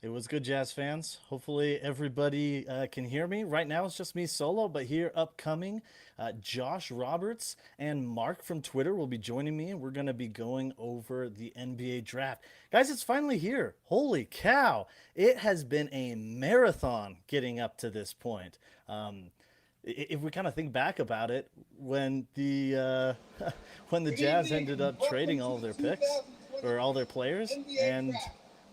It was good, Jazz fans. Hopefully, everybody can hear me. Right now, it's just me solo, but here upcoming, Josh Roberts and Mark from Twitter will be joining me, and we're going to be going over the NBA draft. Guys, it's finally here. Holy cow! It has been a marathon getting up to this point. If we kind of think back about it, when when the Jazz ended up trading all of their picks or all their players and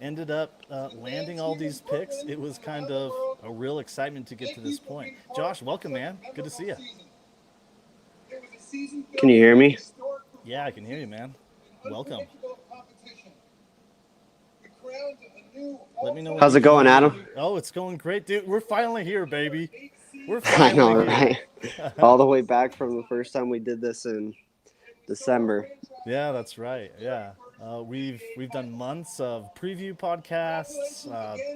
ended up landing all these picks, it was kind of a real excitement to get to this point. Josh, welcome, man. Good to see you. Can you hear me? Yeah, I can hear you, man. Welcome. Let me know when How's you it can going, hear me. Adam? Oh, it's going great, dude. We're finally here, baby. We're I know, finally here. right? All the way back from the first time we did this in December. Yeah, that's right. Yeah, we've done months of preview podcasts,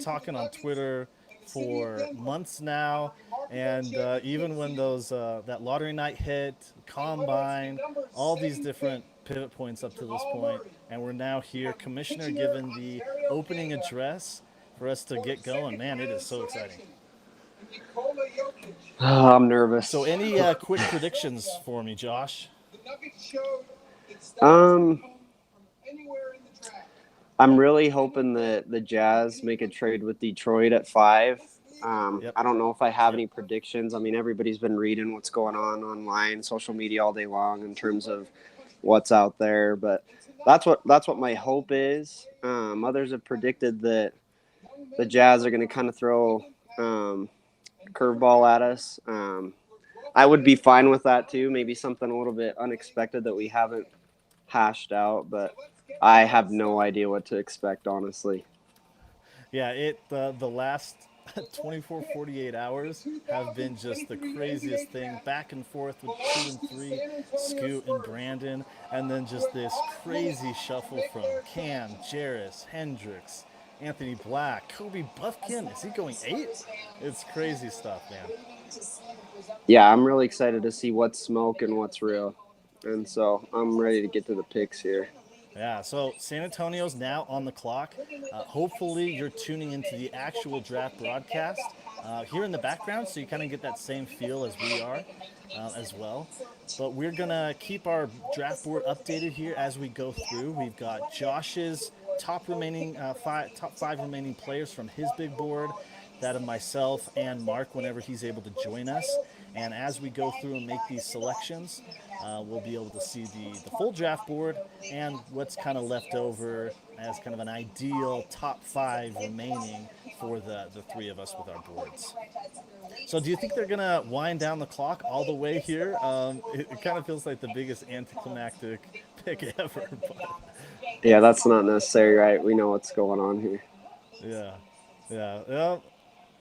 talking on Twitter for months now, and even when those that lottery night hit, combine, all these different pivot points up to this point, and we're now here. Commissioner given the opening address for us to get going. Man, it is so exciting. I'm So, nervous. any quick predictions for me, Josh? Um, I'm really hoping that the Jazz make a trade with Detroit at 5. Yep. I don't know if I have Yep. any predictions. I mean, everybody's been reading what's going on online, social media all day long in terms of what's out there, but that's what my hope is. Others have predicted that the Jazz are going to kind of throw curveball at us. I would be fine with that too. Maybe something a little bit unexpected that we haven't hashed out, but I have no idea what to expect, honestly. Yeah, the last 24, 48 hours have been just the craziest thing, back and forth with 2 and 3, Scoot and Brandon, and then just this crazy shuffle from Cam, Jarris, Hendricks, Anthony Black, Kobe Buffkin. Is he going 8? It's crazy stuff, man. Yeah, I'm really excited to see what's smoke and what's real. And so I'm ready to get to the picks here. Yeah, so San Antonio's now on the clock. Hopefully, you're tuning into the actual draft broadcast here in the background, so you kind of get that same feel as we are as well. But we're gonna keep our draft board updated here as we go through. We've got Josh's top five remaining players from his big board, that of myself and Mark whenever he's able to join us. And as we go through and make these selections, we'll be able to see the full draft board and what's kind of left over as kind of an ideal top 5 remaining for the three of us with our boards. So, do you think they're gonna wind down the clock all the way here? It kind of feels like the biggest anticlimactic pick ever, but Yeah, that's not necessary, right? We know what's going on here. yeah, yeah. Well,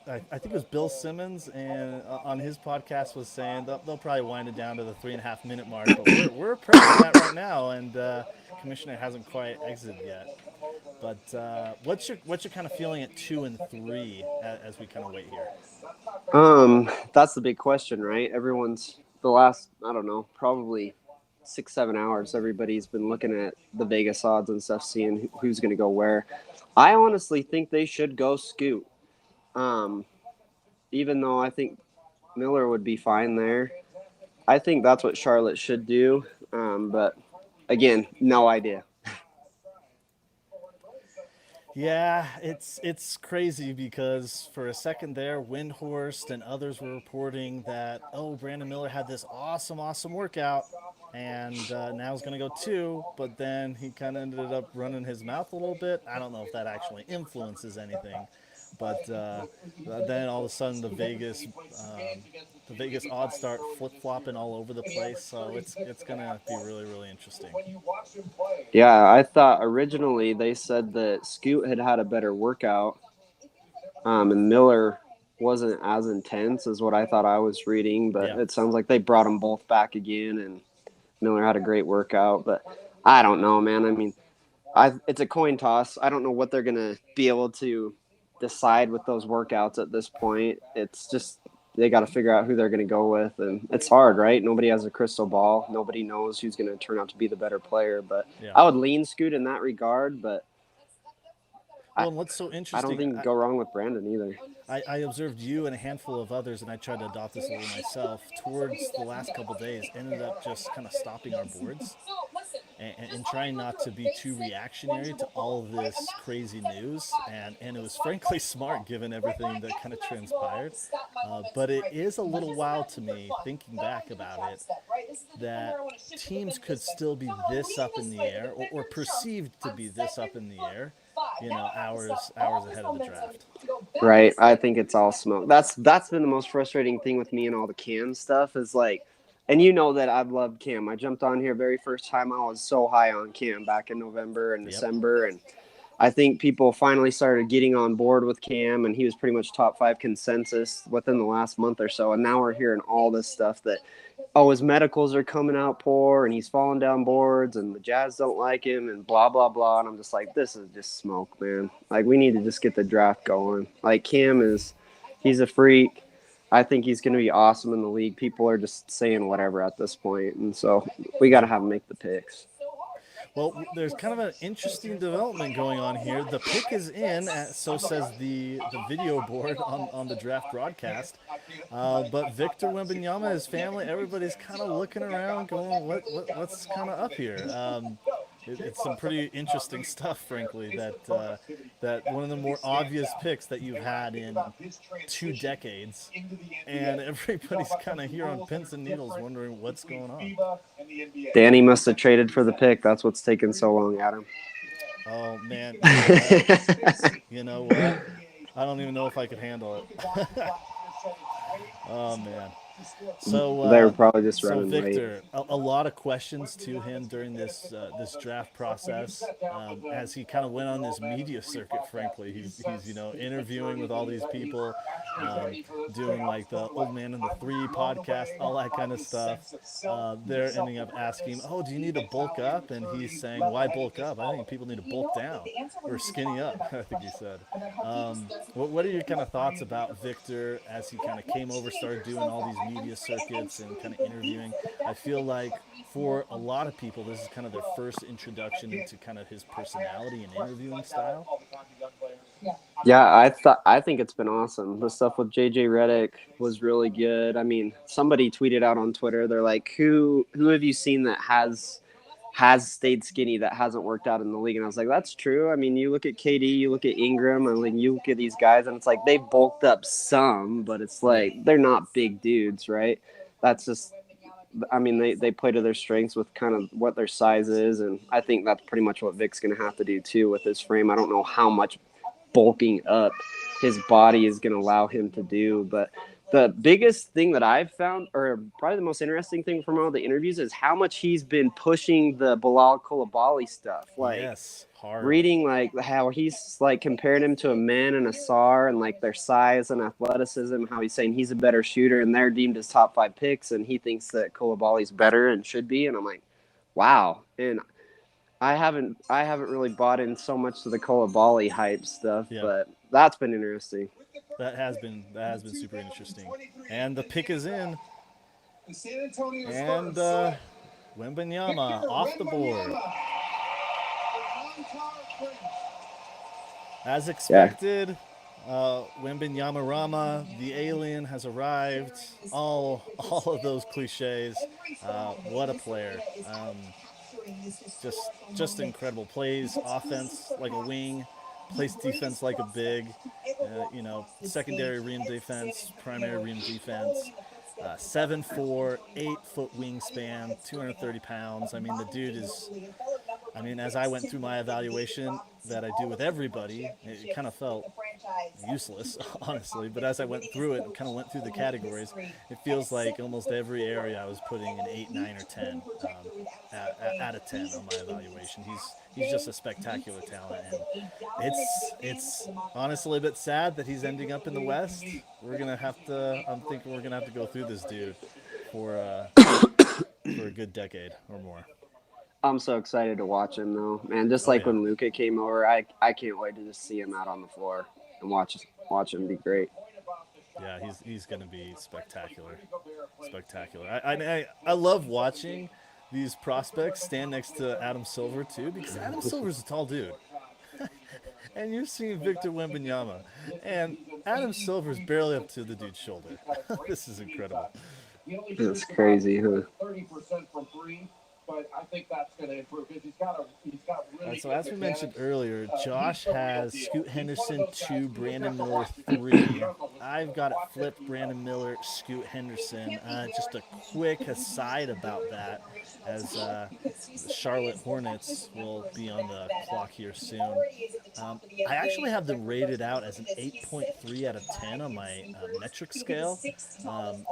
I think it was Bill Simmons, and on his podcast was saying they'll probably wind it down to the 3.5 minute mark, but we're approaching that right now, and Commissioner hasn't quite exited yet. But what's your kind of feeling at 2 and 3 as we kind of wait here? That's the big question, right? Everyone's the last, I don't know, probably 6, 7 hours. Everybody's been looking at the Vegas odds and stuff, seeing who's going to go where. I honestly think they should go Scoot. Um, Even though I think Miller would be fine there. I think that's what Charlotte should do. But again, no idea. Yeah, it's crazy because for a second there, Windhorst and others were reporting that Brandon Miller had this awesome workout, and now he's gonna go 2, but then he kind of ended up running his mouth a little bit. I don't know if that actually influences anything, but then all of a sudden the Vegas odds start flip flopping all over the place. So it's gonna be really interesting. Yeah, I thought originally they said that Scoot had a better workout, and Miller wasn't as intense as what I thought I was reading. But Yeah. it sounds like they brought them both back again, and Miller had a great workout. But I don't know, man. I mean, it's a coin toss. I don't know what they're gonna be able to decide with those workouts at this point. It's just they got to figure out who they're going to go with, and it's hard, right? Nobody has a crystal ball. Nobody knows who's going to turn out to be the better player. But Yeah. I would lean Scoot in that regard. But Well, and what's so I don't interesting, think you go wrong with Brandon either. I observed you and a handful of others, and I tried to adopt this a little myself. Towards the last couple days, ended up just kind of stopping our boards and trying not to be too reactionary to all of this crazy news. And it was frankly smart given everything that kind of transpired. But it is a little wild to me, thinking back about it, that teams could still be this up in the air or perceived to be this up in the air, hours ahead of the draft. Right. I think it's all smoke. That's been the most frustrating thing with me and all the Cam stuff is like, and you know that I've loved Cam. I jumped on here very first time. I was so high on Cam back in November and December, and I think people finally started getting on board with Cam, and he was pretty much top 5 consensus within the last month or so. And now we're hearing all this stuff that, oh, his medicals are coming out poor, and he's falling down boards, and the Jazz don't like him, and blah, blah, blah. And I'm just like, this is just smoke, man. Like, we need to just get the draft going. Like, he's a freak. I think he's going to be awesome in the league. People are just saying whatever at this point, and so we got to have him make the picks. Well, there's kind of an interesting development going on here. The pick is in, so says the video board on the draft broadcast. But Victor Wembanyama, his family, everybody's kind of looking around, going, what's kind of up here? It's some pretty interesting stuff, frankly, that one of the more obvious picks that you've had in 2 decades, and everybody's kind of here on pins and needles wondering what's going on. Danny must have traded for the pick. That's what's taking so long, Adam. Oh, man. You know what? I don't even know if I could handle it. Oh, man. So they were probably just running Victor, a lot of questions to him during this draft process as he kind of went on this media circuit. Frankly, he's interviewing with all these people, doing like the Old Man and the Three podcast, all that kind of stuff. They're ending up asking him, "Oh, do you need to bulk up?" And he's saying, "Why bulk up? I think people need to bulk down or skinny up." I think he said. What are your kind of thoughts about Victor as he kind of came over, started doing all these media circuits and kind of interviewing? I feel like for a lot of people, this is kind of their first introduction into kind of his personality and interviewing style. Yeah, I think it's been awesome. The stuff with JJ Redick was really good. I mean, somebody tweeted out on Twitter, they're like, who have you seen that has stayed skinny that hasn't worked out in the league? And I was like, that's true. I mean, you look at KD, you look at Ingram, and like you look at these guys, and it's like they bulked up some, but it's like they're not big dudes, right? That's just, I mean, they play to their strengths with kind of what their size is, and I think that's pretty much what Vic's going to have to do too with his frame. I don't know how much bulking up his body is going to allow him to do, but the biggest thing that I've found, or probably the most interesting thing from all the interviews, is how much he's been pushing the Bilal Coulibaly stuff. Like, yes, hard. Reading like how he's like comparing him to a man and a Sar and like their size and athleticism, how he's saying he's a better shooter and they're deemed as top 5 picks, and he thinks that Coulibaly's better and should be. And I'm like, wow. And I haven't really bought in so much to the Coulibaly hype stuff, but that's been interesting. That has been super interesting. And the pick is in. And Wembanyama off the board. As expected, Wembanyama Rama, the alien, has arrived. All of those cliches. What a player. Just incredible. Plays offense like a wing. Plays defense like a big, secondary rim defense, primary rim defense. 7'4", 8-foot wingspan, 230 pounds. I mean, the dude is, as I went through my evaluation that I do with everybody, it kind of felt useless, honestly. But as I went through it and kind of went through the categories, it feels like almost every area I was putting an 8, 9, or 10 out of 10 on my evaluation. He's just a spectacular talent, and it's honestly a bit sad that he's ending up in the West. I'm thinking we're gonna have to go through this dude for a good decade or more. I'm so excited to watch him though, man. Just when Luka came over, I can't wait to just see him out on the floor and watch him be great. Yeah, he's gonna be spectacular. I love watching these prospects stand next to Adam Silver too, because Adam Silver's a tall dude. and you're seeing Victor Wembanyama, and Adam Silver's barely up to the dude's shoulder. This is incredible. It's crazy, huh? All right, so as we mentioned earlier, Josh has Scoot Henderson 2, Brandon Miller 3. I've got it flipped, Brandon Miller, Scoot Henderson. Just a quick aside about that, as the Charlotte Hornets will be on the clock here soon. I actually have them rated out as an 8.3 out of 10 on my metric scale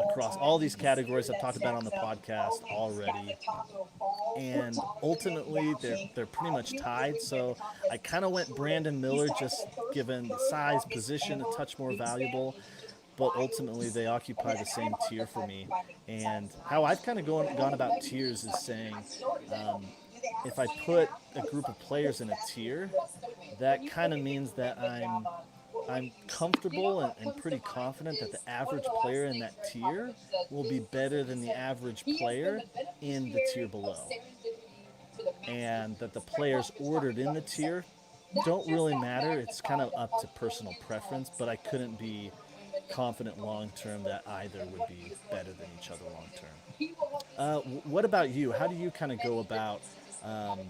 across all these categories I've talked about on the podcast already. And ultimately, they're pretty much tied. So I kind of went Brandon Miller, just given the size, position, a touch more valuable. But ultimately, they occupy the same tier for me. And how I've kind of gone about tiers is saying, if I put a group of players in a tier, that kind of means that I'm comfortable and pretty confident that the average player in that tier will be better than the average player in the tier below, and that the players ordered in the tier don't really matter. It's kind of up to personal preference, but I couldn't be confident long term that either would be better than each other long term. What about you? How do you kind of go about, um,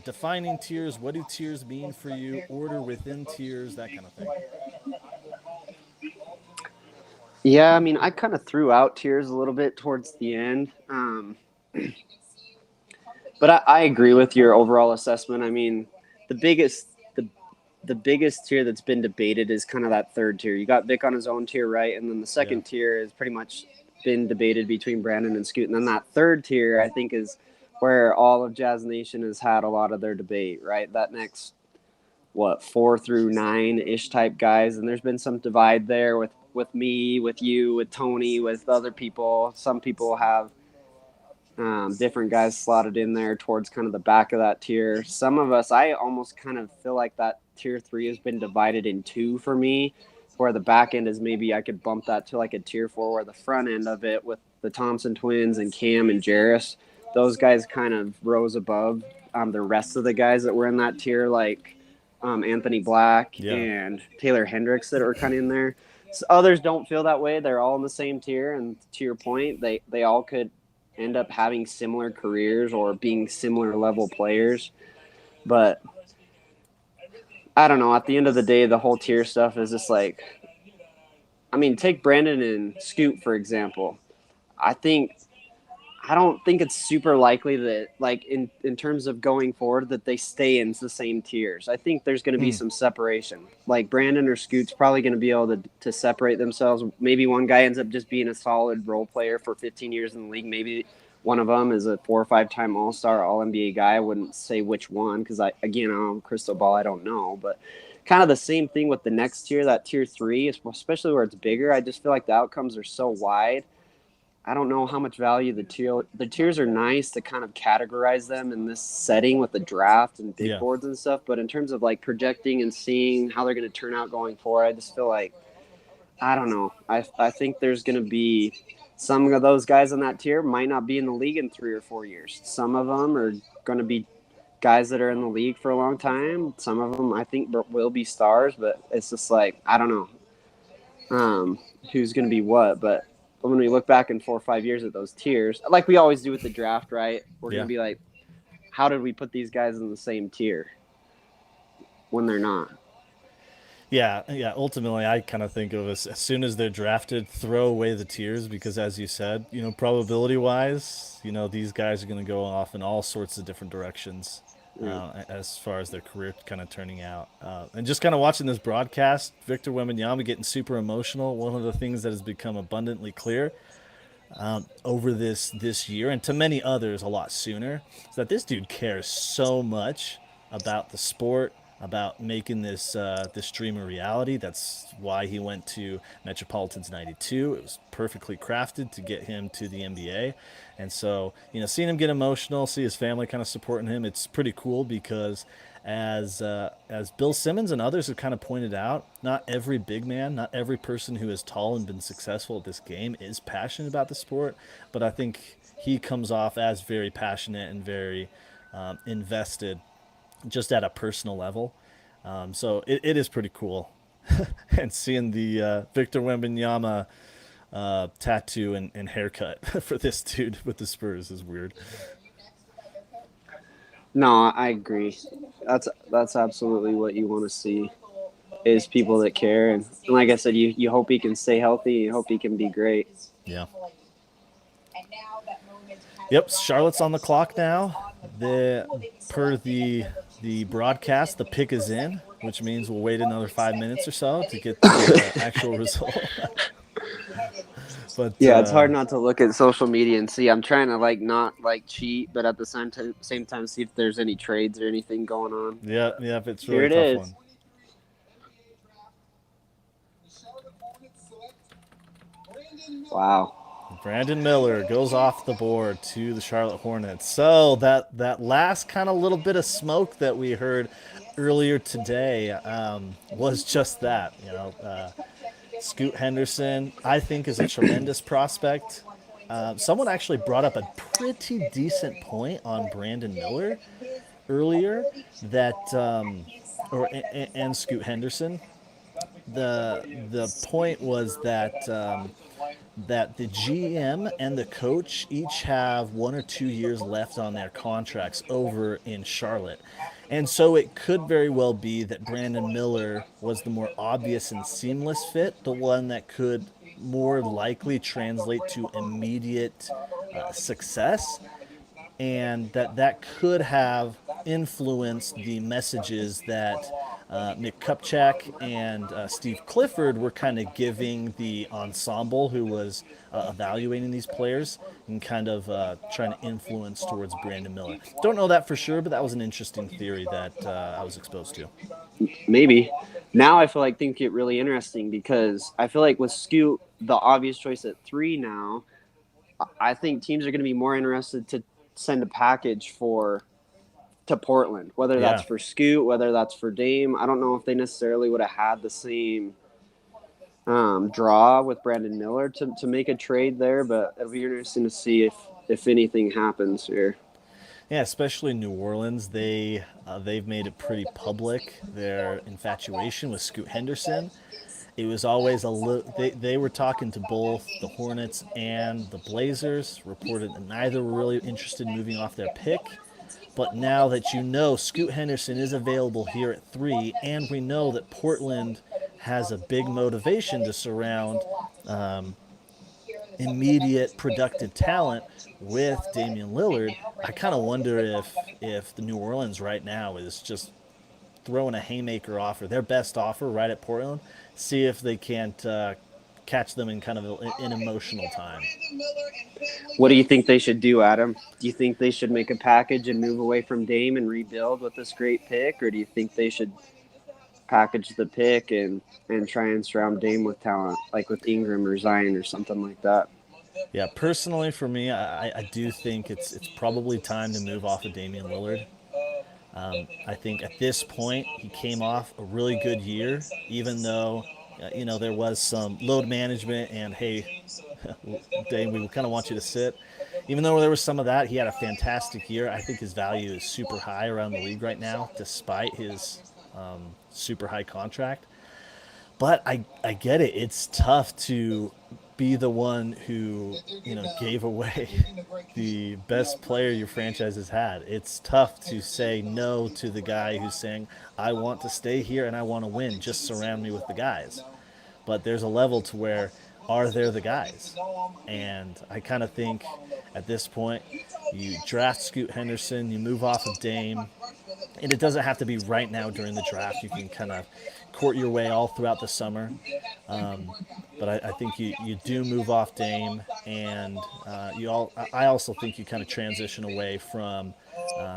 defining tiers? What do tiers mean for you? Order within tiers, that kind of thing. Yeah, I mean, I kind of threw out tiers a little bit towards the end. But I agree with your overall assessment. I mean, the biggest the the biggest tier that's been debated is kind of that third tier. You got Vic on his own tier, right? And then the Yeah. second tier has pretty much been debated between Brandon and Scoot. And then that third tier, I think, is where all of Jazz Nation has had a lot of their debate, right? That next, what, 4 through 9 ish type guys. And there's been some divide there with me, with you, with Tony, with other people. Some people have different guys slotted in there towards kind of the back of that tier. Some of us, I almost kind of feel like that tier 3 has been divided in two for me, where the back end is maybe I could bump that to like a tier 4, where the front end of it with the Thompson twins and Cam and Jarris, those guys kind of rose above the rest of the guys that were in that tier, like Anthony Black Yeah. and Taylor Hendricks that were kind of in there. So others don't feel that way. They're all in the same tier, and to your point, they all could end up having similar careers or being similar level players. But I don't know. At the end of the day, the whole tier stuff is just like, I mean, take Brandon and Scoot, for example. I think I don't think it's super likely that, like, in terms of going forward, that they stay in the same tiers. I think there's going to be Hmm. some separation. Like Brandon or Scoot's probably going to be able to separate themselves. Maybe one guy ends up just being a solid role player for 15 years in the league. Maybe one of them is a 4 or 5 time All-Star, All-NBA guy. I wouldn't say which one because I don't crystal ball. I don't know, but kind of the same thing with the next tier, that tier 3, especially where it's bigger. I just feel like the outcomes are so wide. I don't know how much value the tiers are nice to kind of categorize them in this setting with the draft and big Yeah. boards and stuff. But in terms of like projecting and seeing how they're going to turn out going forward, I just feel like I don't know. I think there's going to be some of those guys on that tier might not be in the league in 3 or 4 years. Some of them are going to be guys that are in the league for a long time. Some of them I think will be stars, but it's just like I don't know who's going to be what. But when we look back in 4 or 5 years at those tiers, like we always do with the draft, right? We're going Yeah. to be like, how did we put these guys in the same tier when they're not? Yeah, yeah. Ultimately, I kind of think of as soon as they're drafted, throw away the tiers because, as you said, probability wise, these guys are going to go off in all sorts of different directions Yeah. as far as their career kind of turning out. And just kind of watching this broadcast, Victor Wembanyama getting super emotional. One of the things that has become abundantly clear over this year, and to many others a lot sooner, is that this dude cares so much about the sport, about making this dream a reality. That's why he went to Metropolitans '92. It was perfectly crafted to get him to the NBA, and so seeing him get emotional, see his family kind of supporting him, it's pretty cool because as Bill Simmons and others have kind of pointed out, not every big man, not every person who is tall and been successful at this game is passionate about the sport. But I think he comes off as very passionate and very invested, just at a personal level. So it is pretty cool. And seeing the Victor Wembanyama tattoo and haircut for this dude with the Spurs is weird. No, I agree. That's absolutely what you want to see is people that care. And like I said, you hope he can stay healthy. You hope he can be great. Yeah. Yep, Charlotte's on the clock now. Per the broadcast, the pick is in, which means we'll wait another 5 minutes or so to get the actual result. But Yeah, it's hard not to look at social media and see. I'm trying to like not like cheat, but at the same time see if there's any trades or anything going on. yeah, yeah, it's Here really it tough is. one. Wow. Brandon Miller goes off the board to the Charlotte Hornets. So that last kind of little bit of smoke that we heard earlier today was just that. Scoot Henderson, I think, is a tremendous prospect. Someone actually brought up a pretty decent point on Brandon Miller earlier that, and Scoot Henderson. The point was that the GM and the coach each have 1 or 2 years left on their contracts over in Charlotte. And so it could very well be that Brandon Miller was the more obvious and seamless fit, the one that could more likely translate to immediate success, and that could have influenced the messages that Nick Kupchak and Steve Clifford were kind of giving the ensemble who was evaluating these players and kind of trying to influence towards Brandon Miller. Don't know that for sure, but that was an interesting theory that I was exposed to. Maybe. Now I feel like things get really interesting because I feel like with Scoot, the obvious choice at 3 now, I think teams are going to be more interested to send a package to Portland, whether that's Yeah. for Scoot, whether that's for Dame. I don't know if they necessarily would have had the same draw with Brandon Miller to make a trade there, but it'll be interesting to see if anything happens here. Yeah, especially New Orleans. They've made it pretty public their infatuation with Scoot Henderson. It was always a little. They were talking to both the Hornets and the Blazers. Reported that neither were really interested in moving off their pick. But now that Scoot Henderson is available here at 3, and we know that Portland has a big motivation to surround immediate productive talent with Damian Lillard, I kind of wonder if the New Orleans right now is just throwing a haymaker offer, their best offer right at Portland, see if they can't catch them in kind of an emotional time. What do you think they should do, Adam? Do you think they should make a package and move away from Dame and rebuild with this great pick, or do you think they should package the pick and try and surround Dame with talent, like with Ingram or Zion or something like that? Yeah, personally for me, I do think it's probably time to move off of Damian Lillard. I think at this point he came off a really good year, even though there was some load management and hey, Dame, we kind of want you to sit. Even though there was some of that, he had a fantastic year. I think his value is super high around the league right now, despite his super high contract. But I get it. It's tough to be the one who gave away the best player your franchise has had. It's tough to say no to the guy who's saying, I want to stay here and I want to win. Just surround me with the guys. But there's a level to where, are there the guys? And I kind of think at this point, you draft Scoot Henderson, you move off of Dame, and it doesn't have to be right now during the draft. You can kind of court your way all throughout the summer. But I think you do move off Dame, and I also think you kind of transition away from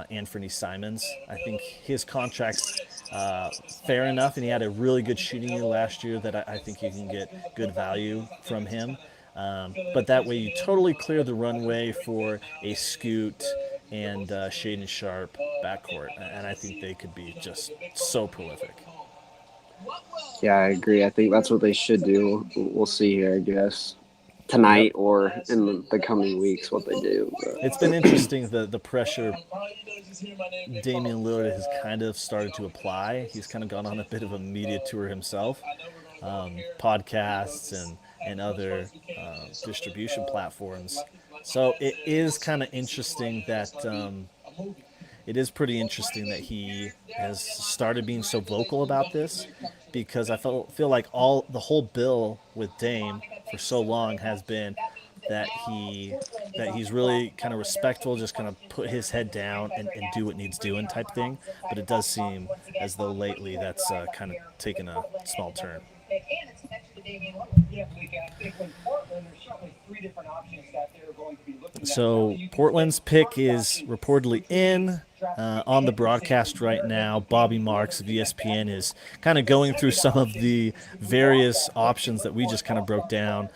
Anthony Simons. I think his contract's fair enough, and he had a really good shooting year last year that I think you can get good value from him. But that way you totally clear the runway for a Scoot and Shaden Sharp backcourt, and I think they could be just so prolific. Yeah, I agree. I think that's what they should do. We'll see here, I guess. tonight or in the coming weeks what they do. But It's been interesting the pressure Damian Lillard has kind of started to apply. He's kind of gone on a bit of a media tour himself, podcasts and other distribution platforms. So it is kind of interesting that it is pretty interesting that he has started being so vocal about this, because I feel like all the whole bill with Dame for so long has been that he's really kind of respectful, just kind of put his head down and do what needs doing type thing. But it does seem as though lately that's kind of taken a small turn. So Portland's pick is reportedly in on the broadcast right now. Bobby Marks of ESPN is kind of going through some of the various options that we just kind of broke down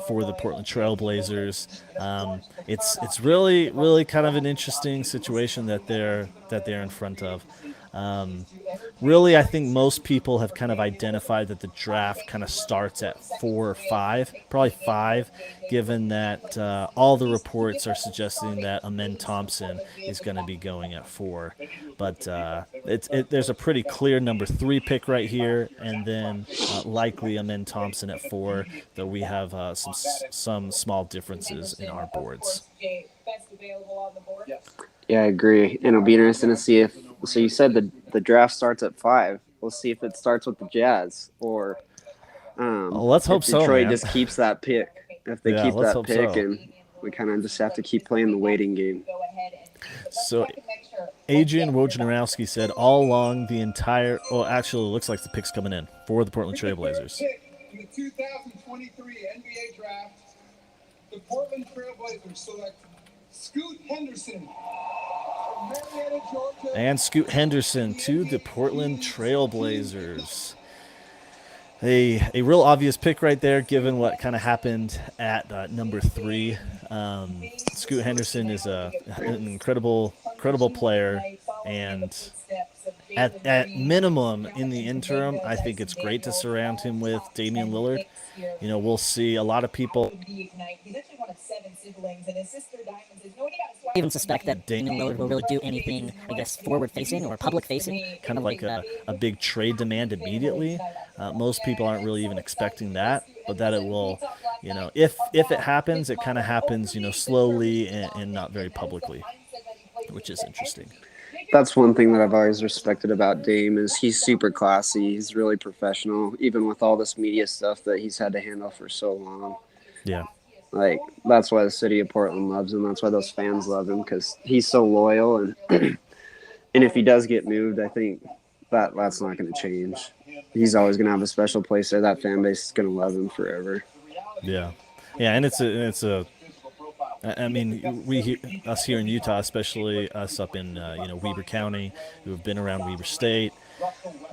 for the Portland Trailblazers. It's really kind of an interesting situation that they're in front of. Really, I think most people have kind of identified that the draft kind of starts at 4 or 5, probably 5, given that all the reports are suggesting that Amen Thompson is going to be going at 4. But there's a pretty clear number 3 pick right here, and then likely Amen Thompson at 4, though we have some small differences in our boards. Yeah, I agree. And it'll be interesting to see if. So you said the draft starts at 5. We'll see if it starts with the Jazz or. Let's hope so. Detroit Man. just keeps that pick. If they keep that pick, and we kind of just have to keep playing the waiting game. So, Adrian Wojnarowski said all along the entire. Well, actually, it looks like the pick's coming in for the Portland Trailblazers. In the 2023 NBA draft, the Portland Trailblazers select Scoot Henderson. And Scoot Henderson to the Portland Trailblazers. A real obvious pick right there, given what kind of happened at number 3. Scoot Henderson is an incredible player, and at minimum in the interim, I think it's great to surround him with Damian Lillard. You know, we'll see a lot of people even suspect that Damian Lillard will really do anything, I guess, forward-facing or public-facing. Kind of like a big trade demand immediately. Most people aren't really even expecting that, but that it will, you know, if it happens, it kind of happens, you know, slowly and not very publicly, which is interesting. That's one thing that I've always respected about Dame is he's super classy. He's really professional, even with all this media stuff that he's had to handle for so long. Yeah. Like, that's why the city of Portland loves him. That's why those fans love him, because he's so loyal. And and if he does get moved, I think that's not going to change. He's always going to have a special place there. That fan base is going to love him forever. Yeah. Yeah, and it's a I mean, us here in Utah, especially us up in Weber County, who have been around Weber State,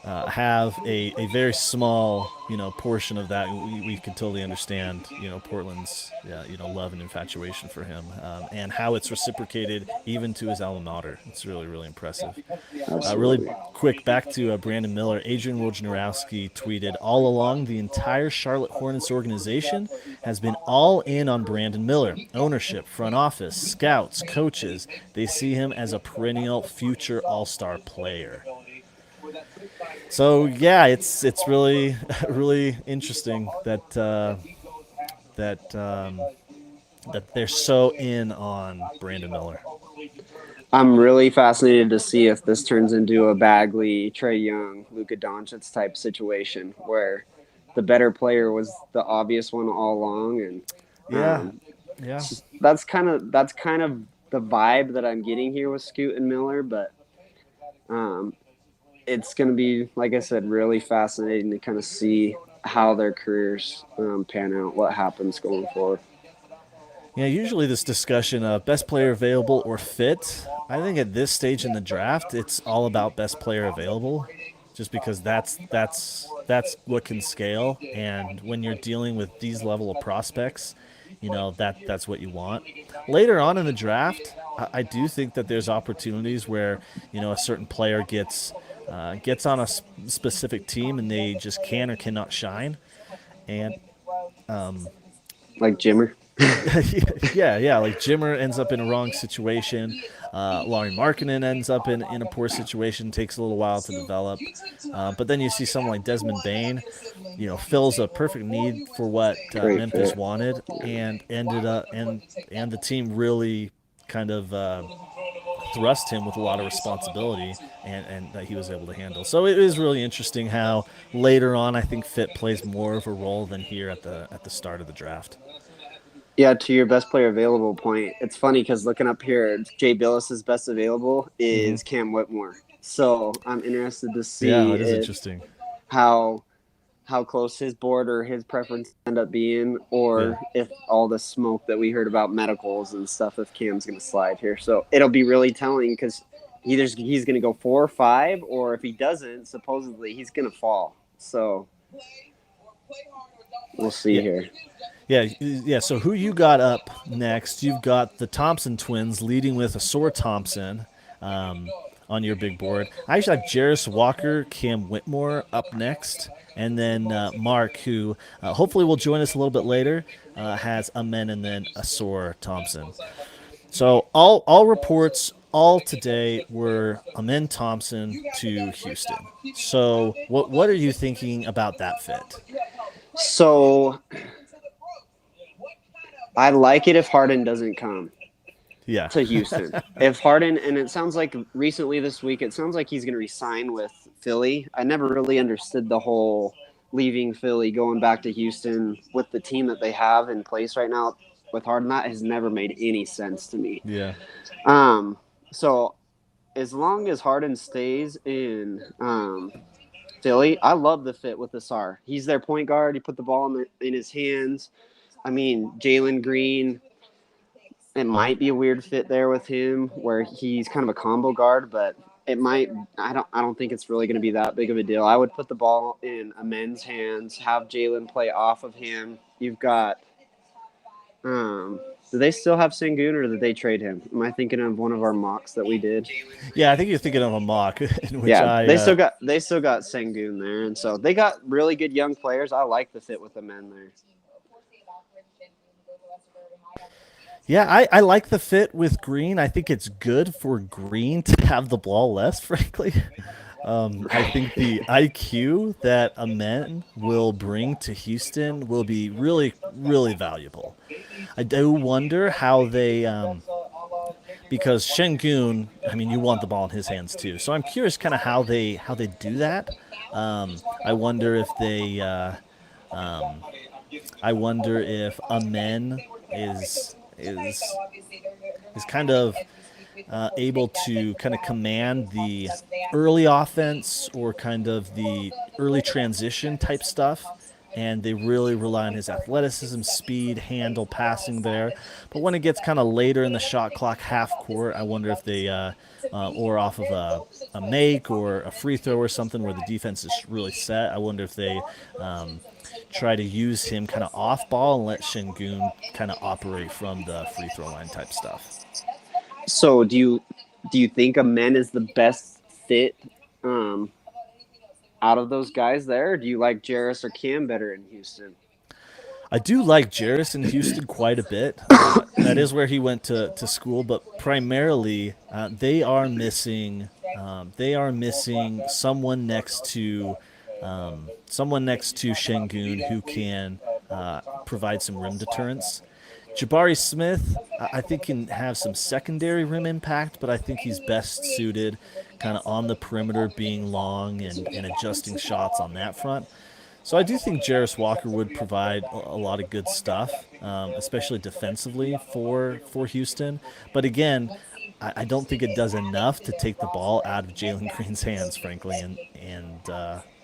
have a very small portion of that. We can totally understand Portland's love and infatuation for him, and how it's reciprocated even to his alma mater. It's really impressive. Really quick, back to Brandon Miller. Adrian Wojnarowski tweeted, "All along, the entire Charlotte Hornets organization has been all in on Brandon Miller. Ownership, front office, scouts, coaches. They see him as a perennial future all-star player." So yeah, it's really interesting that they're so in on Brandon Miller. I'm really fascinated to see if this turns into a Bagley, Trae Young, Luka Doncic type situation where the better player was the obvious one all along, and yeah, that's kind of the vibe that I'm getting here with Scoot and Miller, but it's going to be, like I said, really fascinating to kind of see how their careers pan out, what happens going forward. Yeah, usually this discussion of best player available or fit, I think at this stage in the draft, it's all about best player available, just because that's what can scale. And when you're dealing with these level of prospects, that's what you want. Later on in the draft, I do think that there's opportunities where a certain player gets on a specific team and they just can or cannot shine, and Like Jimmer. yeah. Like Jimmer ends up in a wrong situation. Laurie Markkinen ends up in a poor situation. Takes a little while to develop. But then you see someone like Desmond Bain, fills a perfect need for what Great Memphis fit. wanted, and ended up and the team really kind of thrust him with a lot of responsibility, and that he was able to handle. So it is really interesting how later on I think fit plays more of a role than here at the start of the draft. Yeah, to your best player available point, it's funny because looking up here, Jay Billis's best available is Cam Whitmore. So I'm interested to see Yeah, it is interesting. how close his board or his preference end up being, or if all the smoke that we heard about medicals and stuff, if Cam's going to slide here. So it'll be really telling because either he's going to go 4 or 5, or if he doesn't, supposedly he's going to fall. So we'll see here. Yeah. So who you got up next? You've got the Thompson twins leading with Asor Thompson on your big board. I actually have Jarris Walker, Cam Whitmore up next, and then Mark, who hopefully will join us a little bit later, has Amen and then Asor Thompson. So all reports all today were Amen Thompson to Houston. So what are you thinking about that fit? So I like it if Harden doesn't come to Houston. If Harden, and it sounds like recently this week, it sounds like he's going to resign with Philly. I never really understood the whole leaving Philly, going back to Houston with the team that they have in place right now with Harden. That has never made any sense to me. Yeah. So as long as Harden stays in Philly, I love the fit with Asar. He's their point guard. He put the ball in his hands. I mean, Jalen Green, it might be a weird fit there with him where he's kind of a combo guard, but it might. I don't think it's really going to be that big of a deal. I would put the ball in Amen's hands, have Jalen play off of him. You've got do they still have Sengun, or did they trade him? Am I thinking of one of our mocks that we did? Yeah, I think you're thinking of a mock. In which they still got Sengun there, and so they got really good young players. I like the fit with the men there. Yeah, I like the fit with Green. I think it's good for Green to have the ball less, frankly. I think the IQ that Amen will bring to Houston will be really, really valuable. I do wonder how they, because Sengun, I mean, you want the ball in his hands too. So I'm curious kind of how they do that. I wonder if they, I wonder if Amen is kind of able to kind of command the early offense or kind of the early transition type stuff, and they really rely on his athleticism, speed, handle, passing there. But when it gets kind of later in the shot clock, half court, I wonder if they or off of a make or a free throw or something where the defense is really set, I wonder if they try to use him kind of off ball and let Sengun kind of operate from the free throw line type stuff. So do you think Amen is the best fit out of those guys there? Or do you like Jarris or Cam better in Houston? I do like Jarris in Houston quite a bit. That is where he went to school, but primarily they are missing someone next to Sengun who can provide some rim deterrence. Jabari Smith, I think, can have some secondary rim impact, but I think he's best suited kind of on the perimeter, being long and adjusting shots on that front. So I do think Jarris Walker would provide a lot of good stuff, especially defensively for Houston. But again, I don't think it does enough to take the ball out of Jalen Green's hands, frankly,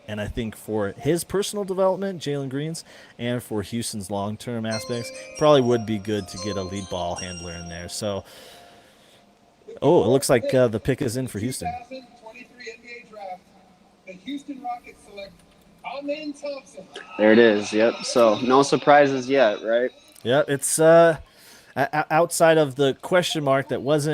and I think for his personal development, Jalen Green's, and for Houston's long-term aspects, probably would be good to get a lead ball handler in there. So, it looks like the pick is in for Houston. 2023 NBA draft. The Houston Rockets select Amen Thompson. There it is. Yep. So no surprises yet, right? Yeah, it's outside of the question mark that was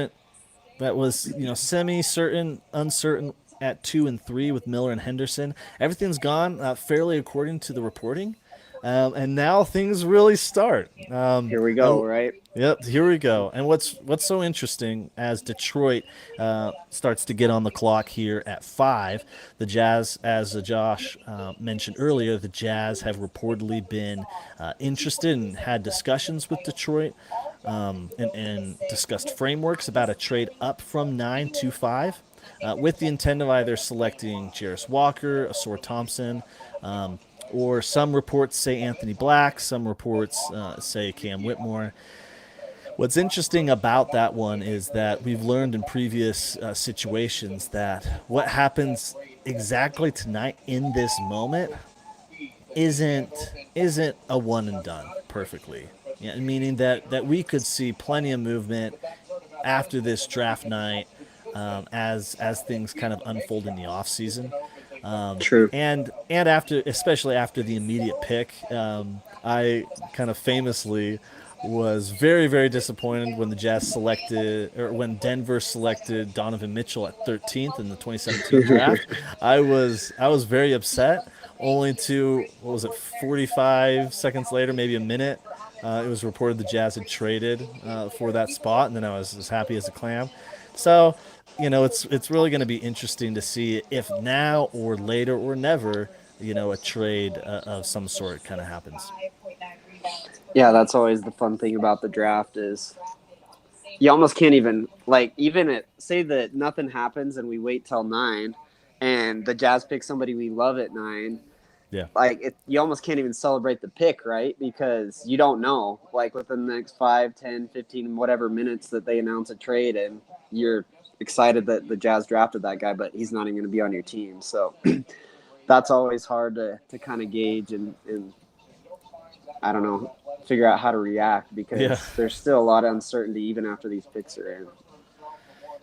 semi-certain, uncertain at 2 and 3 with Miller and Henderson. Everything's gone fairly according to the reporting. And now things really start. Here we go, right? Yep, here we go. And what's so interesting as Detroit starts to get on the clock here at 5, the Jazz, as Josh mentioned earlier, the Jazz have reportedly been interested and had discussions with Detroit and discussed frameworks about a trade up from 9 to 5. With the intent of either selecting Jarris Walker, Asor Thompson, or some reports say Anthony Black, some reports say Cam Whitmore. What's interesting about that one is that we've learned in previous situations that what happens exactly tonight in this moment isn't a one and done perfectly. Yeah, meaning that we could see plenty of movement after this draft night as things kind of unfold in the off season. True. And after, especially after the immediate pick, I kind of famously was very, very disappointed when the Jazz selected, or when Denver selected Donovan Mitchell at 13th in the 2017 draft. I was very upset. Only to, what was it, 45 seconds later, maybe a minute, it was reported the Jazz had traded for that spot, and then I was as happy as a clam. So, it's really going to be interesting to see if now or later or never, a trade of some sort kind of happens. Yeah, that's always the fun thing about the draft is you almost can't even, say that nothing happens and we wait till 9 and the Jazz pick somebody we love at 9. Yeah. You almost can't even celebrate the pick, right? Because you don't know, within the next 5, 10, 15, whatever minutes that they announce a trade, and you're excited that the Jazz drafted that guy, but he's not even going to be on your team. So that's always hard to kind of gauge and I don't know, figure out how to react because there's still a lot of uncertainty even after these picks are in.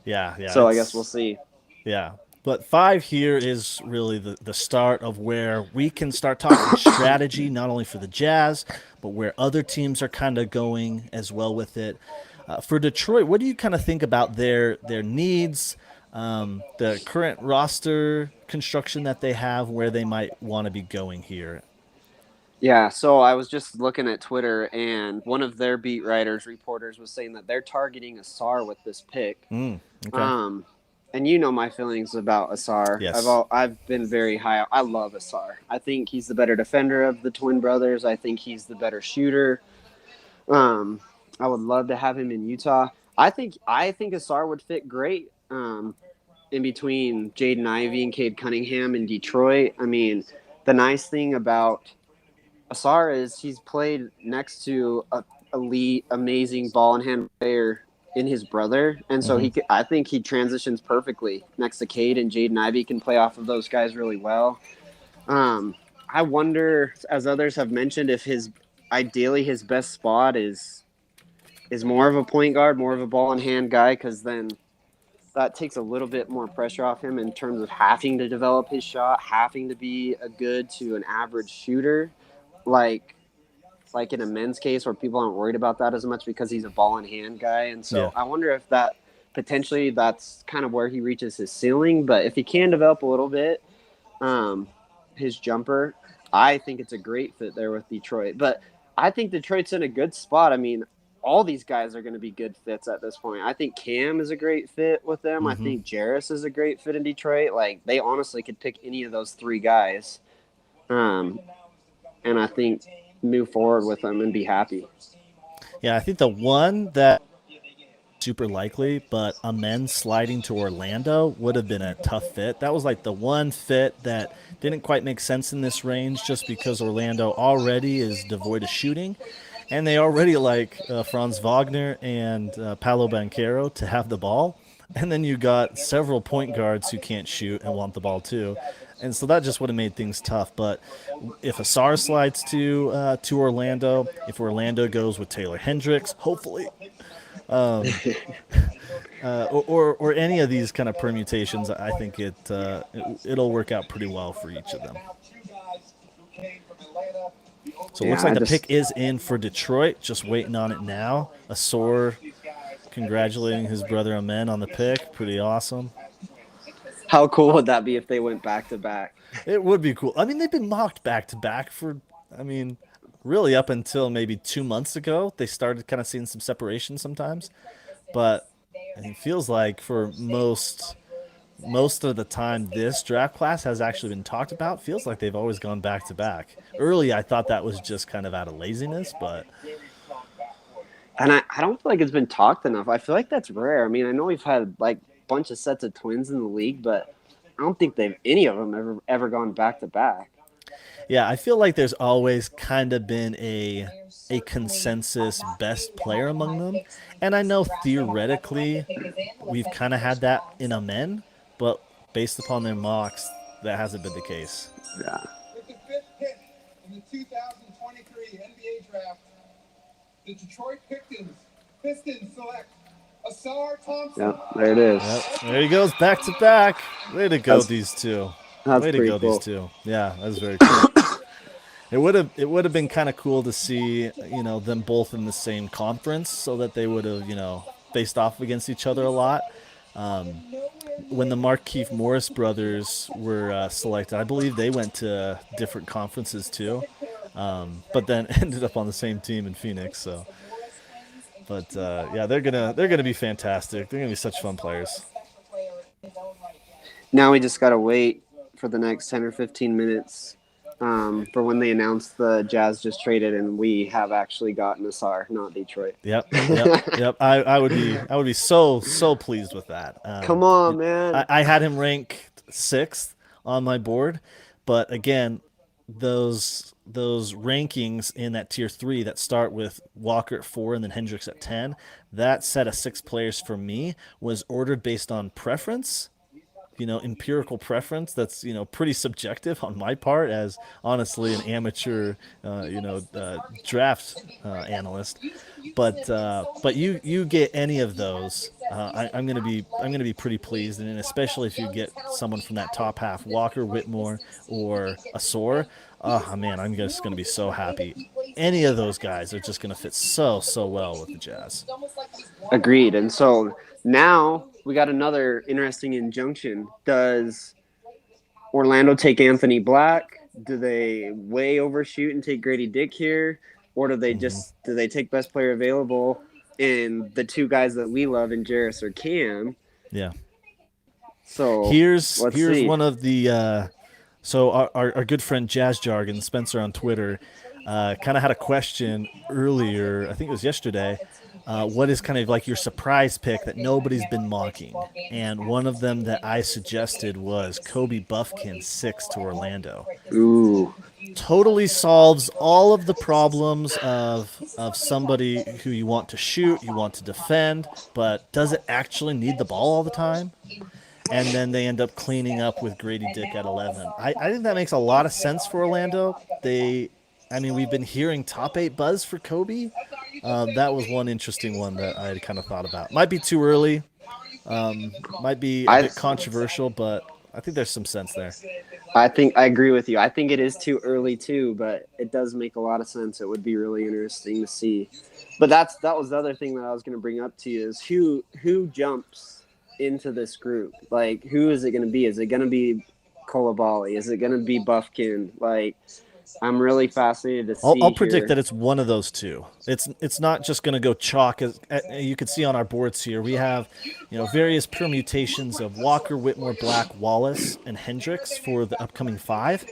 Yeah. So I guess we'll see. Yeah. But 5 here is really the start of where we can start talking strategy, not only for the Jazz, but where other teams are kind of going as well with it. For Detroit, what do you kind of think about their needs, the current roster construction that they have, where they might want to be going here? Yeah, so I was just looking at Twitter, and one of their beat reporters was saying that they're targeting Asar with this pick. Okay. And you know my feelings about Asar. Yes. I've been very high. I love Asar. I think he's the better defender of the twin brothers. I think he's the better shooter. I would love to have him in Utah. I think Asar would fit great in between Jaden Ivey and Cade Cunningham in Detroit. I mean, the nice thing about Asar is he's played next to a elite, amazing ball and hand player in his brother, and so I think he transitions perfectly next to Cade, and Jaden Ivey can play off of those guys really well. I wonder, as others have mentioned, if ideally his best spot is more of a point guard, more of a ball and hand guy, because then that takes a little bit more pressure off him in terms of having to develop his shot, having to be a good to an average shooter, like in a men's case where people aren't worried about that as much because he's a ball in hand guy. And so I wonder if that potentially that's kind of where he reaches his ceiling. But if he can develop a little bit, his jumper, I think it's a great fit there with Detroit. But I think Detroit's in a good spot. I mean, all these guys are going to be good fits at this point. I think Cam is a great fit with them. I think Jarris is a great fit in Detroit. They honestly could pick any of those 3 guys. And I think move forward with them and be happy. Yeah, I think the one that super likely, but Amen sliding to Orlando would have been a tough fit. That was the one fit that didn't quite make sense in this range just because Orlando already is devoid of shooting, and they already like Franz Wagner and Paolo Banchero to have the ball. And then you got several point guards who can't shoot and want the ball too. And so that just would have made things tough. But if Asar slides to Orlando, if Orlando goes with Taylor Hendricks, hopefully, or any of these kind of permutations, I think it'll work out pretty well for each of them. So it looks like the pick is in for Detroit, just waiting on it now. Asar congratulating his brother Amen on the pick. Pretty awesome. How cool would that be if they went back-to-back? It would be cool. I mean, they've been mocked back-to-back for I mean, really up until maybe 2 months ago, they started kind of seeing some separation sometimes. But it feels like for most of the time this draft class has actually been talked about. Feels like they've always gone back to back. Early, I thought that was just kind of out of laziness, but And I don't feel like it's been talked enough. I feel like that's rare. I mean, I know we've had like a bunch of sets of twins in the league, but I don't think they've any of them ever gone back to back. yeah, I feel like there's always kind of been a consensus best player among them. And I know theoretically we've kind of had that in a men, but based upon their mocks, that hasn't been the case. Yeah. With the fifth pick in the 2023 NBA draft, the Detroit Pistons select Asar Thompson. Yep, there it is. Yep, there he goes, back to back. Way to go, these two. That's Way to pretty go, cool. these two. Yeah, that's very cool. It would have been kind of cool to see them both in the same conference, so that they would have faced off against each other a lot. When the Markeith Morris brothers were selected, I believe they went to different conferences too, but then ended up on the same team in Phoenix. So, but yeah, they're gonna be fantastic. They're gonna be such fun players. Now we just gotta wait for the next 10 or 15 minutes for when they announce the Jazz just traded, and we have actually gotten Asar, not Detroit. Yep. I would be so pleased with that. Come on, man. I had him ranked 6th on my board, but again, those rankings in that tier 3 that start with Walker at 4 and then Hendricks at 10, that set of 6 players for me was ordered based on preference. Empirical preference that's pretty subjective on my part as honestly an amateur draft analyst, but you get any of those, I'm gonna be pretty pleased, and especially if you get someone from that top half, Walker, Whitmore, or Asor. Oh man, I'm just gonna be so happy. Any of those guys are just gonna fit so well with the Jazz. Agreed. And so now we got another interesting injunction. Does Orlando take Anthony Black? Do they way overshoot and take Grady Dick here? Or do they do they take best player available and the 2 guys that we love in Jarris or Cam? Yeah. So here's see. one of the so our good friend Jazz Jargon Spencer on Twitter kind of had a question earlier. I think it was yesterday. What is kind of like your surprise pick that nobody's been mocking? And one of them that I suggested was Kobe Buffkin 6 to Orlando. Ooh. Totally solves all of the problems of somebody who you want to shoot, you want to defend, but does it actually need the ball all the time? And then they end up cleaning up with Grady Dick at 11. I think that makes a lot of sense for Orlando. We've been hearing top 8 buzz for Kobe. That was one interesting one that I had kind of thought about. Might be too early. Might be a bit controversial, but I think there's some sense there. I agree with you. I think it is too early too, but it does make a lot of sense. It would be really interesting to see. But that was the other thing that I was going to bring up to you is who jumps into this group. Like, who is it going to be? Is it going to be Coulibaly? Is it going to be Buffkin? Like, I'm really fascinated to see. I'll predict that it's one of those two. It's not just going to go chalk. As you can see on our boards here, we have various permutations of Walker, Whitmore, Black, Wallace, and Hendricks for the upcoming 5.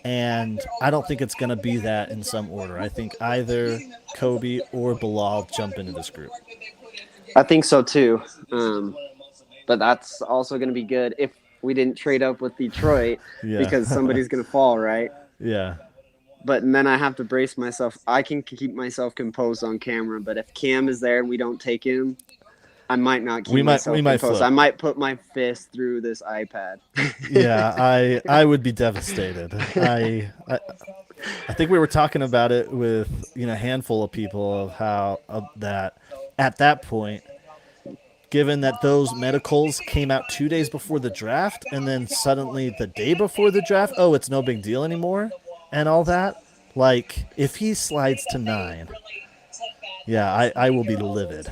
And I don't think it's going to be that in some order. I think either Kobe or Bilal jump into this group. I think so too. But that's also going to be good if we didn't trade up with Detroit because somebody's going to fall, right? Yeah. But then I have to brace myself. I can keep myself composed on camera, but if Cam is there and we don't take him, I might not keep myself composed. Flip. I might put my fist through this iPad. Yeah, I would be devastated. I think we were talking about it with a handful of people of how that at that point, given that those medicals came out 2 days before the draft, and then suddenly the day before the draft, it's no big deal anymore, and all that. Like, if he slides to 9, I will be livid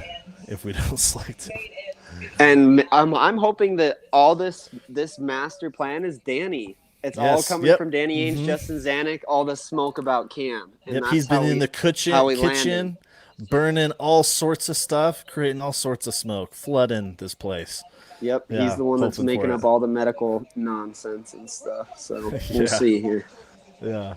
if we don't select him. And I'm hoping that all this master plan is Danny. It's all coming Yep. from Danny Ainge, Justin Zanuck, all the smoke about Cam. And Yep, that's he's been how in the how we kitchen, burning all sorts of stuff, creating all sorts of smoke, flooding this place. Yep, Yeah, he's the one that's hoping for making it. up all the medical nonsense and stuff. So Yeah. we'll see here. Yeah.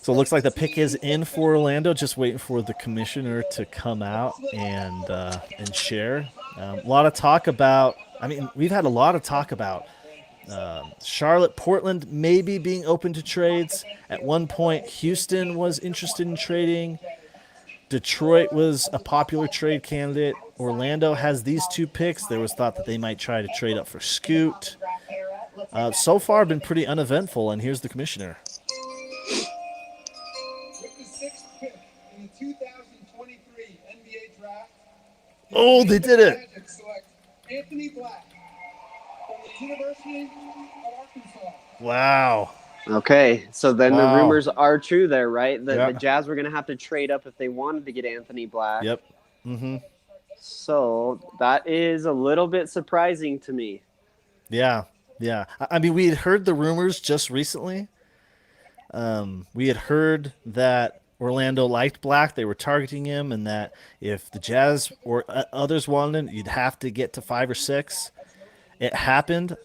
So it looks like the pick is in for Orlando, just waiting for the commissioner to come out and share. A lot of talk about. I mean, we've had a lot of talk about Charlotte, Portland maybe being open to trades. At one point, Houston was interested in trading. Detroit was a popular trade candidate. Orlando has these two picks. There was thought that they might try to trade up for Scoot. So far, been pretty uneventful. And here's the commissioner. With the sixth pick in the 2023 NBA draft, Oh, they did it. Magic select Anthony Black from the University of Arkansas. Wow. Okay, so then Wow. the rumors are true there, right? Yeah. The Jazz were going to have to trade up if they wanted to get Anthony Black. Yep. So that is a little bit surprising to me. Yeah. Yeah. I mean, we had heard the rumors just recently. We had heard that Orlando liked Black. They were targeting him, and that if the Jazz or others wanted him, you'd have to get to 5 or 6. It happened.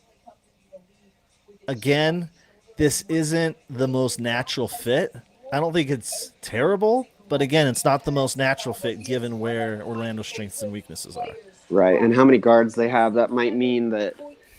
Again, this isn't the most natural fit. I don't think it's terrible, but again, it's not the most natural fit given where Orlando's strengths and weaknesses are. Right, and how many guards they have, that might mean that.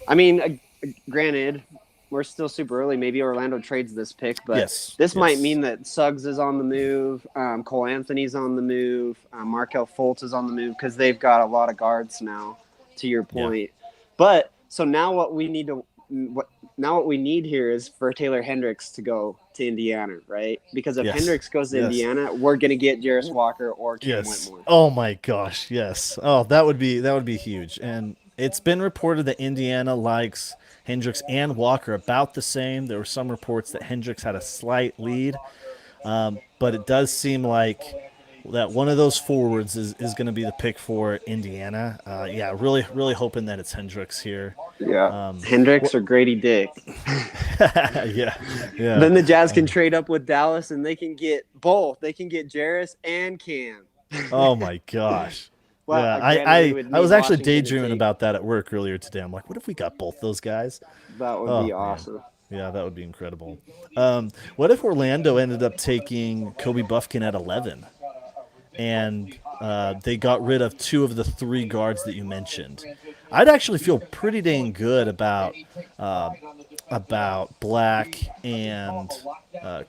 I mean, granted, we're still super early. Maybe Orlando trades this pick, but Yes, this might yes. mean that Suggs is on the move, Cole Anthony's on the move, Markel Fultz is on the move because they've got a lot of guards now. To your point, but so now what we need here is for Taylor Hendricks to go to Indiana, right? Because if Yes. Hendricks goes to Yes. Indiana, we're gonna get Jarris Walker or Cam Yes. Whitmore. Oh my gosh. Yes. Oh, that would be huge. And it's been reported that Indiana likes Hendricks and Walker about the same. There were some reports that Hendricks had a slight lead, but it does seem like that one of those forwards is going to be the pick for Indiana. Yeah, really hoping that it's Hendricks here. Yeah, Hendricks or Grady Dick. Yeah. Then the Jazz can trade up with Dallas, and they can get both. They can get Jarris and Cam. Oh my gosh. Well, Yeah, granted, we would I was need actually Washington to daydreaming take- about that at work earlier today. I'm like, what if we got both those guys? That would Oh, be man. awesome. Yeah, that would be incredible. What if Orlando ended up taking Kobe Buffkin at 11, and they got rid of 2 of the 3 guards that you mentioned? I'd actually feel pretty dang good about Black and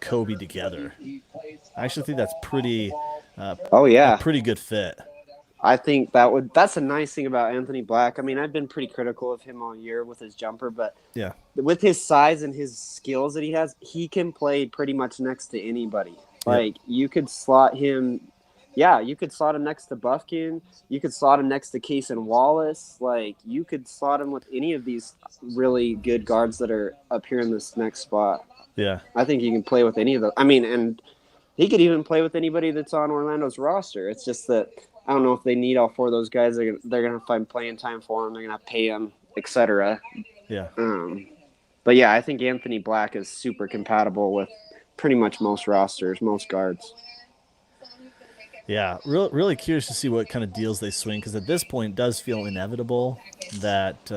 Kobe together. I actually think that's pretty Oh yeah, a pretty good fit. I think that's a nice thing about Anthony Black. I mean, I've been pretty critical of him all year with his jumper, but Yeah. with his size and his skills that he has, he can play pretty much next to anybody. Like you could slot him, you could slot him next to Buffkin. You could slot him next to Case and Wallace. Like you could slot him with any of these really good guards that are up here in this next spot. Yeah. I think he can play with any of those. I mean, and he could even play with anybody that's on Orlando's roster. It's just that I don't know if they need all 4 of those guys. They're gonna find playing time for him. They're gonna pay him, etc. Yeah. But yeah, I think Anthony Black is super compatible with pretty much most rosters, most guards. Yeah, really curious to see what kind of deals they swing, because at this point it does feel inevitable that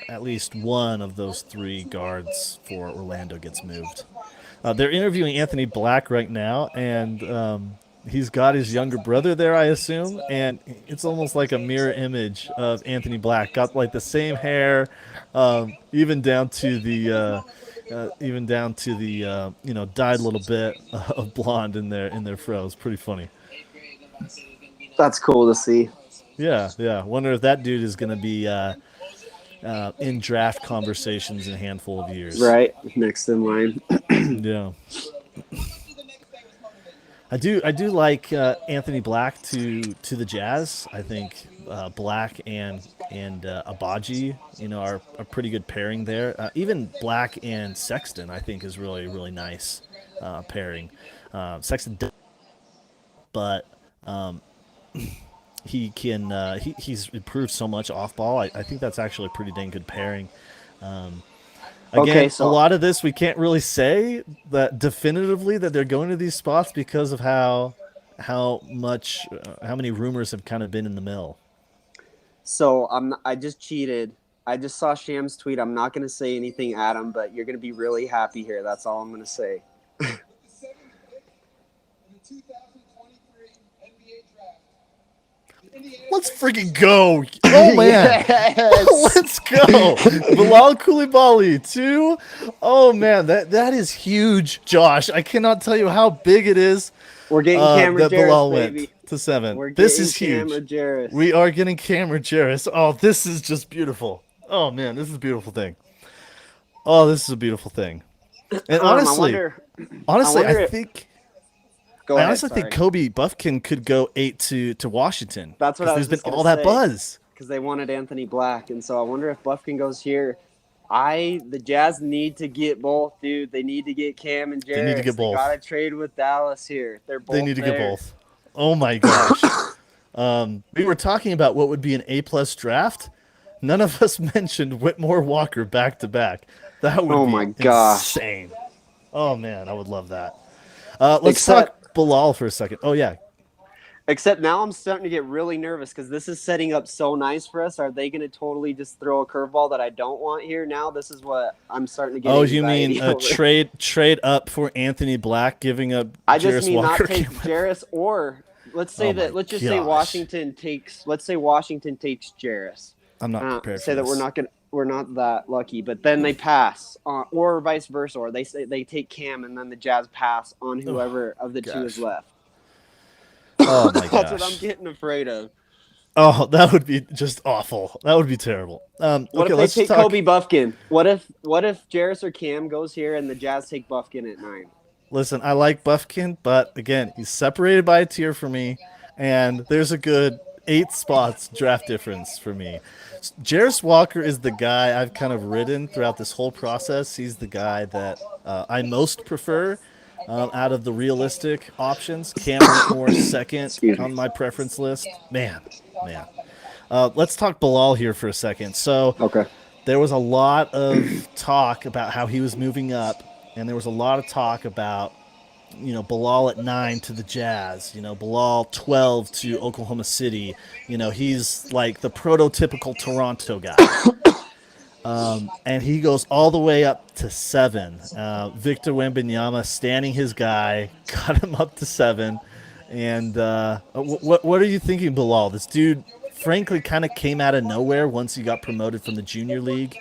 at least one of those 3 guards for Orlando gets moved. They're interviewing Anthony Black right now, and he's got his younger brother there, I assume, and it's almost like a mirror image of Anthony Black. Got like the same hair, even down to the dyed a little bit of blonde in their fro. It's pretty funny. That's cool to see. Yeah. Wonder if that dude is going to be in draft conversations in a handful of years. Right, next in line. Yeah. I do like Anthony Black to the Jazz. I think Black and Abaji, are a pretty good pairing there. Even Black and Sexton, I think, is really, really nice pairing. Sexton, but he can he's improved so much off ball. I think that's actually a pretty dang good pairing. Again, Okay, so- a lot of this we can't really say that definitively that they're going to these spots because of how many rumors have kind of been in the mill. So I just cheated. I just saw Sham's tweet. I'm not going to say anything, Adam, but you're going to be really happy here. That's all I'm going to say. With the 7th pick in the 2023 NBA draft, the Indiana Let's Pacers freaking go! Oh man, Yes. let's go! Bilal Koulibaly too. Oh man, that is huge, Josh. I cannot tell you how big it is. We're getting Cameron that Bilal Jarris, baby. went to 7. We're This getting is huge. Cameron Jarris. We are getting Cameron Jarris. Oh, this is just beautiful. Oh man, this is a beautiful thing. Oh, this is a beautiful thing. And honestly, I I if- think Go I ahead, honestly think sorry. Kobe Buffkin could go 8 to Washington. That's what 'cause I was there's just been gonna all that say. buzz. Because they wanted Anthony Black, and so I wonder if Buffkin goes here. The Jazz need to get both, dude. They need to get Cam and Jarris. They need to get both. They gotta trade with Dallas here. They're both. They need to get there. both. Oh my gosh. We were talking about what would be an A+ draft. None of us mentioned Whitmore Walker back to back. That would Oh be my gosh. insane. Oh man, I would love that. Let's Except- talk Bilal for a second. Oh yeah. Except now I'm starting to get really nervous because this is setting up so nice for us. Are they going to totally just throw a curveball that I don't want here? Now this is what I'm starting to get. Oh, you mean anxiety a over. trade up for Anthony Black, giving up I just Jarris mean Walker? not take Jarris, or let's say Oh that. my Let's just say gosh. Washington takes. Let's say Washington takes Jarris. I'm not prepared Say for that this. we're not that lucky, but then they pass, or vice versa, or they say they take Cam and then the Jazz pass on whoever of the two is gosh. left. Oh my That's gosh. what I'm getting afraid of. Oh, that would be just awful. That would be terrible. What Okay, if let's they take talk. Kobe Buffkin? What if Jarris or Cam goes here and the Jazz take Buffkin at 9? Listen, I like Buffkin, but again, he's separated by a tier for me, and there's a good 8 spots draft difference for me. Jarris Walker is the guy I've kind of ridden throughout this whole process. He's the guy that I most prefer out of the realistic options. Cam Whitmore second Excuse me. on my preference list. Man. Let's talk Bilal here for a second. So Okay. there was a lot of talk about how he was moving up, and there was a lot of talk about, Bilal at 9 to the Jazz, Bilal 12 to Oklahoma City. He's like the prototypical Toronto guy. And he goes all the way up to 7. Victor Wembanyama standing his guy, got him up to 7. And what are you thinking, Bilal? This dude, frankly, kind of came out of nowhere once he got promoted from the junior league.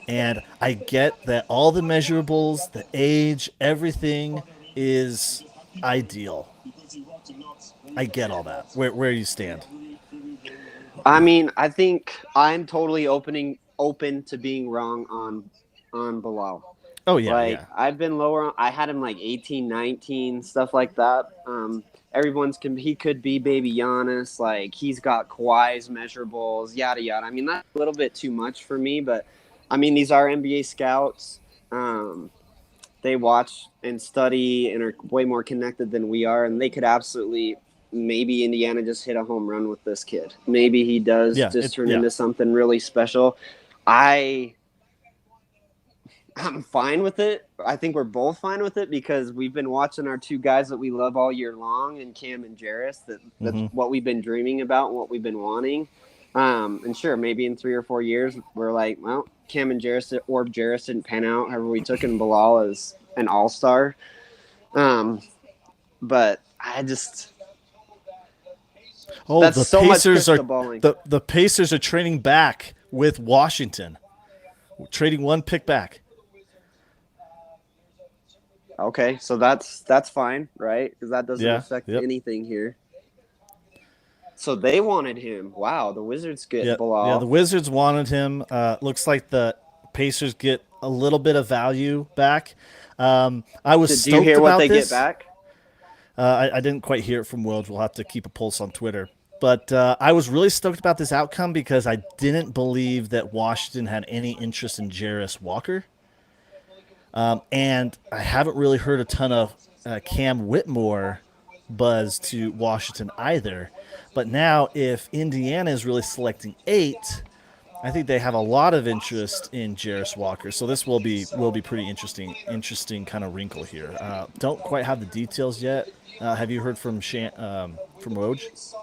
And I get that all the measurables, the age, everything is ideal. I get all that. Where you stand? I mean, I think I'm totally open to being wrong on Bilal. Oh yeah, like yeah. I've been lower. I had him like 18, 19, stuff like that. He could be baby Giannis. Like he's got Kawhi's measurables, yada yada. I mean, that's a little bit too much for me, but I mean, these are NBA scouts. They watch and study and are way more connected than we are, and they could absolutely. Maybe Indiana just hit a home run with this kid. Maybe he does turn into something really special. I'm fine with it. I think we're both fine with it because we've been watching our two guys that we love all year long, and Cam and Jarris. That's what we've been dreaming about and what we've been wanting. And sure, maybe in 3 or 4 years, we're like, well, Cam and Jarris or Jarris didn't pan out. However, we took in Bilal as an all-star. But I just... Oh, That's the so much Pacers are crystal balling. the Pacers are trading back with Washington, trading 1 pick back. Okay, so that's fine, right? Because that doesn't affect anything here. So they wanted him. Wow, the Wizards get Bilal. Yeah, the Wizards wanted him. Looks like the Pacers get a little bit of value back. I was Did stoked you hear what about they this. get back? I didn't quite hear it from Woj. We'll have to keep a pulse on Twitter. But I was really stoked about this outcome because I didn't believe that Washington had any interest in Jarris Walker. And I haven't really heard a ton of Cam Whitmore buzz to Washington either. But now if Indiana is really selecting 8, I think they have a lot of interest in Jarris Walker, so this will be pretty interesting kind of wrinkle here. Don't quite have the details yet. Have you heard from from Woj?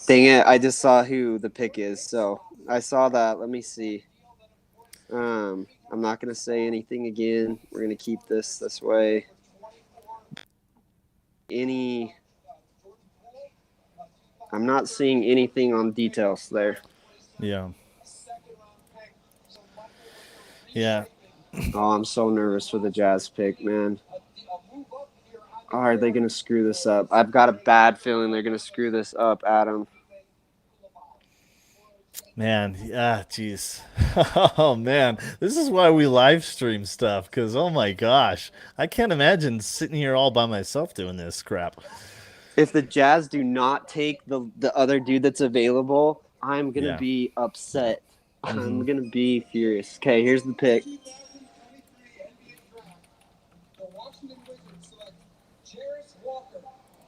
Dang it! I just saw who the pick is, so I saw that. Let me see. I'm not gonna say anything again. We're gonna keep this way. I'm not seeing anything on details there. Yeah. Yeah. Oh, I'm so nervous for the Jazz pick, man. Oh, are they going to screw this up? I've got a bad feeling they're going to screw this up, Adam. Man, yeah, jeez. Oh, man. This is why we live stream stuff, because, oh, my gosh. I can't imagine sitting here all by myself doing this crap. If the Jazz do not take the other dude that's available, I'm going to be upset. Mm-hmm. I'm going to be furious. Okay, here's the pick.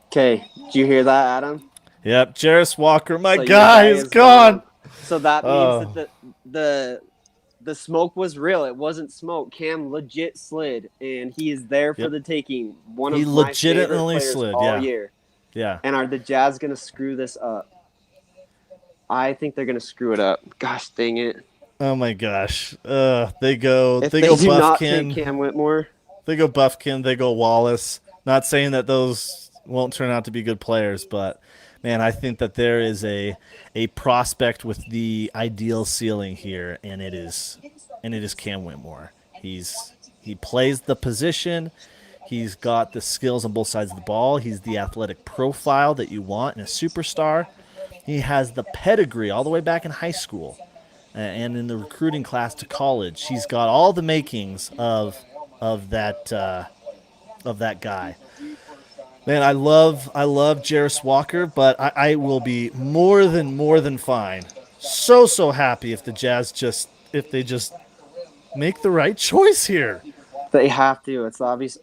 Okay, did you hear that, Adam? Yep, Jarris Walker, my guy is gone. So that means that the smoke was real. It wasn't smoke. Cam legit slid, and he is there for the taking. He legitimately slid all year. Yeah. And are the Jazz going to screw this up? I think they're going to screw it up. Gosh dang it. Oh my gosh. They go do Buffkin. Not take Cam Whitmore. They go Buffkin, they go Wallace. Not saying that those won't turn out to be good players, but man, I think that there is a prospect with the ideal ceiling here, and it is Cam Whitmore. He plays the position. He's got the skills on both sides of the ball. He's the athletic profile that you want in a superstar. He has the pedigree all the way back in high school and in the recruiting class to college. He's got all the makings of that guy. Man, I love Jarris Walker, but I will be more than fine. So happy if the Jazz just make the right choice here. They have to. It's obvious.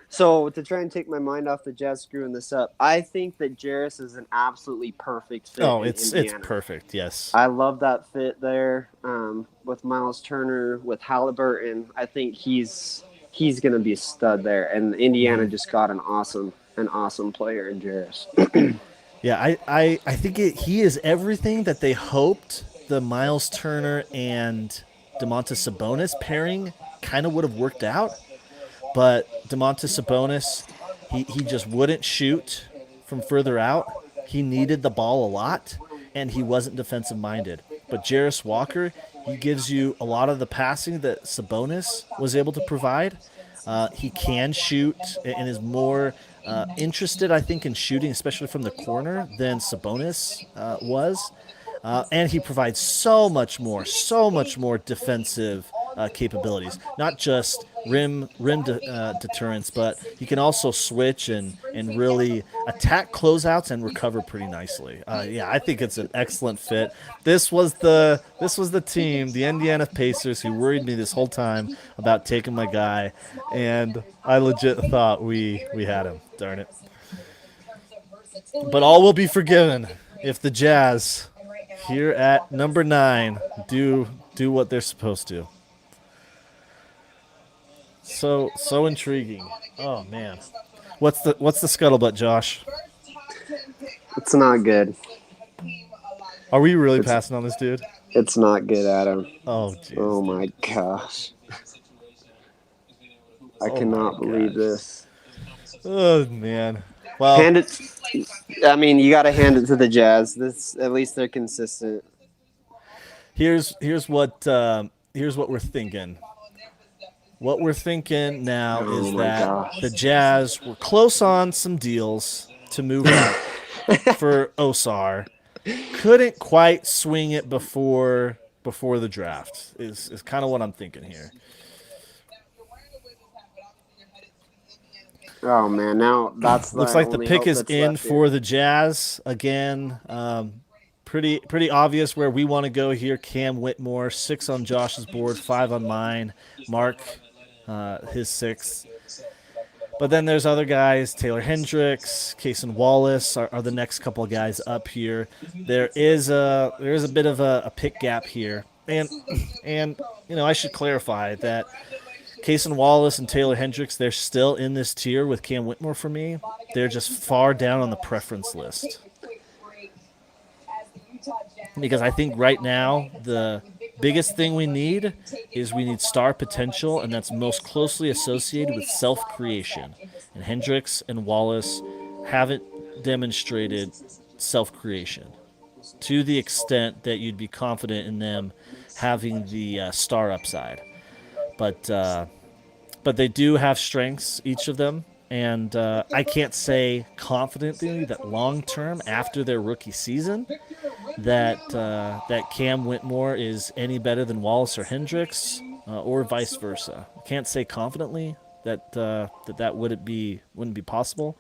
So to try and take my mind off the Jazz screwing this up, I think that Jarris is an absolutely perfect fit. Oh, it's perfect. Yes, I love that fit there with Miles Turner, with Halliburton. I think he's going to be a stud there, and Indiana just got an awesome player in Jarris. Yeah, I think he is everything that they hoped the Miles Turner and Domantas Sabonis pairing kind of would have worked out. But Domantas Sabonis, he just wouldn't shoot from further out. He needed the ball a lot, and he wasn't defensive-minded. But Jarris Walker, he gives you a lot of the passing that Sabonis was able to provide. He can shoot and is more interested, I think, in shooting, especially from the corner, than Sabonis was. And he provides so much more defensive capabilities. Not just rim deterrence, but he can also switch and really attack closeouts and recover pretty nicely. Yeah, I think it's an excellent fit. This was the team, the Indiana Pacers, who worried me this whole time about taking my guy, and I legit thought we had him. Darn it. But all will be forgiven if the Jazz here at number 9 do what they're supposed to. So intriguing. Oh man. What's the scuttlebutt, Josh? It's not good. Are we really passing on this dude? It's not good, Adam. Oh geez. Oh my gosh. I cannot believe this. Oh man. Well, hand it. I mean, you got to hand it to the Jazz. At least they're consistent. Here's what we're thinking. What we're thinking now is that the Jazz were close on some deals to move up for Osar. Couldn't quite swing it before the draft. Is kind of what I'm thinking here. Oh man, now that's looks like the pick is in for the Jazz again. Pretty obvious where we want to go here. Cam Whitmore, 6 on Josh's board, 5 on mine. Mark, his 6th. But then there's other guys. Taylor Hendricks, Cason Wallace are the next couple of guys up here. There is a bit of a pick gap here. and I should clarify that Cason Wallace and Taylor Hendricks, they're still in this tier with Cam Whitmore for me. They're just far down on the preference list. Because I think right now the biggest thing we need is we need star potential, and that's most closely associated with self-creation. And Hendricks and Wallace haven't demonstrated self-creation to the extent that you'd be confident in them having the star upside. But they do have strengths, each of them. And I can't say confidently that long term, after their rookie season, that Cam Whitmore is any better than Wallace or Hendricks, or vice versa. I can't say confidently that that wouldn't be possible.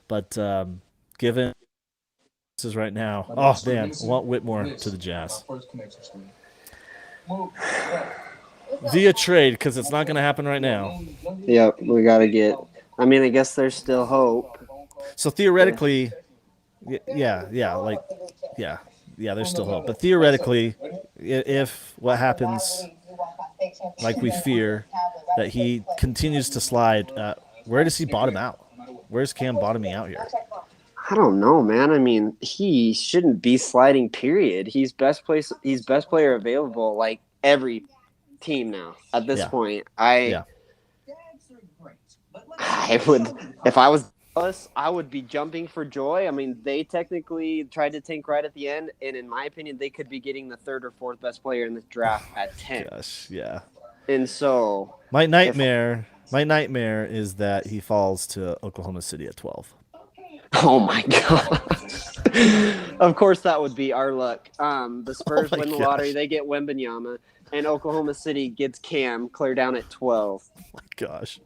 But given this is right now, oh man, I want Whitmore to the Jazz via trade, because it's not going to happen right now. Yep, we got to get. I mean, I guess there's still hope. So theoretically, yeah, there's still hope. But theoretically, if what happens, like we fear, that he continues to slide, where does he bottom out? Where's Cam bottoming out here? I don't know, man. I mean, he shouldn't be sliding. Period. He's best player available. Like every team now at this point. I would, if I was us, I would be jumping for joy. I mean, they technically tried to tank right at the end, and in my opinion, they could be getting the third or fourth best player in this draft at 10. Gosh, yeah. And so my nightmare is that he falls to Oklahoma City at 12. Oh my god! Of course, that would be our luck. The Spurs win the lottery; they get Wembanyama, and Oklahoma City gets Cam clear down at 12. Oh my gosh,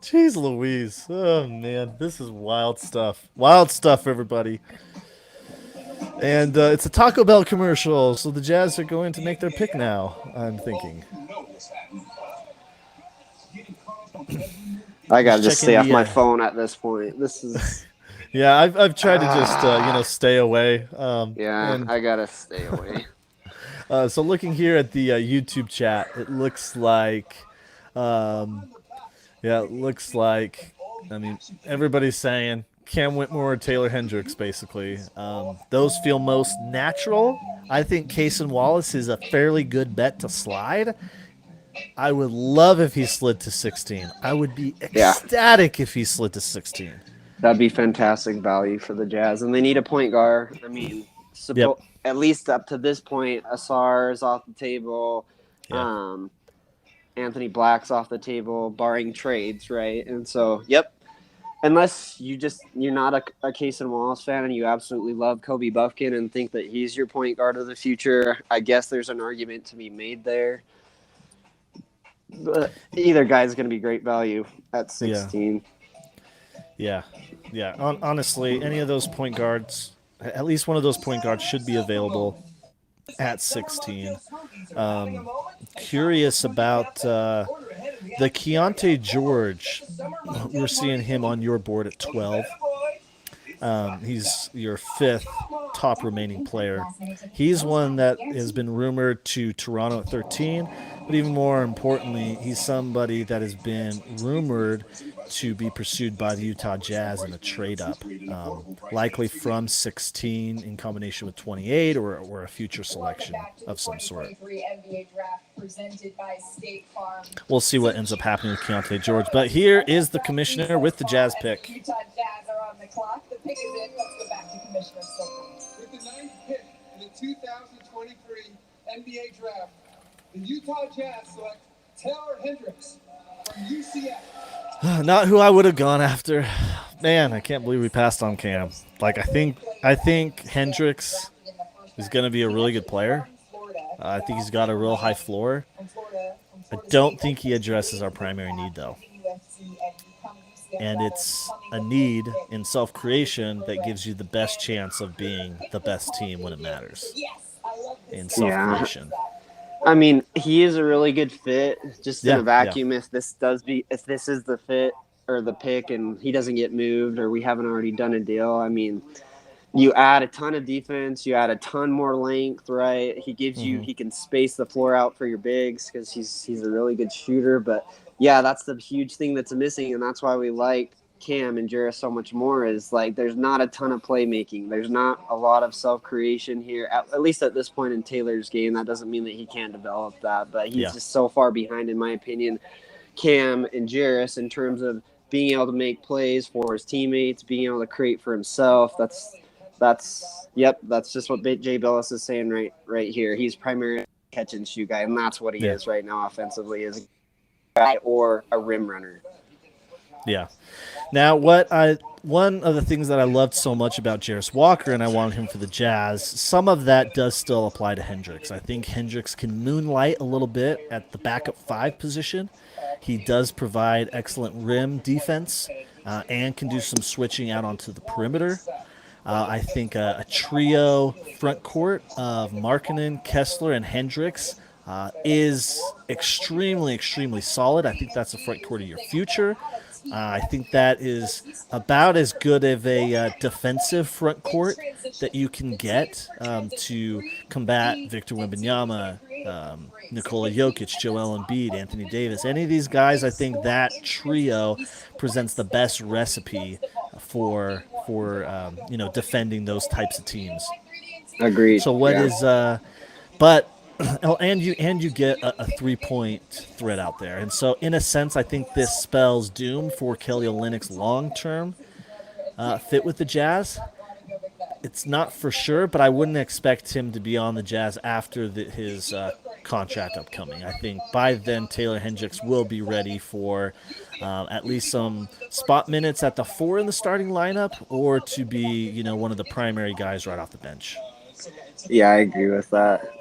jeez Louise! Oh man, this is wild stuff. Wild stuff, everybody. And it's a Taco Bell commercial, so the Jazz are going to make their pick now. I'm thinking. I gotta just stay off my phone at this point. This is. Yeah, I've tried to just stay away. I gotta stay away. So looking here at the YouTube chat, it looks like, I mean, everybody's saying Cam Whitmore or Taylor Hendricks, basically. Those feel most natural. I think Cason Wallace is a fairly good bet to slide. I would love if he slid to 16. I would be ecstatic if he slid to 16. That'd be fantastic value for the Jazz. And they need a point guard. I mean, at least up to this point, Asar is off the table. Yeah. Anthony Black's off the table, barring trades, right? And so, unless you're not a Cason Wallace fan and you absolutely love Kobe Buffkin and think that he's your point guard of the future, I guess there's an argument to be made there. But either guy's going to be great value at 16. Yeah. Honestly, any of those point guards, at least one of those point guards should be available at 16. Curious about the Keontae George. We're seeing him on your board at 12. He's your fifth top remaining player. He's one that has been rumored to Toronto at 13, but even more importantly, he's somebody that has been rumored to be pursued by the Utah Jazz in a trade-up, likely from 16 in combination with 28 or a future selection of some sort. We'll see what ends up happening with Keontae George. But here is the commissioner with the Jazz pick. Utah Jazz are on the clock. The pick is in. Let's go back to Commissioner Silver. With the 9th pick in the 2023 NBA Draft, the Utah Jazz select Taylor Hendricks from UCF. Not who I would have gone after. Man, I can't believe we passed on Cam. Like, I think Hendricks is going to be a really good player. I think he's got a real high floor. I don't think he addresses our primary need, though. And it's a need in self-creation that gives you the best chance of being the best team when it matters in self-creation. I mean, he is a really good fit. Just in a vacuum, if this is the fit or the pick, and he doesn't get moved, or we haven't already done a deal. I mean, you add a ton of defense, you add a ton more length, right? He gives you, he can space the floor out for your bigs because he's a really good shooter. But yeah, that's the huge thing that's missing, and that's why we like Cam and Jarrett so much more. Is like there's not a ton of playmaking. There's not a lot of self creation here. At least at this point in Taylor's game, that doesn't mean that he can't develop that, but he's just so far behind, in my opinion, Cam and Jarrett in terms of being able to make plays for his teammates, being able to create for himself. That's just what Jay Billis is saying right here. He's primarily a catch and shoot guy, and that's what he is right now offensively, is a guy or a rim runner. Yeah. Now, one of the things that I loved so much about Jarace Walker, and I wanted him for the Jazz, some of that does still apply to Hendricks. I think Hendricks can moonlight a little bit at the backup 5 position. He does provide excellent rim defense and can do some switching out onto the perimeter. I think a trio front court of Markkanen, Kessler, and Hendricks is extremely, extremely solid. I think that's the front court of your future. I think that is about as good of a defensive front court that you can get to combat Victor Wembanyama, Nikola Jokic, Joel Embiid, Anthony Davis. Any of these guys, I think that trio presents the best recipe for defending those types of teams. Agreed. So what is but and you get a 3-point threat out there, and so in a sense, I think this spells doom for Kelly Olynyk's long-term fit with the Jazz. It's not for sure, but I wouldn't expect him to be on the Jazz after his contract upcoming. I think by then Taylor Hendricks will be ready for at least some spot minutes at the 4 in the starting lineup, or to be one of the primary guys right off the bench. Yeah, I agree with that.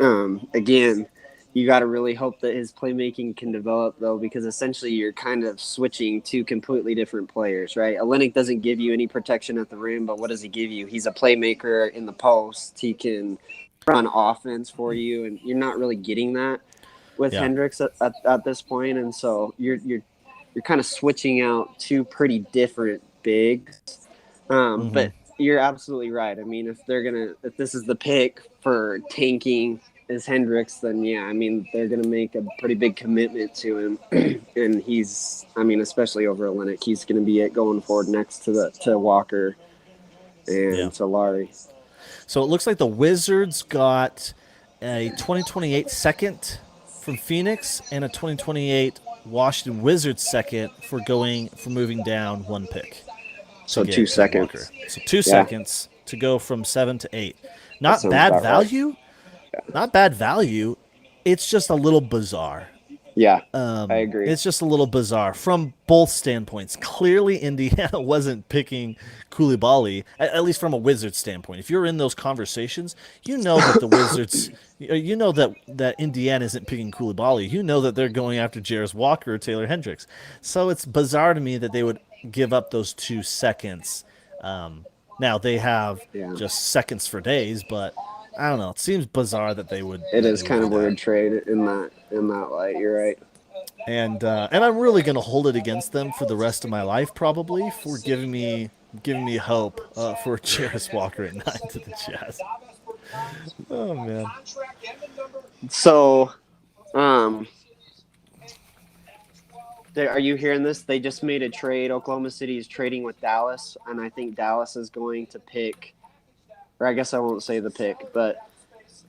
Again, you got to really hope that his playmaking can develop, though, because essentially you're kind of switching two completely different players, right? Olynyk doesn't give you any protection at the rim, but what does he give you? He's a playmaker in the post. He can run offense for you, and you're not really getting that with Hendricks at this point. And so you're kind of switching out two pretty different bigs. But you're absolutely right. I mean, if this is the pick for tanking is Hendricks, then yeah, I mean, they're going to make a pretty big commitment to him. And he's, I mean, especially over Olynyk, he's going to be it going forward next to Walker and to Larry. So it looks like the Wizards got a 2028 second from Phoenix and a 2028 Washington Wizards second for moving down one pick. So 2 seconds. Walker. So 2 seconds to go from 7 to 8. Not bad value. Right. Not bad value. It's just a little bizarre. Yeah, I agree. It's just a little bizarre from both standpoints. Clearly, Indiana wasn't picking Coulibaly, at least from a Wizards standpoint. If you're in those conversations, you know that the Wizards, you know that Indiana isn't picking Coulibaly. You know that they're going after Jarace Walker or Taylor Hendricks. So it's bizarre to me that they would give up those 2 seconds. Now they have just seconds for days, but I don't know. It seems bizarre that they would. It is kind of weird trade in that light. You're right. And I'm really gonna hold it against them for the rest of my life, probably, for giving me hope for Jarace Walker at 9 to the Jazz. Oh man. So, are you hearing this? They just made a trade. Oklahoma City is trading with Dallas, and I think Dallas is going to pick. Or I guess I won't say the pick, but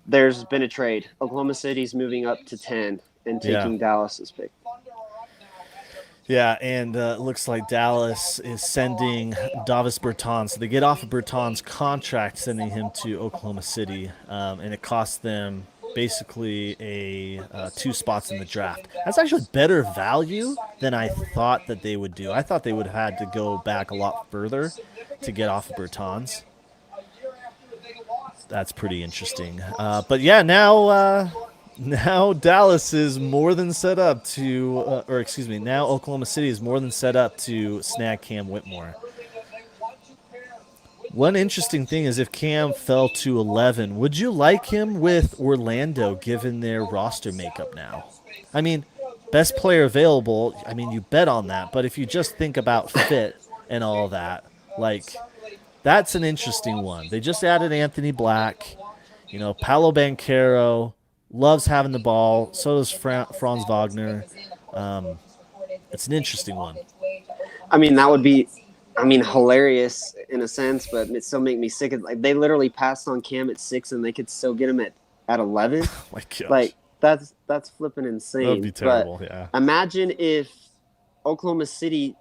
there's been a trade. Oklahoma City's moving up to 10 and taking Dallas's pick. Yeah, and it looks like Dallas is sending Davis Bertans. So they get off of Bertans' contract, sending him to Oklahoma City, and it costs them basically 2 spots in the draft. That's actually better value than I thought that they would do. I thought they would have had to go back a lot further to get off of Bertans. That's pretty interesting. But yeah, now Dallas is more than set up to, now Oklahoma City is more than set up to snag Cam Whitmore. One interesting thing is if Cam fell to 11, would you like him with Orlando given their roster makeup now? I mean, best player available, I mean, you bet on that. But if you just think about fit and all that, like, That's an interesting one. They just added Anthony Black. Paolo Banchero loves having the ball. So does Franz Wagner. It's an interesting one. I mean, that would be, hilarious in a sense, but it still make me sick. Like, they literally passed on Cam at 6, and they could still get him at 11. Oh my gosh. Like, that's flipping insane. That would be terrible. But yeah. imagine if Oklahoma City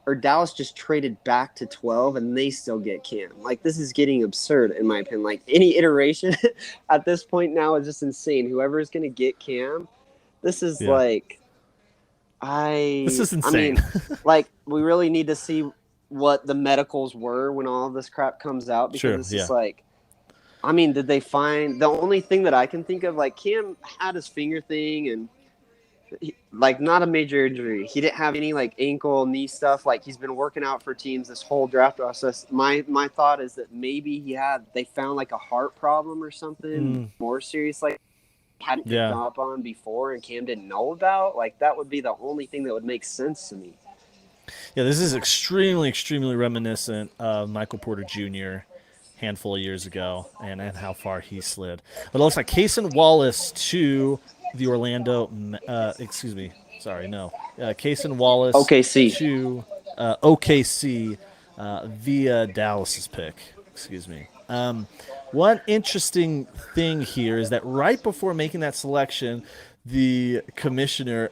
or Dallas just traded back to 12 and they still get Cam. Like, this is getting absurd in my opinion. Like, any iteration at this point now is just insane. Whoever is going to get Cam, this is like, this is insane. Like, we really need to see what the medicals were when all of this crap comes out, because it's like, did they find the only thing that I can think of? Like, Cam had his finger thing and not a major injury. He didn't have any like ankle, knee stuff. Like, he's been working out for teams this whole draft process. My thought is that maybe they found like a heart problem or something more serious, like hadn't picked up on before and Cam didn't know about. Like, that would be the only thing that would make sense to me. Yeah, this is extremely, extremely reminiscent of Michael Porter Jr. handful of years ago and how far he slid. But it looks like Cason Wallace to the Orlando, Cason Wallace OKC. to OKC via Dallas's pick. Excuse me. One interesting thing here is that right before making that selection, the commissioner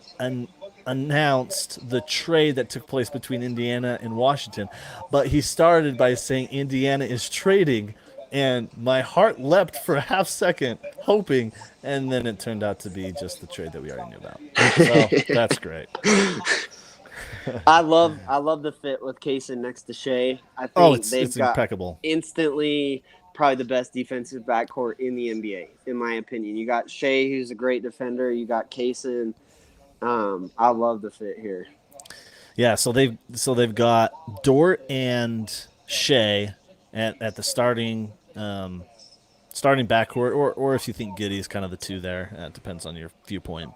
announced the trade that took place between Indiana and Washington, but he started by saying Indiana is trading. And my heart leapt for a half second, hoping, and then it turned out to be just the trade that we already knew about. So that's great. I love the fit with Cason next to Shea. I think it's impeccable. Instantly, probably the best defensive backcourt in the NBA, in my opinion. You got Shea, who's a great defender. You got Cason. I love the fit here. Yeah, so they've got Dort and Shea at the starting backcourt, or if you think Giddey's kind of the two there, it depends on your viewpoint.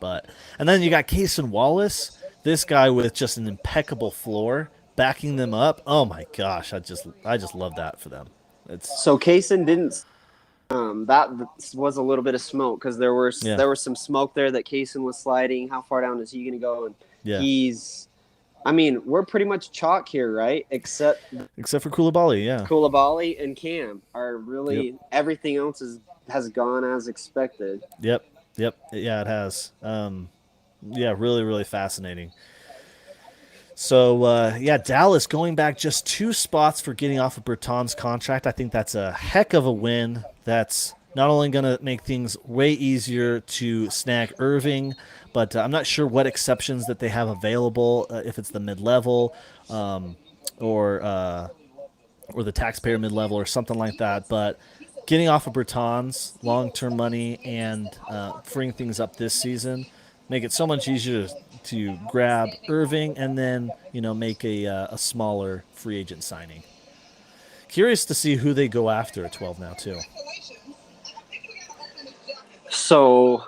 And then you got Cason Wallace, this guy with just an impeccable floor, backing them up. Oh my gosh, I just love that for them. So Cason didn't. That was a little bit of smoke because there was some smoke there that Cason was sliding. How far down is he going to go? And he's. We're pretty much chalk here, right? Except for Coulibaly, yeah. Coulibaly and Cam are really everything else has gone as expected. Yep. Yeah, it has. Really, really fascinating. So, Dallas going back just 2 spots for getting off of Bertans' contract. I think that's a heck of a win. That's not only going to make things way easier to snag Irving, but I'm not sure what exceptions that they have available, if it's the mid-level or the taxpayer mid-level or something like that. But getting off of Bertans, long-term money, and freeing things up this season make it so much easier to grab Irving and then make a smaller free agent signing. Curious to see who they go after at 12 now too. So,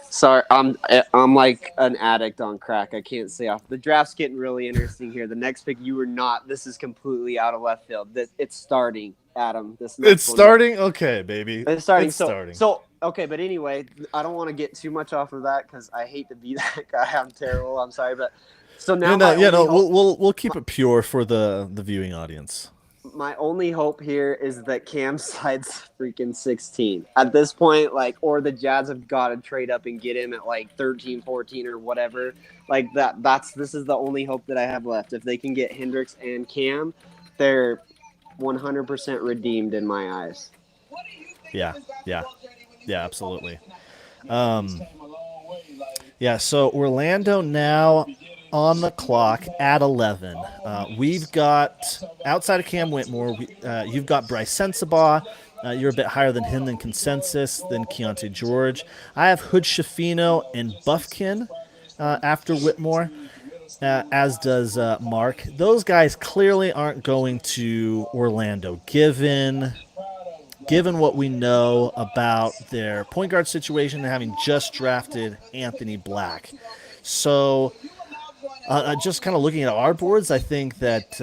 sorry, I'm like an addict on crack. I can't stay off. The draft's getting really interesting here. The next pick, you were not. This is completely out of left field. It's starting, Adam. It's starting? Okay, baby. It's starting. It's starting. So, okay, but anyway, I don't want to get too much off of that because I hate to be that guy. I'm terrible. I'm sorry, but so now we'll keep it pure for the viewing audience. My only hope here is that Cam slides freaking 16 at this point, or the Jazz have got to trade up and get him at 13, 14 or whatever. This is the only hope that I have left. If they can get Hendricks and Cam, they're 100% redeemed in my eyes. Yeah, absolutely. So Orlando now on the clock at 11. We've got, outside of Cam Whitmore, you've got Bryce Sensabaugh. You're a bit higher than him than consensus, than Keontae George. I have Hood Schifino and Buffkin after Whitmore, as does Mark. Those guys clearly aren't going to Orlando, given what we know about their point guard situation and having just drafted Anthony Black. So just kind of looking at our boards, I think that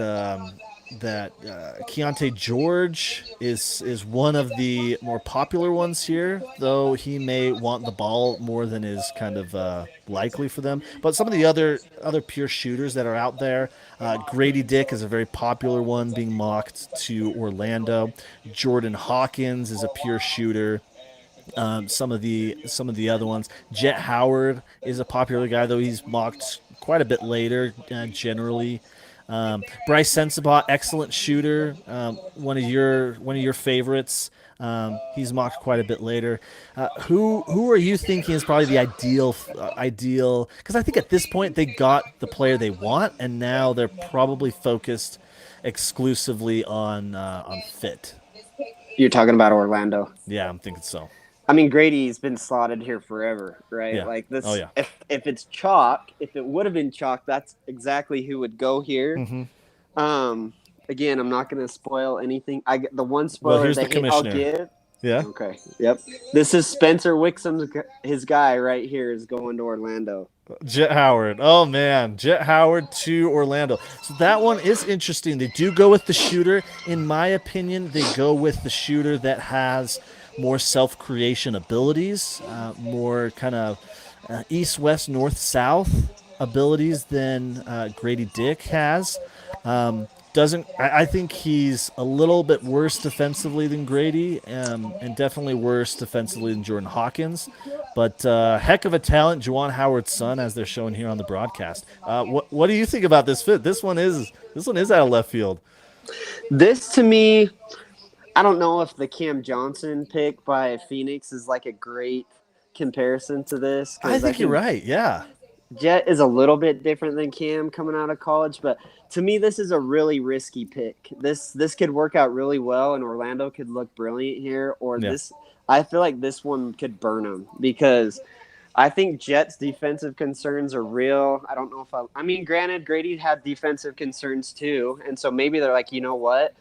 Keontae George is one of the more popular ones here, though he may want the ball more than is kind of likely for them. But some of the other pure shooters that are out there, Grady Dick is a very popular one being mocked to Orlando. Jordan Hawkins is a pure shooter. Some of the other ones, Jet Howard is a popular guy, though he's mocked quite a bit later generally. Bryce Sensabaugh, excellent shooter, one of your favorites. He's mocked quite a bit later. Who are you thinking is probably the ideal? Because I think at this point they got the player they want, and now they're probably focused exclusively on fit. You're talking about Orlando. Yeah, I'm thinking so. I mean, Grady's been slotted here forever, right? Yeah. Like this. Oh, yeah. If it's chalk, if it would have been chalk, that's exactly who would go here. Mm-hmm. Again, I'm not going to spoil anything. The one spoiler here's the I'll commissioner. give. Yeah. Okay. Yep. This is Spencer Wixom's. His guy right here is going to Orlando. Jet Howard. Oh, man. Jet Howard to Orlando. So that one is interesting. They do go with the shooter. In my opinion, they go with the shooter that has more self-creation abilities, more kind of east, west, north, south abilities than Grady Dick has. I think he's a little bit worse defensively than Grady, and definitely worse defensively than Jordan Hawkins. But heck of a talent, Juwan Howard's son, as they're showing here on the broadcast. What do you think about this fit? This one is out of left field. This to me, I don't know if the Cam Johnson pick by Phoenix is like a great comparison to this. I think you're right. Yeah. Jet is a little bit different than Cam coming out of college, but to me, this is a really risky pick. This could work out really well, and Orlando could look brilliant here. I feel like this one could burn them because I think Jet's defensive concerns are real. I don't know if I mean, granted, Grady had defensive concerns too, and so maybe they're like, you know what?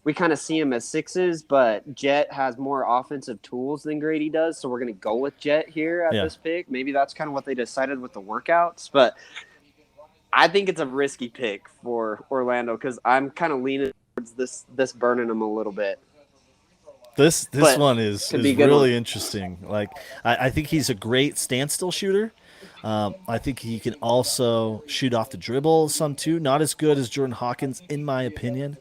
We kind of see him as sixes, but Jet has more offensive tools than Grady does, so we're going to go with Jet here at this pick. Maybe that's kind of what they decided with the workouts, but I think it's a risky pick for Orlando because I'm kind of leaning towards this burning them a little bit. This one is really interesting. Like I think he's a great standstill shooter. I think he can also shoot off the dribble some too. Not as good as Jordan Hawkins, in my opinion.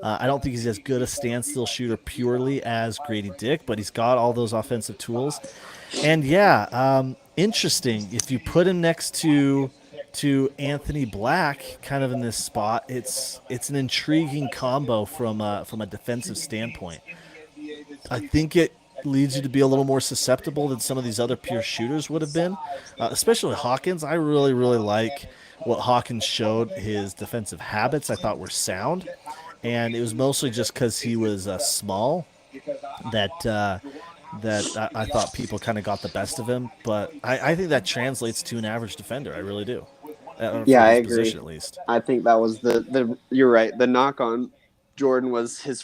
I don't think he's as good a standstill shooter purely as Grady Dick, but he's got all those offensive tools. And interesting. If you put him next to Anthony Black, kind of in this spot, it's an intriguing combo from a defensive standpoint. I think it leads you to be a little more susceptible than some of these other pure shooters would have been, especially Hawkins. I really, really like what Hawkins showed. His defensive habits I thought were sound, and it was mostly just because he was small that I thought people kind of got the best of him. But I think that translates to an average defender. I really do. Yeah, I agree. Position, at least. I think that was the you're right. The knock on Jordan was his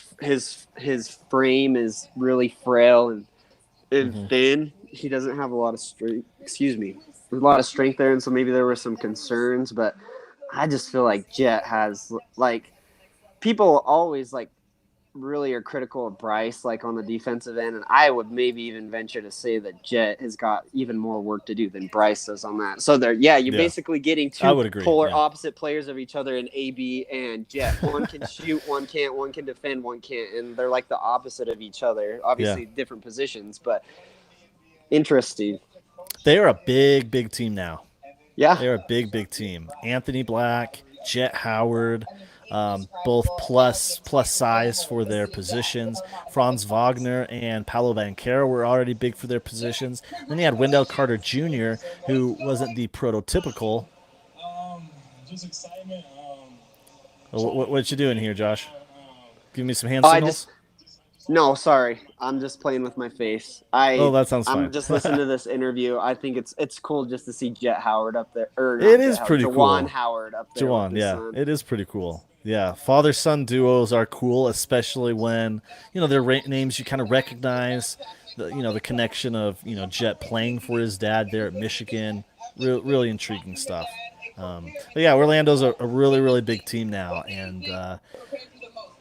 frame is really frail and thin. He doesn't have a lot of strength. Excuse me, there's a lot of strength there, and so maybe there were some concerns. But I just feel like Jet has people always really are critical of Bryce on the defensive end, and I would maybe even venture to say that Jet has got even more work to do than Bryce does on that. So you're basically getting two polar opposite players of each other in AB and Jet. One can shoot, one can't, one can defend, one can't, and they're like the opposite of each other. Obviously different positions, but interesting. They are a big team now. Yeah. They're a big team. Anthony Black, Jet Howard, both plus size for their positions. Franz Wagner and Paolo Banchero were already big for their positions. Then you had Wendell Carter Jr., who wasn't the prototypical. Just excitement. What you doing here, Josh? Give me some hand signals? No, sorry. I'm just playing with my face. That sounds fine. I'm just listening to this interview. I think it's cool just to see Jet Howard up there. It is pretty cool. Juwan Howard up there. Juwan, yeah. It is pretty cool. Yeah, father-son duos are cool, especially when, their names you kind of recognize, the connection of, Jet playing for his dad there at Michigan. Really intriguing stuff. But yeah, Orlando's a really, really big team now, and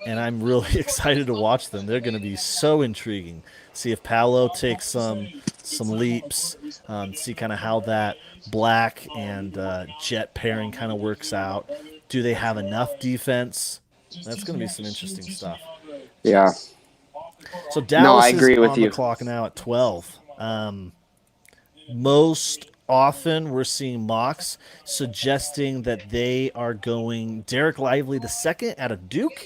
and I'm really excited to watch them. They're going to be so intriguing. See if Paolo takes some leaps. See kind of how that Black and Jet pairing kind of works out. Do they have enough defense? That's going to be some interesting stuff. Yeah. So No, Dallas I is agree with on the you. clock now at 12. Most often we're seeing mocks suggesting that they are going Derek Lively the second out of Duke.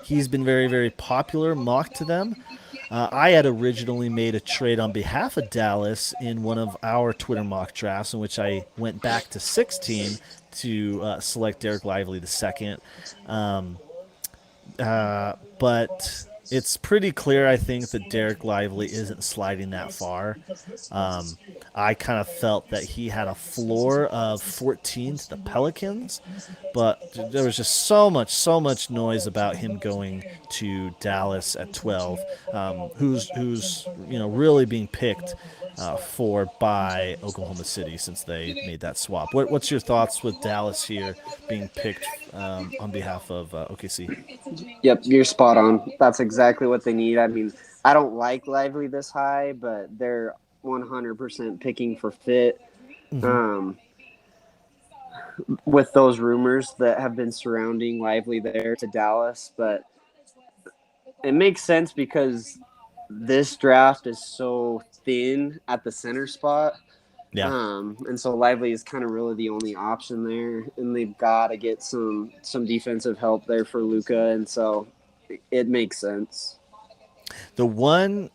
He's been very, very popular mock to them. I had originally made a trade on behalf of Dallas in one of our Twitter mock drafts in which I went back to 16 to select Derek Lively the second. But it's pretty clear, I think, that Derek Lively isn't sliding that far. I kind of felt that he had a floor of 14 to the Pelicans, but there was just so much noise about him going to Dallas at 12, who's really being picked for by Oklahoma City since they made that swap. What's your thoughts with Dallas here being picked on behalf of OKC? Yep, you're spot on. That's exactly what they need. I mean, I don't like Lively this high, but they're 100% picking for fit. With those rumors that have been surrounding Lively there to Dallas, but it makes sense because this draft is so thin at the center spot. Yeah. And so Lively is kind of really the only option there, and they've got to get some defensive help there for Luka, and so it makes sense. The one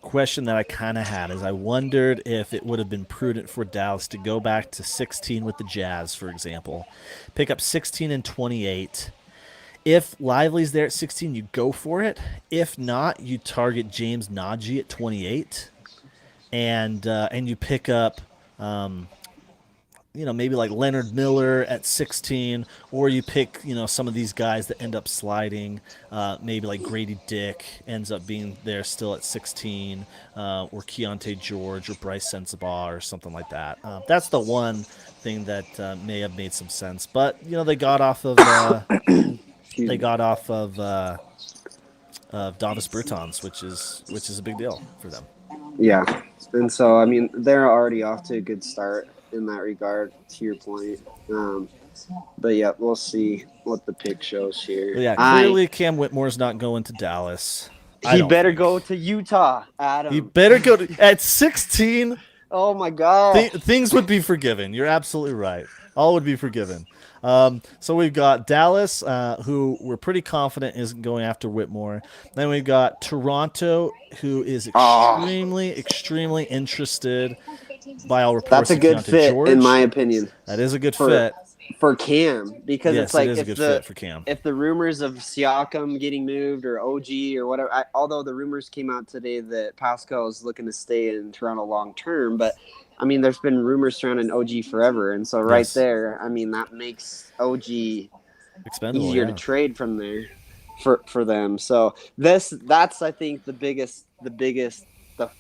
question that I kind of had is I wondered if it would have been prudent for Dallas to go back to 16 with the Jazz, for example, pick up 16 and 28. If Lively's there at 16, you go for it. If not, you target James Najee at 28, and you pick up maybe like Leonard Miller at 16, or you pick, some of these guys that end up sliding, maybe like Grady Dick ends up being there still at 16, or Keontae George or Bryce Sensabaugh or something like that. That's the one thing that may have made some sense. But, they got off of Davis Bertans, which is a big deal for them. Yeah. And so, I mean, they're already off to a good start in that regard, to your point. But yeah, we'll see what the pick shows here. But yeah, clearly Cam Whitmore's not going to Dallas. He better go to Utah, Adam. He better go to at 16. Oh my God. Things would be forgiven. You're absolutely right. All would be forgiven. So we've got Dallas, who we're pretty confident isn't going after Whitmore. Then we've got Toronto, who is extremely interested by all reports. That's a good fit, George. in my opinion. That is a good fit for Cam, because yes, it's like it is a good fit for Cam. If the rumors of Siakam getting moved or OG or whatever, although the rumors came out today that Pascal is looking to stay in Toronto long term, but I mean, there's been rumors surrounding OG forever, and so there, I mean, that makes OG expendable, easier to trade from there for them. So that's I think the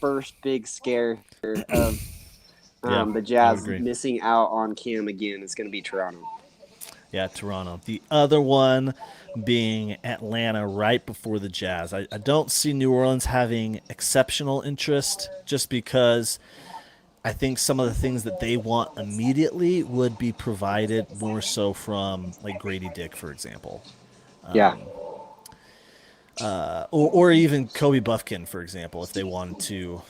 first big scare of the Jazz missing out on Cam again is going to be Toronto. Yeah, Toronto. The other one being Atlanta right before the Jazz. I don't see New Orleans having exceptional interest just because I think some of the things that they want immediately would be provided more so from like Grady Dick, for example. Or even Kobe Buffkin, for example, if they wanted to.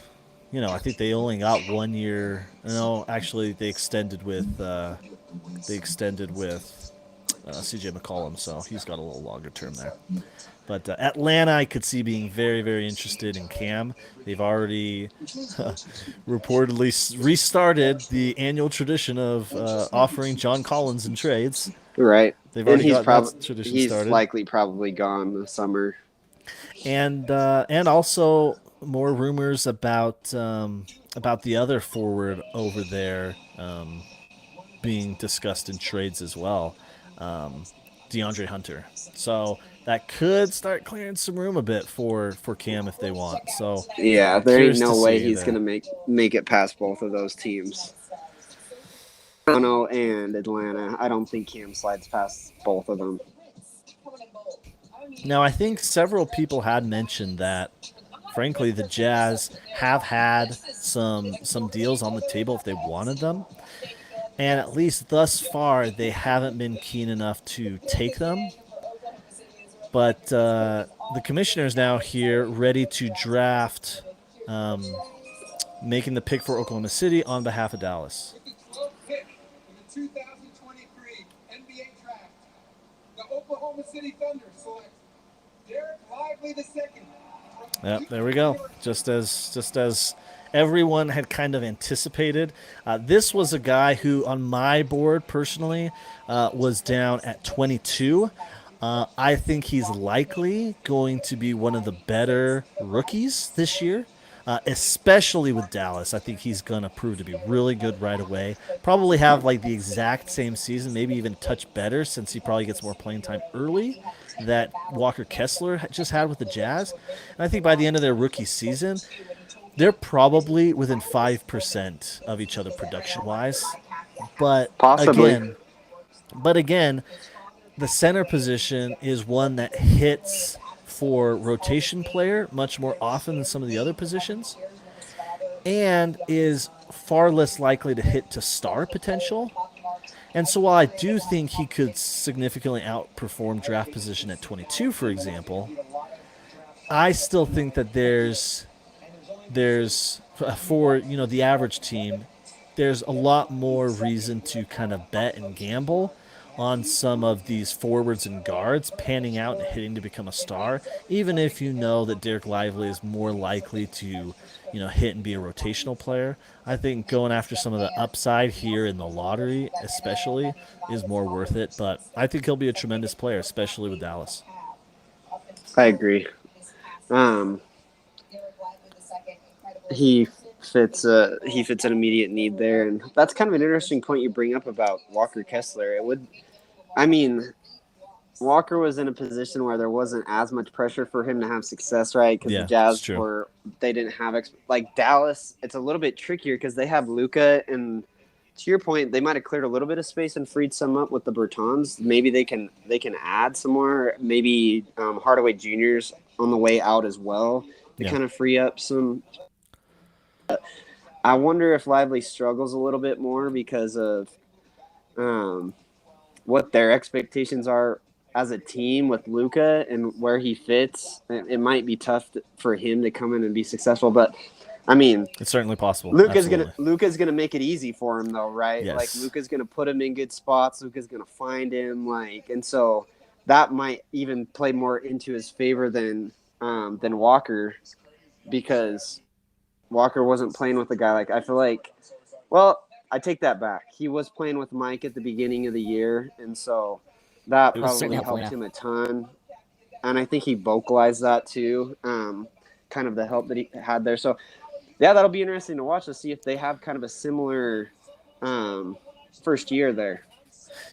I think they only got 1 year. No, actually, they extended with CJ McCollum, so he's got a little longer term there. But Atlanta, I could see being very, very interested in Cam. They've already reportedly restarted the annual tradition of offering John Collins in trades. Right. They've already got that tradition started. He's likely probably gone this summer. And also more rumors about the other forward over there being discussed in trades as well, DeAndre Hunter. So that could start clearing some room a bit for Cam if they want. So yeah, there ain't no way he's gonna make it past both of those teams, Toronto and Atlanta. I don't think Cam slides past both of them. Now, I think several people had mentioned that, frankly, the Jazz have had some deals on the table if they wanted them, and at least thus far, they haven't been keen enough to take them. But the commissioner's now here, ready to draft, making the pick for Oklahoma City on behalf of Dallas. With the 12th pick in the 2023 NBA draft, the Oklahoma City Thunder select Derek Lively II. Yep, there we go. Just as everyone had kind of anticipated, this was a guy who, on my board personally, was down at 22. I think he's likely going to be one of the better rookies this year, especially with Dallas. I think he's going to prove to be really good right away. Probably have like the exact same season, maybe even a touch better, since he probably gets more playing time early that Walker Kessler just had with the Jazz. And I think by the end of their rookie season, they're probably within 5% of each other production-wise. But Possibly. again, the center position is one that hits for rotation player much more often than some of the other positions, and is far less likely to hit to star potential. And so while I do think he could significantly outperform draft position at 22, for example, I still think that there's for the average team, there's a lot more reason to kind of bet and gamble on some of these forwards and guards panning out and hitting to become a star, even if you know that Derek Lively is more likely to hit and be a rotational player. I think going after some of the upside here in the lottery especially is more worth it, but I think he'll be a tremendous player, especially with Dallas. I agree. He fits an immediate need there, and that's kind of an interesting point you bring up about Walker Kessler. Walker was in a position where there wasn't as much pressure for him to have success, right? Because the Jazz they didn't have like Dallas. It's a little bit trickier because they have Luka, and to your point, they might have cleared a little bit of space and freed some up with the Bertans. Maybe they can add some more. Maybe Hardaway Jr.'s on the way out as well to kind of free up some. I wonder if Lively struggles a little bit more because of what their expectations are as a team with Luka and where he fits. It might be tough for him to come in and be successful, but I mean, it's certainly possible. Luka's gonna make it easy for him though, right? Yes. Like Luka's gonna put him in good spots. Luka's gonna find him, and so that might even play more into his favor than Walker, because Walker wasn't playing with a guy like, I feel like, well, I take that back. He was playing with Mike at the beginning of the year, and so that probably helped him a ton. And I think he vocalized that too, kind of the help that he had there. So, yeah, that'll be interesting to watch to see if they have kind of a similar first year there.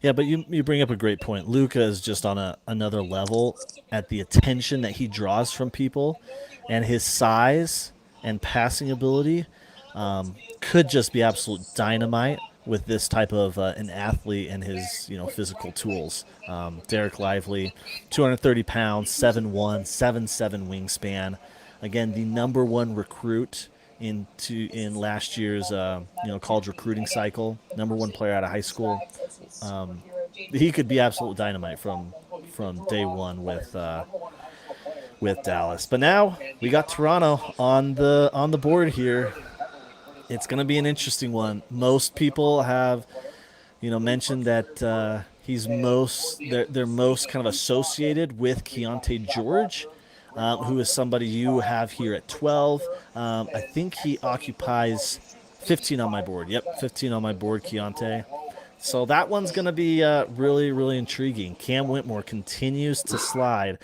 Yeah, but you bring up a great point. Luka is just on another level at the attention that he draws from people, and his size and passing ability could just be absolute dynamite with this type of an athlete and his physical tools. Derek Lively, 230 pounds, 7'1", 7'7" wingspan. Again, the number one recruit in last year's college recruiting cycle. Number one player out of high school. He could be absolute dynamite from day one with Dallas. But now we got Toronto on the board here. It's going to be an interesting one. Most people have, mentioned that he's they're most kind of associated with Keontae George, who is somebody you have here at 12. I think he occupies 15 on my board. Yep, 15 on my board, Keontae. So that one's going to be really, really intriguing. Cam Whitmore continues to slide.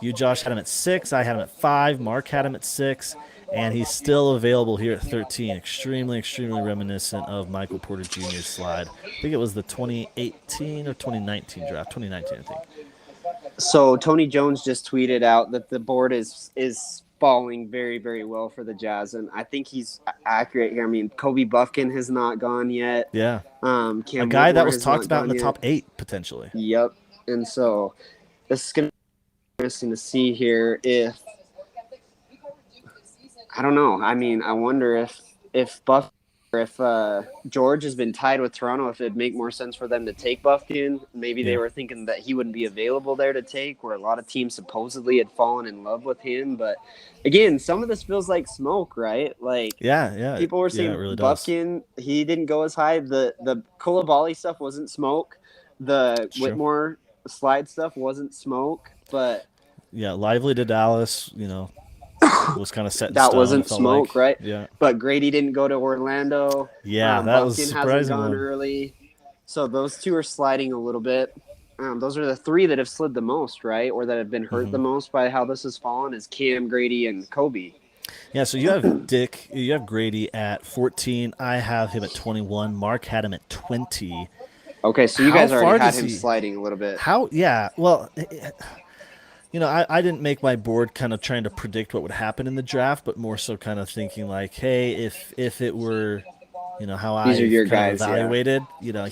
You, Josh, had him at 6. I had him at 5. Mark had him at 6. And he's still available here at 13. Extremely, extremely reminiscent of Michael Porter Jr.'s slide. I think it was the 2018 or 2019 draft. 2019, I think. So Tony Jones just tweeted out that the board is falling very, very well for the Jazz, and I think he's accurate here. I mean, Kobe Buffkin has not gone yet. Yeah. Cam a guy that Whitmore was talked about in the top 8 potentially. Yep. And so this is going to interesting to see here if I don't know. I mean, I wonder if Buff or if George has been tied with Toronto, if it'd make more sense for them to take Buffkin. Maybe they Yeah. were thinking that he wouldn't be available there to take, where a lot of teams supposedly had fallen in love with him. But again, some of this feels like smoke, right? Like Yeah. people were Yeah, saying it really does. Buffkin, he didn't go as high. The Koulibaly stuff wasn't smoke. The It's true. Whitmore slide stuff wasn't smoke, but Yeah, Lively to Dallas, was kind of set in that stone. wasn't It felt smoke, like. right? Yeah. But Grady didn't go to Orlando. Yeah, that was Buffkin hasn't surprising gone one. early. So those two are sliding a little bit. Those are the three that have slid the most, right? Or that have been hurt the most by how this has fallen is Cam, Grady, and Kobe. Yeah, so you have you have Grady at 14. I have him at 21. Mark had him at 20. Okay, so you How guys already far had does him he- sliding a little bit. Yeah, well, I didn't make my board kind of trying to predict what would happen in the draft, but more so kind of thinking like, hey, if it were, how I These are your kind of guys, yeah. evaluated,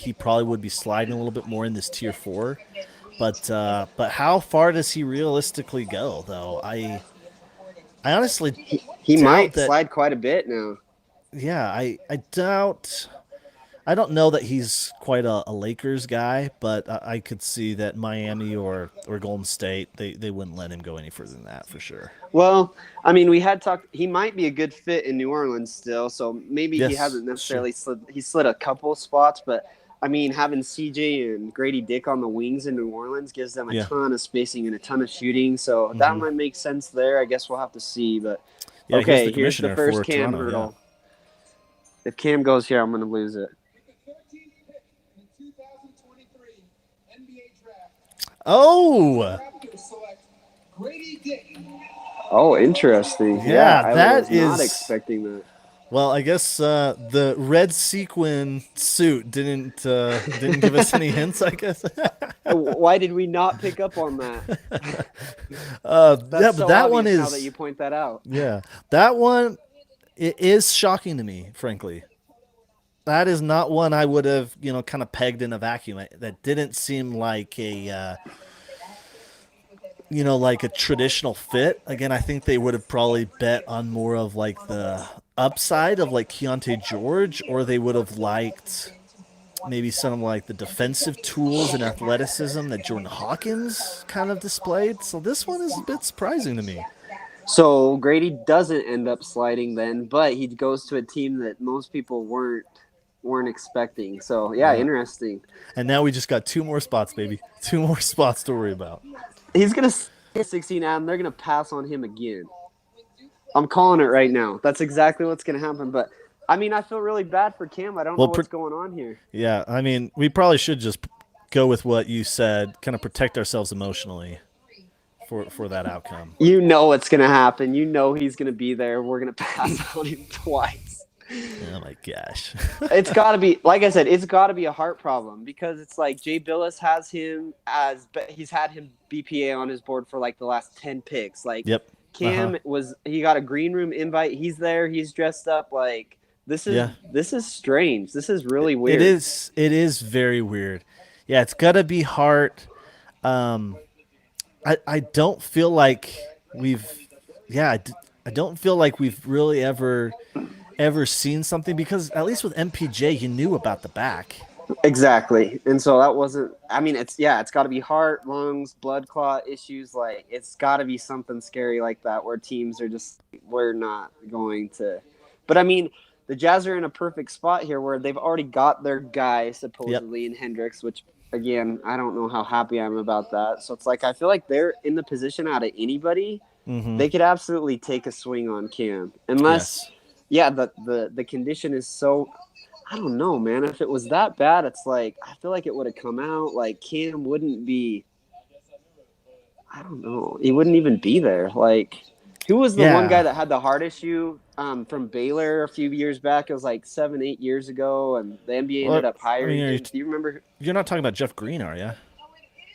he probably would be sliding a little bit more in this tier 4. But how far does he realistically go, though? I honestly He doubt might that- slide quite a bit now. Yeah, I doubt. I don't know that he's quite a Lakers guy, but I could see that Miami or Golden State, they wouldn't let him go any further than that for sure. Well, I mean, we had talked. He might be a good fit in New Orleans still, so maybe he Yes, hasn't necessarily slid. He slid a couple spots, but I mean, having CJ and Grady Dick on the wings in New Orleans gives them a Yeah. ton of spacing and a ton of shooting, so that might make sense there. I guess we'll have to see, but Yeah, okay, here's the here's the commissioner first for Cam Toronto. hurdle. If Cam goes here, I'm going to lose it. The 13th pick in the 2023 NBA draft, Yeah. Oh, Raptors select Grady Dick. Oh, interesting. Yeah, I that was not is- expecting that. well, I guess the red sequin suit didn't give us any hints. I guess. Why did we not pick up on that? That's That's yeah, so but that one obvious is now that you point that out. yeah, that one it is shocking to me, frankly. That is not one I would have, kind of pegged in a vacuum. That didn't seem like a, like a traditional fit. Again, I think they would have probably bet on more of like the upside of like Keontae George, or they would have liked maybe some of like the defensive tools and athleticism that Jordan Hawkins kind of displayed. So this one is a bit surprising to me. So Grady doesn't end up sliding then, but he goes to a team that most people weren't expecting. So yeah, Yeah. interesting. And now we just got 2 more spots, baby. 2 more spots to worry about. He's gonna get 16 out, and they're gonna pass on him again. I'm calling it right now. That's exactly what's gonna happen. But I mean, I feel really bad for Cam. I don't Well, know what's going on here. Yeah, I mean, we probably should just go with what you said, kind of protect ourselves emotionally for that outcome. You know what's gonna happen. You know he's gonna be there. We're gonna pass on him twice. Oh my gosh. It's got to be, like I said, it's got to be a heart problem, because it's like Jay Billis has him he's had him BPA on his board for like the last 10 picks. Like Yep. Cam he got a green room invite. He's there. He's dressed up. Like this is strange. This is really weird. It is very weird. Yeah, it's got to be heart. I don't feel like I don't feel like we've really ever seen something, because at least with MPJ you knew about the back. Exactly. And so that wasn't, I mean, it's got to be heart, lungs, blood clot issues. Like it's got to be something scary like that, where teams are just, we're not going to. But I mean, the Jazz are in a perfect spot here where they've already got their guy supposedly in Hendricks, which again, I don't know how happy I am about that. So it's like, I feel like they're in the position out of anybody. Mm-hmm. They could absolutely take a swing on Cam, unless, the condition is so, I don't know, man. If it was that bad, it's like, I feel like it would have come out. Like Cam wouldn't be, I don't know. He wouldn't even be there. Like, who was the one guy that had the heart issue from Baylor a few years back? It was like 7-8 years ago, and the NBA ended up hiring him. Do you remember? You're not talking about Jeff Green, are you?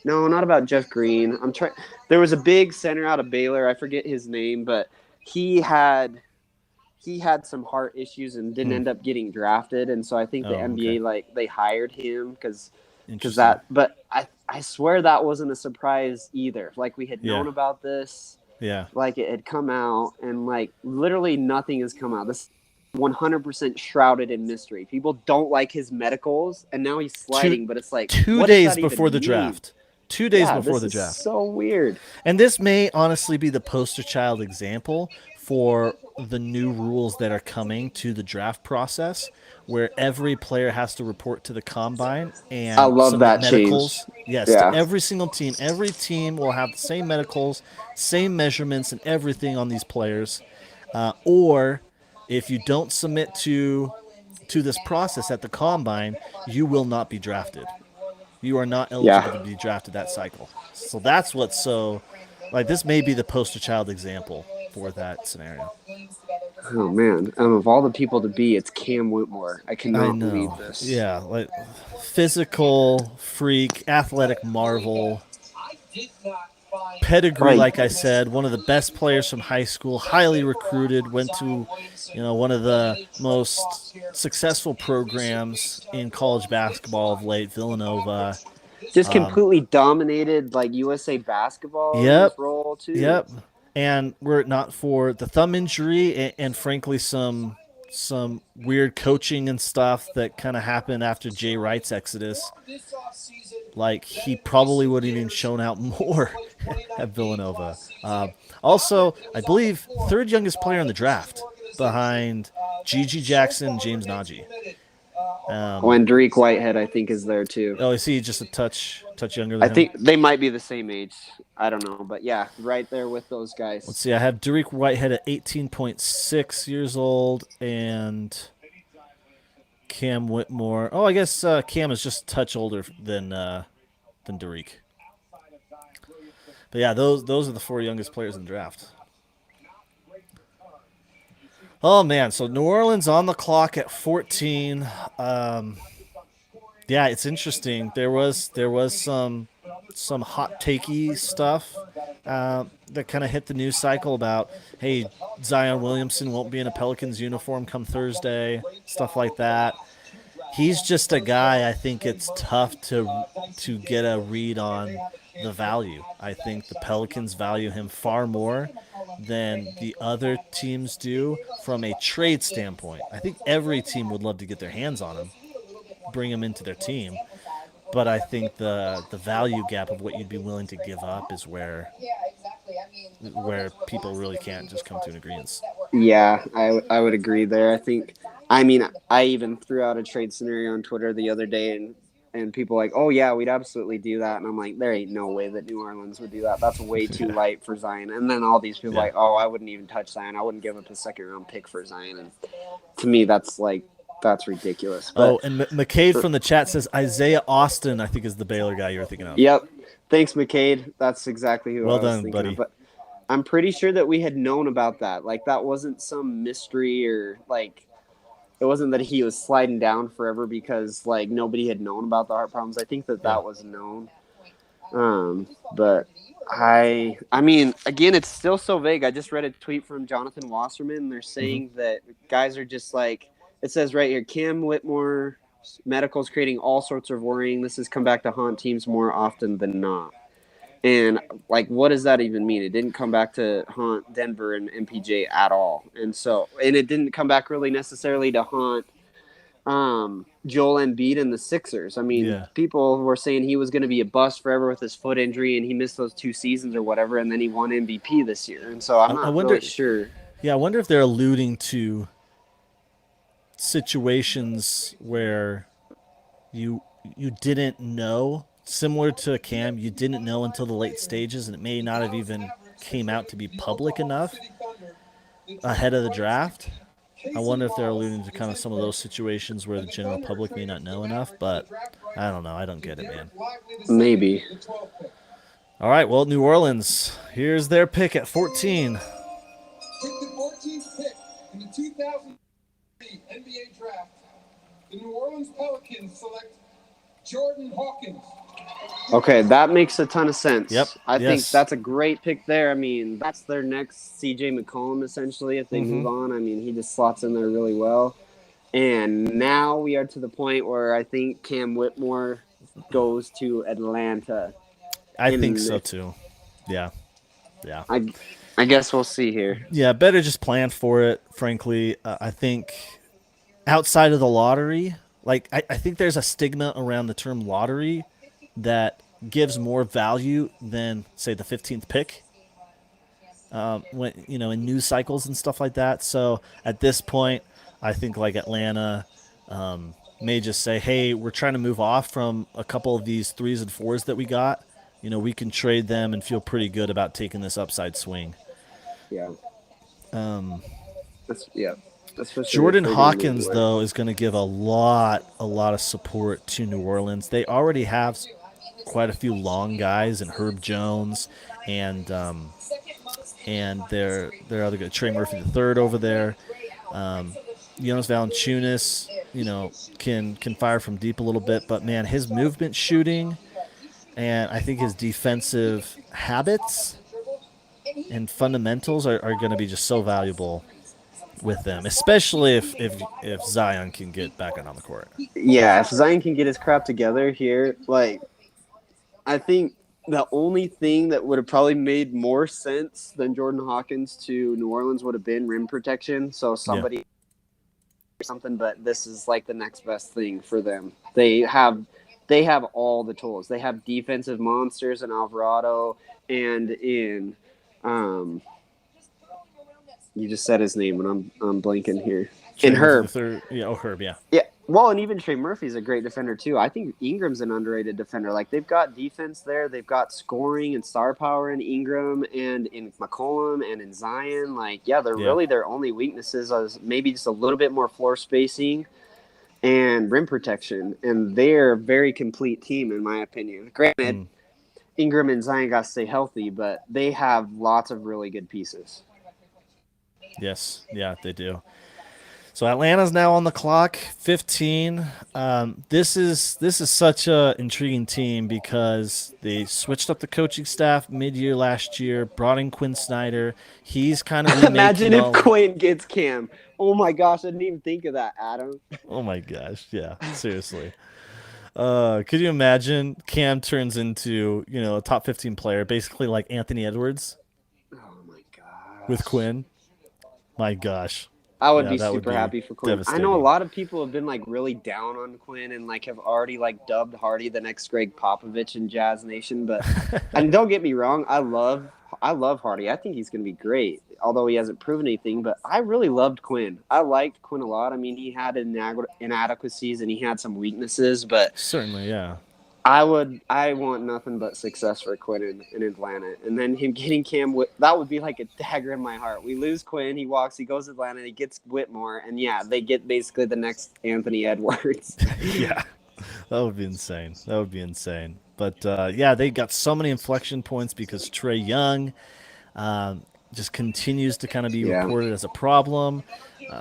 No, not about Jeff Green. I'm trying. There was a big center out of Baylor. I forget his name, but he had some heart issues and didn't end up getting drafted. And so I think the NBA they hired him because Interesting. But I swear that wasn't a surprise either. Like we had Yeah. known about this, Yeah. like it had come out, and like literally nothing has come out. This 100% shrouded in mystery. People don't like his medicals, and now he's sliding. But it's like Two what does days that even before the mean? draft. 2 days Yeah, before this the is draft. so weird. And this may honestly be the poster child example for the new rules that are coming to the draft process, where every player has to report to the combine and I love submit that medicals. change. Yes, Yeah. to every single team. Every team will have the same medicals, same measurements, and everything on these players. Or if you don't submit to this process at the combine, you will not be drafted. You are not eligible to be drafted that cycle. So that's what's so like this may be the poster child example for that scenario. Oh man, of all the people to be, it's Cam Whitmore. I cannot believe know. this. Yeah, like physical freak, athletic marvel, pedigree. Right. Like I said, one of the best players from high school, highly recruited, went to, one of the most successful programs in college basketball of late, Villanova. Just completely dominated like USA basketball in Yep. his role too. Yep. And were it not for the thumb injury and frankly some weird coaching and stuff that kind of happened after Jay Wright's exodus, like he probably would have even shown out more at Villanova. Also, I believe third youngest player in the draft behind Gigi Jackson, James Najee. And Dariq Whitehead, I think, is there too. Oh, is he just a touch younger than I him? think they might be the same age. I don't know, but yeah, right there with those guys. Let's see. I have Dariq Whitehead at 18.6 years old and Cam Whitmore. Oh, I guess Cam is just a touch older than Dariq. But yeah, those are the four youngest players in the draft. Oh man, so New Orleans on the clock at 14. Yeah, it's interesting. There was some hot takey stuff that kind of hit the news cycle about, hey, Zion Williamson won't be in a Pelicans uniform come Thursday, stuff like that. He's just a guy I think it's tough to get a read on the value. I think the Pelicans value him far more than the other teams do from a trade standpoint. I think every team would love to get their hands on him, bring him into their team. But I think the value gap of what you'd be willing to give up is where people really can't just come to an agreement. Yeah, I would agree there. I even threw out a trade scenario on Twitter the other day, and people like, oh yeah, we'd absolutely do that. And I'm like, there ain't no way that New Orleans would do that. That's way too light for Zion. And then all these people like, oh, I wouldn't even touch Zion. I wouldn't give up a second round pick for Zion. And to me, that's ridiculous. But, and McCade from the chat says Isaiah Austin, I think, is the Baylor guy you were thinking of. Yep. Thanks, McCade. That's exactly who I was done, thinking buddy. of. But I'm pretty sure that we had known about that. Like, that wasn't some mystery or, like, it wasn't that he was sliding down forever because, like, nobody had known about the heart problems. I think that was known. But I mean, again, it's still so vague. I just read a tweet from Jonathan Wasserman. They're saying that guys are just like, it says right here, Cam Whitmore medical's creating all sorts of worrying. This has come back to haunt teams more often than not. And, like, what does that even mean? It didn't come back to haunt Denver and MPJ at all. And it didn't come back really necessarily to haunt Joel Embiid and the Sixers. I mean, people were saying he was going to be a bust forever with his foot injury, and he missed those 2 seasons or whatever, and then he won MVP this year. And so I'm not really sure. Yeah, I wonder if they're alluding to situations where you didn't know, similar to Cam, you didn't know until the late stages, and it may not have even came out to be public enough ahead of the draft. I wonder if they're alluding to kind of some of those situations where the general public may not know enough, but I don't know. I don't get it, man. Maybe. All right, well, New Orleans, here's their pick at 14. With the 14th pick in the 2003 NBA draft, the New Orleans Pelicans select Jordan Hawkins. Okay, that makes a ton of sense. Yep. I think that's a great pick there. I mean, that's their next CJ McCollum, essentially, if they move on. I mean, he just slots in there really well. And now we are to the point where I think Cam Whitmore goes to Atlanta. I think so too. Yeah. Yeah. I guess we'll see here. Yeah, better just plan for it, frankly. I think outside of the lottery, like I think there's a stigma around the term lottery that gives more value than, say, the 15th pick. When in news cycles and stuff like that. So at this point, I think like Atlanta may just say, "Hey, we're trying to move off from a couple of these 3s and 4s that we got. We can trade them and feel pretty good about taking this upside swing." Yeah. Especially Jordan if they're gonna move Hawkins, away. though, is going to give a lot of support to New Orleans. They already have quite a few long guys, and Herb Jones, and their other guy, Trey Murphy III over there. Jonas Valanciunas, can fire from deep a little bit, but man, his movement shooting, and I think his defensive habits and fundamentals are going to be just so valuable with them, especially if Zion can get back on the court. Yeah, if Zion can get his crap together here, like, I think the only thing that would have probably made more sense than Jordan Hawkins to New Orleans would have been rim protection. So somebody something, but this is like the next best thing for them. They have all the tools. They have defensive monsters in Alvarado and in you just said his name and I'm blanking here. In Herb. Herb, yeah. Yeah. Well, and even Trey Murphy's a great defender too. I think Ingram's an underrated defender. Like, they've got defense there. They've got scoring and star power in Ingram and in McCollum and in Zion. Like, really their only weaknesses is maybe just a little bit more floor spacing and rim protection. And they're a very complete team, in my opinion. Granted, Ingram and Zion got to stay healthy, but they have lots of really good pieces. Yes, yeah, they do. So Atlanta's now on the clock, 15. This is such a intriguing team because they switched up the coaching staff mid-year last year, brought in Quinn Snyder. He's kind of imagine if Quinn gets Cam. Oh my gosh, I didn't even think of that, Adam. Oh my gosh, yeah, seriously. Could you imagine Cam turns into a top 15 player, basically like Anthony Edwards? Oh my gosh. With Quinn, my gosh. I would be super happy for Quinn. I know a lot of people have been like really down on Quinn and like have already like dubbed Hardy the next Greg Popovich in Jazz Nation. But and don't get me wrong, I love Hardy. I think he's going to be great, although he hasn't proven anything. But I really loved Quinn. I liked Quinn a lot. I mean, he had inadequacies and he had some weaknesses, but certainly, yeah. I want nothing but success for Quinn in Atlanta. And then him getting Cam, that would be like a dagger in my heart. We lose Quinn, he goes to Atlanta, he gets Whitmore, and yeah, they get basically the next Anthony Edwards. Yeah, that would be insane. But they got so many inflection points because Trae Young just continues to kind of be reported as a problem.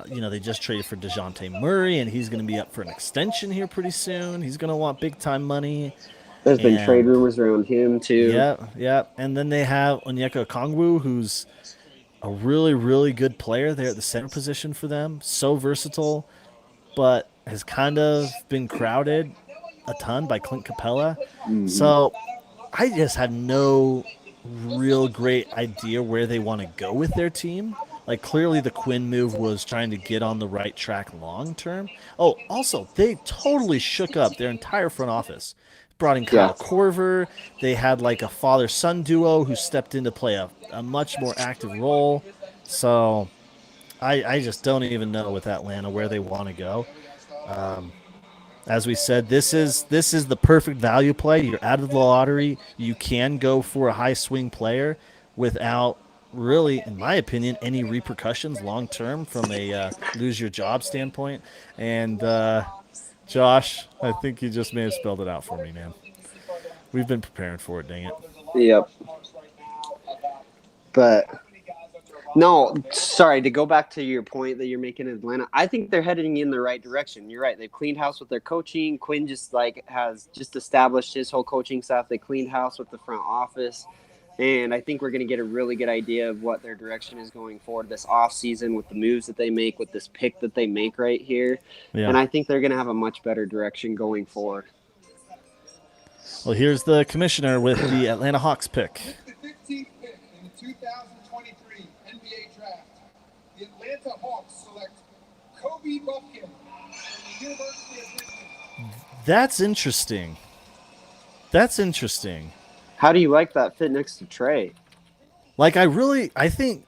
They just traded for DeJounte Murray, and he's going to be up for an extension here pretty soon. He's going to want big-time money. There's been trade rumors around him, too. Yeah. And then they have Onyeka Okongwu, who's a really, really good player there at the center position for them. So versatile, but has kind of been crowded a ton by Clint Capella. Mm-hmm. So I just have no real great idea where they want to go with their team. Like, clearly the Quinn move was trying to get on the right track long term. Oh, also, they totally shook up their entire front office. Brought in Kyle Korver. They had like a father-son duo who stepped in to play a much more active role. So I just don't even know with Atlanta where they want to go. As we said, this is the perfect value play. You're out of the lottery. You can go for a high swing player without really, in my opinion, any repercussions long term from a lose your job standpoint. And Josh, I think you just may have spelled it out for me, man. We've been preparing for it, dang it. Yep. But no, sorry, to go back to your point that you're making in Atlanta, I think they're heading in the right direction. You're right. They've cleaned house with their coaching. Quinn has established his whole coaching staff. They cleaned house with the front office. And I think we're going to get a really good idea of what their direction is going forward this offseason with the moves that they make, with this pick that they make right here. Yeah. And I think they're going to have a much better direction going forward. Well, here's the commissioner with the Atlanta Hawks pick. With the 15th pick in the 2023 NBA Draft, the Atlanta Hawks select Kobe Buffkin from the University of Michigan. That's interesting. That's interesting. How do you like that fit next to Trey? Like I think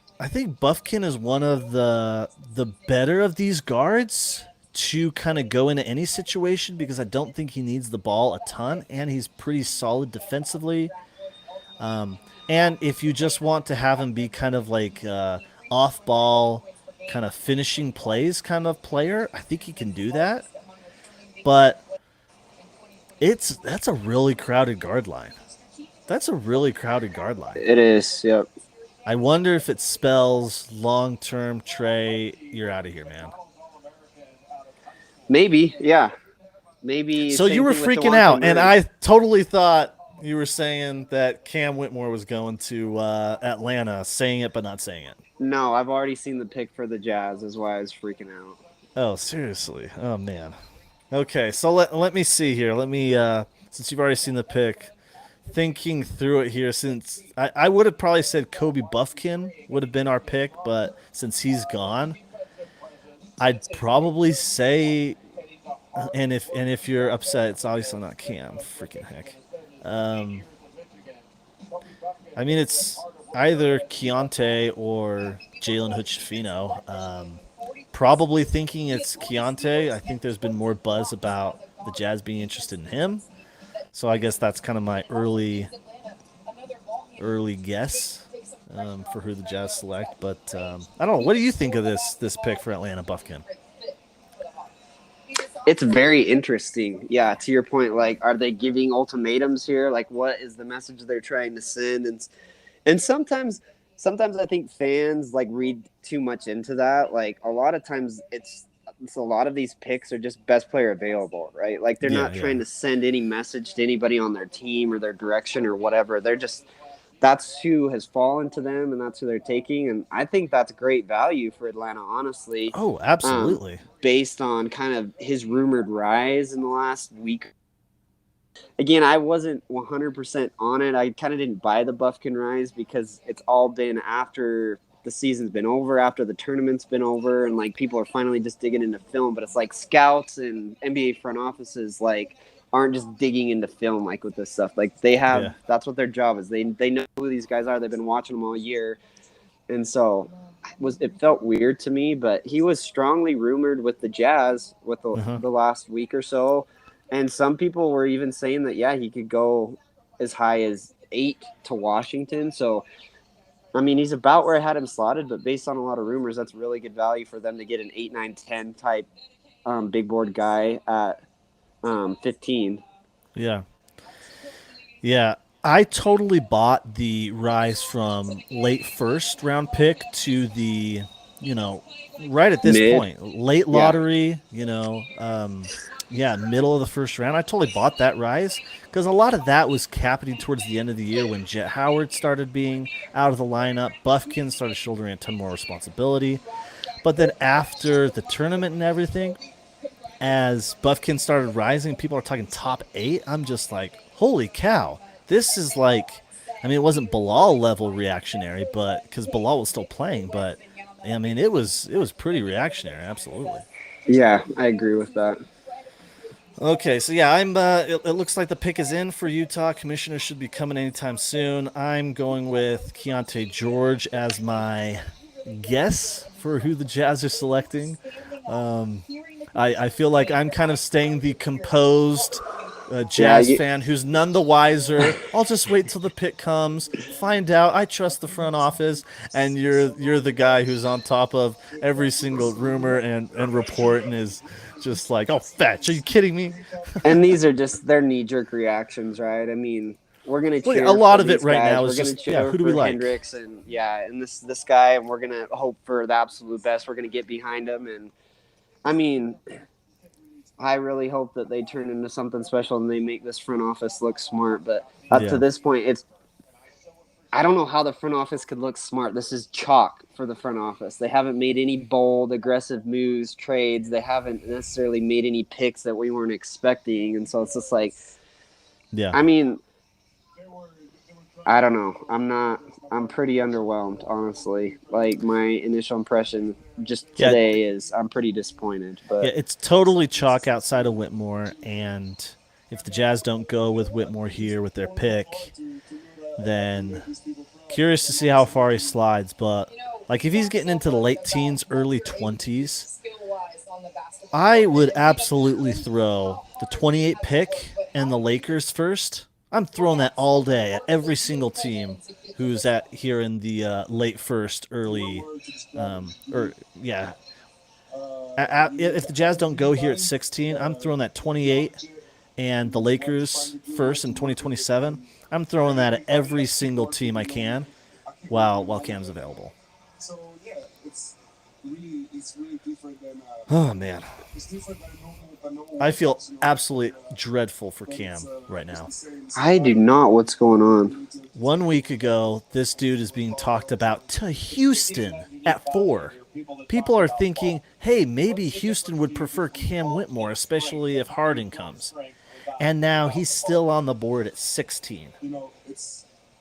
Buffkin is one of the better of these guards to kind of go into any situation because I don't think he needs the ball a ton and he's pretty solid defensively. And if you just want to have him be kind of like off ball, kind of finishing plays kind of player, I think he can do that. But that's a really crowded guard line. That's a really crowded guard line. It is, yep. I wonder if it spells long-term Trey, you're out of here, man. Maybe, yeah. Maybe. So you were freaking out, and I totally thought you were saying that Cam Whitmore was going to Atlanta, saying it but not saying it. No, I've already seen the pick for the Jazz, is why I was freaking out. Oh, seriously? Oh, man. Okay, so let me see here. Let me, since you've already seen the pick, thinking through it here, since I would have probably said Kobe Buffkin would have been our pick, but since he's gone, I'd probably say, and if you're upset, it's obviously not Cam. Freaking heck. I mean, it's either Keontae or Jalen Hood-Schifino. Probably thinking it's Keontae. I think there's been more buzz about the Jazz being interested in him. So I guess that's kind of my early guess for who the Jazz select. But I don't know. What do you think of this pick for Atlanta, Buffkin? It's very interesting. Yeah, to your point, like, are they giving ultimatums here? Like, what is the message they're trying to send? And sometimes I think fans like read too much into that. Like, a lot of times it's a lot of these picks are just best player available, right? Like, they're not trying to send any message to anybody on their team or their direction or whatever. They're just, that's who has fallen to them and that's who they're taking. And I think that's great value for Atlanta, honestly. Oh, absolutely. Based on kind of his rumored rise in the last week. Again, I wasn't 100% on it. I kind of didn't buy the Buffkin rise because it's all been after the season's been over, after the tournament's been over, and like people are finally just digging into film. But it's like scouts and NBA front offices like aren't just digging into film like with this stuff. Like they have, that's what their job is. They know who these guys are. They've been watching them all year, and so it felt weird to me. But he was strongly rumored with the Jazz with the last week or so. And some people were even saying that, he could go as high as 8 to Washington. So, I mean, he's about where I had him slotted, but based on a lot of rumors, that's really good value for them to get an 8, 9, 10 type big board guy at 15. Yeah. Yeah. I totally bought the rise from late first round pick to the, right at this point, late lottery, middle of the first round. I totally bought that rise because a lot of that was happening towards the end of the year when Jet Howard started being out of the lineup. Buffkin started shouldering a ton more responsibility. But then after the tournament and everything, as Buffkin started rising, people are talking top 8. I'm just like, holy cow. This is like, I mean, it wasn't Bilal level reactionary, but because Bilal was still playing, but I mean, it was pretty reactionary. Absolutely. Yeah, I agree with that. Okay, so I'm. It looks like the pick is in for Utah. Commissioner should be coming anytime soon. I'm going with Keontae George as my guess for who the Jazz are selecting. I feel like I'm kind of staying the composed Jazz fan who's none the wiser. I'll just wait till the pick comes, find out. I trust the front office, and you're the guy who's on top of every single rumor and report and is just like, oh, fetch, are you kidding me? And these are just their knee-jerk reactions, right? I mean, we're gonna cheer a lot of it guys. right now is we're just who do we like? Hendricks and this guy, and we're gonna hope for the absolute best. We're gonna get behind him, and I mean, I really hope that they turn into something special and they make this front office look smart. But up to this point, I don't know how the front office could look smart. This is chalk for the front office. They haven't made any bold, aggressive moves, trades. They haven't necessarily made any picks that we weren't expecting. And so it's just like, Yeah. I mean, They were I don't know. I'm pretty underwhelmed, honestly. Like, my initial impression just Yeah. today is I'm pretty disappointed. Yeah, But it's totally chalk outside of Whitmore, and if the Jazz don't go with Whitmore here with their pick, then curious to see how far he slides. But like if he's getting into the late teens, early 20s, I would absolutely throw the 28 pick and the Lakers first. I'm throwing that all day at every single team who's at here in the late first, early, if the Jazz don't go here at 16, I'm throwing that 28 and the Lakers first in 2027. I'm throwing that at every single team I can while Cam's available. So yeah, it's really different than. Oh, man. It's different than no I feel absolutely dreadful for Cam right now. I do not. What's going on? 1 week ago, this dude is being talked about to Houston at 4. People are thinking, hey, maybe Houston would prefer Cam Whitmore, especially if Harden comes. And now he's still on the board at 16.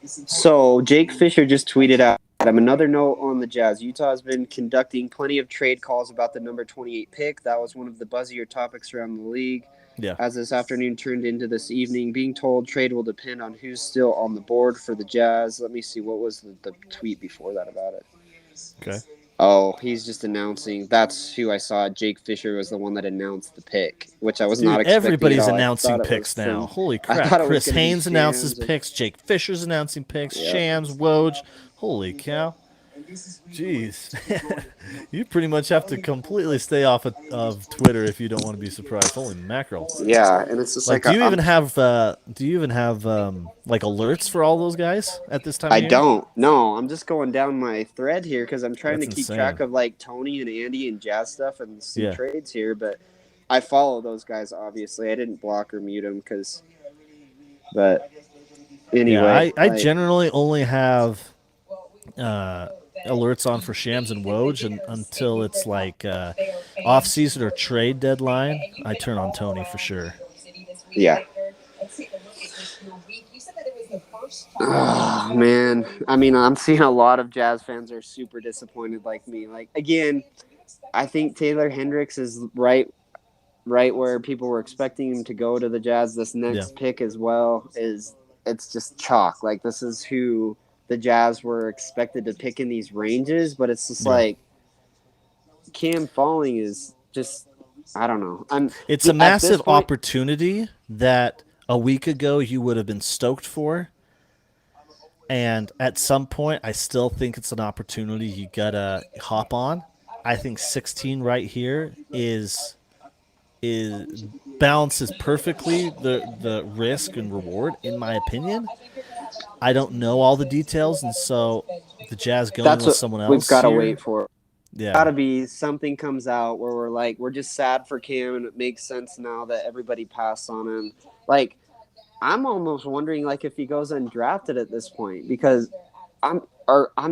So Jake Fisher just tweeted out another note on the Jazz. Utah has been conducting plenty of trade calls about the number 28 pick. That was one of the buzzier topics around the league. Yeah. As this afternoon turned into this evening, being told trade will depend on who's still on the board for the Jazz. Let me see. What was the tweet before that about it? Okay. Oh, he's just announcing. That's who I saw. Jake Fisher was the one that announced the pick, which I was not expecting. Everybody's at all. announcing I thought it picks was now. from- Holy I crap. thought it was Chris gonna be Haynes announces Shams and- picks. Jake Fisher's announcing picks. Yeah. Shams, Woj. Holy cow. Jeez. You pretty much have to completely stay off of Twitter if you don't want to be surprised. Holy mackerel. Yeah, and it's just Like, like, do you even have like alerts for all those guys at this time of I year? don't. No, I'm just going down my thread here because I'm trying That's to keep insane. track of like Tony and Andy and Jazz stuff and some Yeah. trades here. But I follow those guys. Obviously, I didn't block or mute them But anyway, Yeah, I like, generally only have alerts on for Shams and Woj until it's like off-season or trade deadline. I turn on Tony for sure. Yeah. Oh, man. I mean, I'm seeing a lot of Jazz fans are super disappointed like me. Like, again, I think Taylor Hendricks is right where people were expecting him to go to the Jazz. This next pick as well it's just chalk. Like, this is who the Jazz were expected to pick in these ranges, but it's just like Cam falling is just, I don't know. It's a at massive this point- opportunity that a week ago you would have been stoked for. And at some point, I still think it's an opportunity you gotta hop on. I think 16 right here is balances perfectly the risk and reward, in my opinion. I don't know all the details, and so the Jazz going That's with what someone else. we've got to here, wait for. Yeah. Gotta be something comes out where we're like, we're just sad for Cam, and it makes sense now that everybody passed on him. Like, I'm almost wondering like if he goes undrafted at this point, because I'm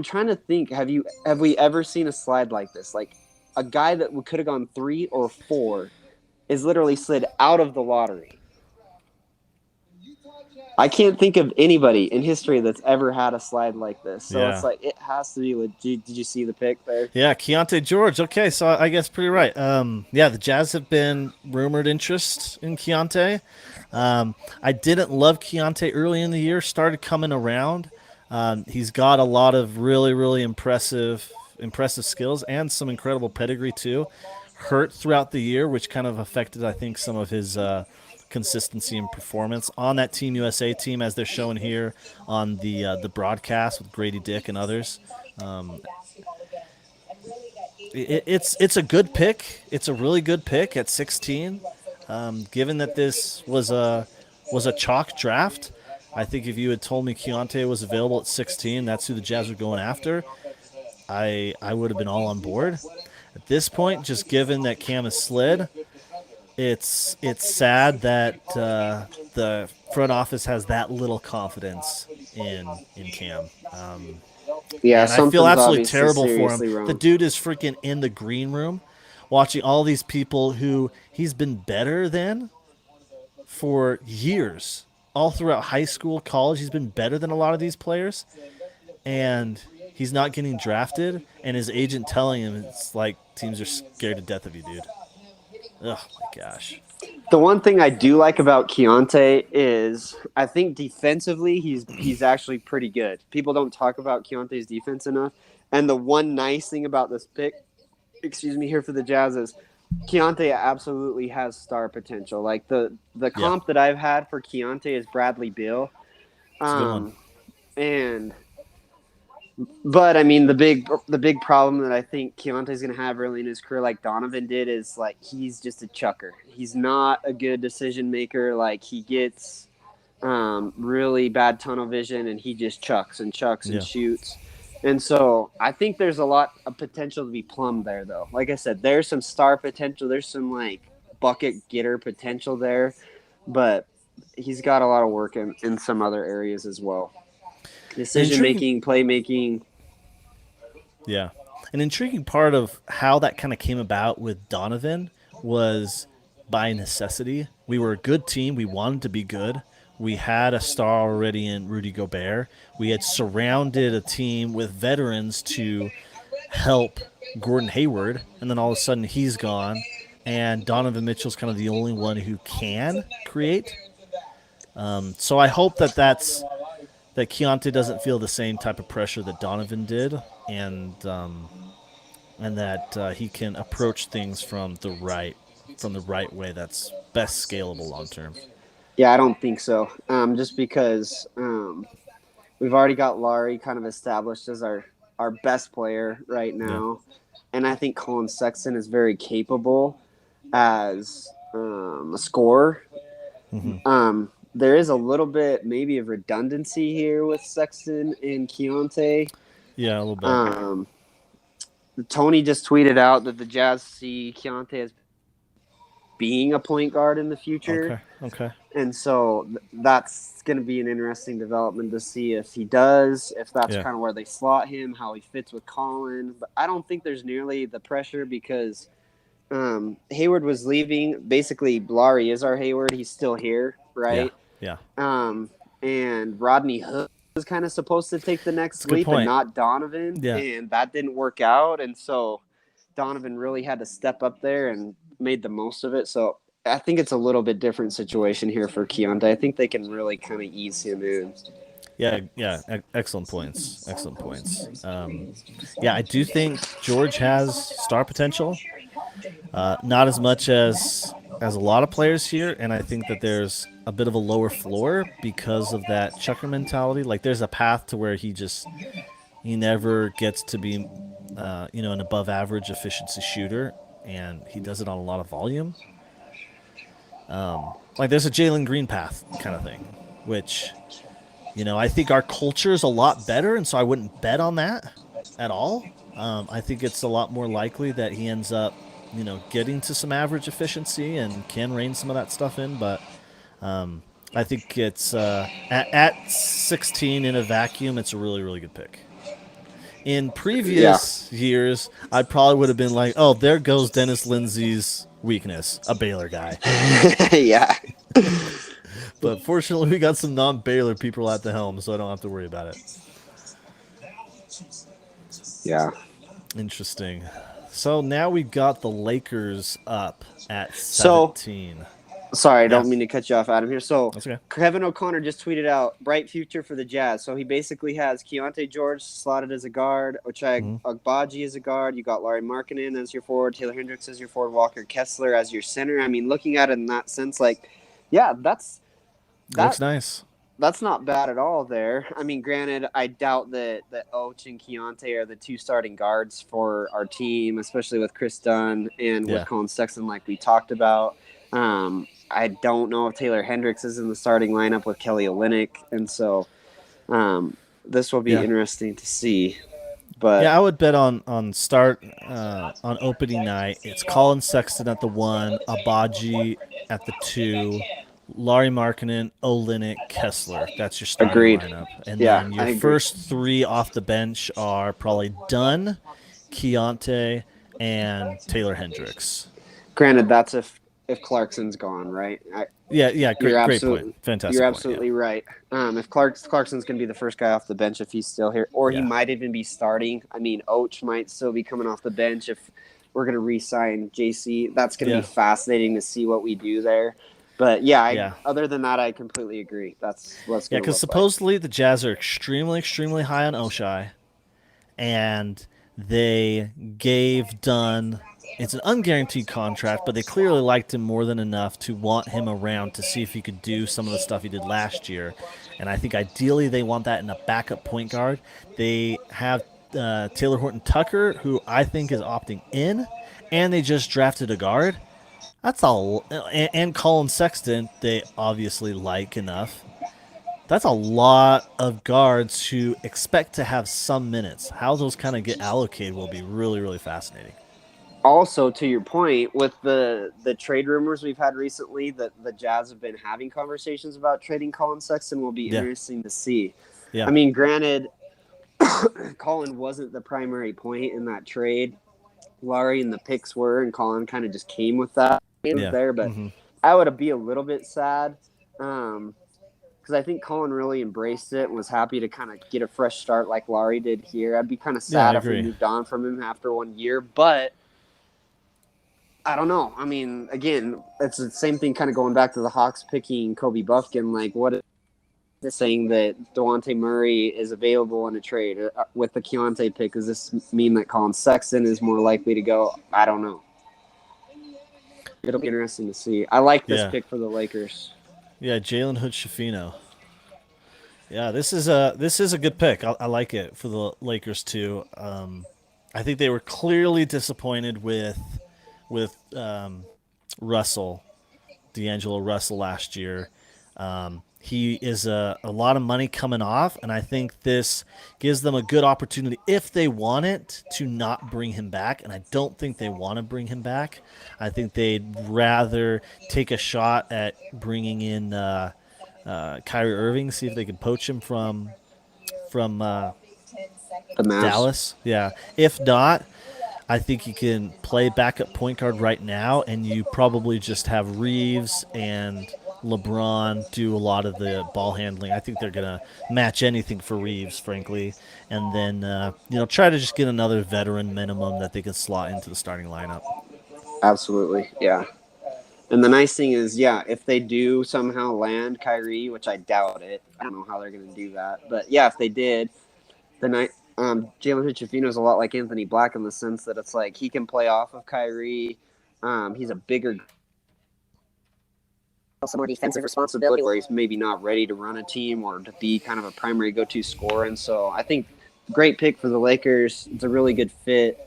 trying to think. Have we ever seen a slide like this? Like, a guy that could have gone 3 or 4 is literally slid out of the lottery. I can't think of anybody in history that's ever had a slide like this. So Yeah. it's like, it has to be legit. Did you see the pic there? Yeah, Keontae George. Okay, so I guess pretty right. Yeah, the Jazz have been rumored interest in Keontae. I didn't love Keontae early in the year. Started coming around. He's got a lot of really, really impressive skills and some incredible pedigree too. Hurt throughout the year, which kind of affected, I think, some of his consistency and performance on that Team USA team, as they're shown here on the broadcast with Grady Dick and others. It's a good pick. It's a really good pick at 16. Given that this was a chalk draft, I think if you had told me Keontae was available at 16, that's who the Jazz were going after, I would have been all on board. At this point, just given that Cam has slid, it's sad that the front office has that little confidence in Cam. Yeah, And I feel something's absolutely obviously terrible for seriously him. wrong. The dude is freaking in the green room watching all these people who he's been better than for years. all throughout high school, college, he's been better than a lot of these players, and he's not getting drafted. And his agent telling him it's like teams are scared to death of you, dude. Oh my gosh. The one thing I do like about Keontae is I think defensively he's actually pretty good. People don't talk about Keontae's defense enough. And the one nice thing about this pick, here for the Jazz is Keontae absolutely has star potential. Like the comp that I've had for Keontae is Bradley Beal. But I mean the big problem that I think Keontae's gonna have early in his career, like Donovan did, is like he's just a chucker. He's not a good decision maker. Like he gets really bad tunnel vision and he just chucks and shoots. And so I think there's a lot of potential to be plumbed there, though. Like I said, there's some star potential. There's some like bucket getter potential there, but he's got a lot of work in some other areas as well. Decision making, playmaking. Yeah. An intriguing part of how that kind of came about with Donovan was by necessity. We were a good team. We wanted to be good. We had a star already in Rudy Gobert. We had surrounded a team with veterans to help Gordon Hayward, and then all of a sudden he's gone, and Donovan Mitchell's kind of the only one who can create. So I hope that Keontae doesn't feel the same type of pressure that Donovan did, and that he can approach things from the right way that's best scalable long term. Yeah, I don't think so. Just because we've already got Larry kind of established as our best player right now. Yeah. And I think Colin Sexton is very capable as a scorer. Mm-hmm. There is a little bit maybe of redundancy here with Sexton and Keontae. Yeah, a little bit. Tony just tweeted out that the Jazz see Keontae as being a point guard in the future. Okay. And so that's going to be an interesting development to see if he does, if that's kind of where they slot him, how he fits with Colin. But I don't think there's nearly the pressure because Hayward was leaving. Basically, Larry is our Hayward. He's still here, right? Yeah. And Rodney Hood was kind of supposed to take the next leap and not Donovan. Yeah. And that didn't work out. And so Donovan really had to step up there and made the most of it. So I think it's a little bit different situation here for Keontae. I think they can really kind of ease him in. Yeah. Excellent points. I do think George has star potential. Not as much as a lot of players here, and I think that there's a bit of a lower floor because of that chucker mentality. Like there's a path to where he never gets to be an above average efficiency shooter, and he does it on a lot of volume. Like there's a Jalen Green path kind of thing, which, I think our culture is a lot better, and so I wouldn't bet on that at all. I think it's a lot more likely that he ends up, getting to some average efficiency and can rein some of that stuff in. But I think it's at 16 in a vacuum, it's a really, really good pick. In previous years, I probably would have been like, oh, there goes Dennis Lindsey's weakness, a Baylor guy. Yeah. But fortunately, we got some non-Baylor people at the helm, so I don't have to worry about it. Yeah. Interesting. So now we got the Lakers up at 17. Sorry, I don't mean to cut you off, Adam, here. So okay. Kevin O'Connor just tweeted out, bright future for the Jazz. So he basically has Keontae George slotted as a guard, Ochai Agbaji as a guard. You got Larry Markkinen as your forward, Taylor Hendricks as your forward, Walker Kessler as your center. I mean, looking at it in that sense, like, yeah, looks nice. That's not bad at all there. I mean, granted, I doubt that Och and Keontae are the two starting guards for our team, especially with Chris Dunn and with Colin Sexton like we talked about. I don't know if Taylor Hendricks is in the starting lineup with Kelly Olynyk, and so this will be interesting to see. But I would bet on opening night. It's Colin Sexton at the 1, Agbaji at the 2, Larry Markkinen, Olynyk, Kessler. That's your starting lineup. And then your first 3 off the bench are probably Dunn, Keontae, and Taylor Hendricks. Granted, that's if if Clarkson's gone, right? Yeah, great absolutely, point. Fantastic. You're point, absolutely right. If Clarkson's going to be the first guy off the bench if he's still here, or he Yeah. might even be starting. I mean, Oach might still be coming off the bench if we're going to re-sign JC. That's going to Yeah. be fascinating to see what we do there. But Yeah. Other than that, I completely agree. That's what's Yeah, going to because supposedly the Jazz are extremely high on Oshai, and they gave Dunn. It's an unguaranteed contract, but they clearly liked him more than enough to want him around to see if he could do some of the stuff he did last year. And I think ideally they want that in a backup point guard. They have Taylor Horton Tucker, who I think is opting in, and they just drafted a guard. That's all, and Colin Sexton, they obviously like enough. That's a lot of guards who expect to have some minutes. How those kind of get allocated will be really fascinating. Also, to your point, with the trade rumors we've had recently, that the Jazz have been having conversations about trading Colin Sexton will be interesting to see. Yeah. I mean, granted, Colin wasn't the primary point in that trade. Laurie and the picks were, and Colin kind of just came with that there. But I would be a little bit sad because I think Colin really embraced it and was happy to kind of get a fresh start like Laurie did here. I'd be kind of sad if we moved on from him after 1 year, but I don't know. I mean, again, it's the same thing kind of going back to the Hawks picking Kobe Buffkin. Like, what is this saying that DeJounte Murray is available in a trade with the Keontae pick? Does this mean that Colin Sexton is more likely to go? I don't know. It'll be interesting to see. I like this pick for the Lakers. Yeah, Jalen Hood-Schifino. Yeah, this is a good pick. I like it for the Lakers too. I think they were clearly disappointed with Russell, D'Angelo Russell last year. He is a lot of money coming off, and I think this gives them a good opportunity, if they want it, to not bring him back. And I don't think they want to bring him back. I think they'd rather take a shot at bringing in Kyrie Irving, see if they can poach him from Dallas. Yeah. If not, I think you can play backup point guard right now, and you probably just have Reeves and LeBron do a lot of the ball handling. I think they're going to match anything for Reeves, frankly, and then try to just get another veteran minimum that they can slot into the starting lineup. Absolutely, yeah. And the nice thing is, if they do somehow land Kyrie, which I doubt it, I don't know how they're going to do that, but if they did, then Jalen Hood-Schifino is a lot like Anthony Black in the sense that it's like he can play off of Kyrie. He's a bigger, some more defensive responsibility where he's maybe not ready to run a team or to be kind of a primary go-to scorer. And so I think great pick for the Lakers. It's a really good fit.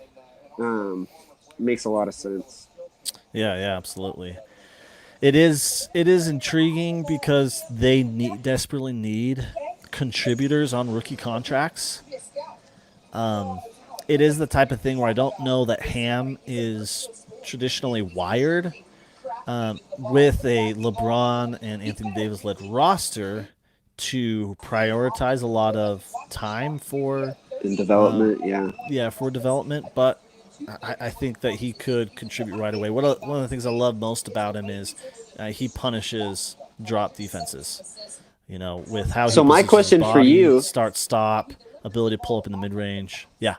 Makes a lot of sense. Yeah, absolutely. It is intriguing because they desperately need contributors on rookie contracts. It is the type of thing where I don't know that Ham is traditionally wired with a LeBron and Anthony Davis-led roster to prioritize a lot of time for development. For development. But I think that he could contribute right away. One of the things I love most about him is he punishes drop defenses. With how. So my question for you: start, stop, ability to pull up in the mid range. Yeah.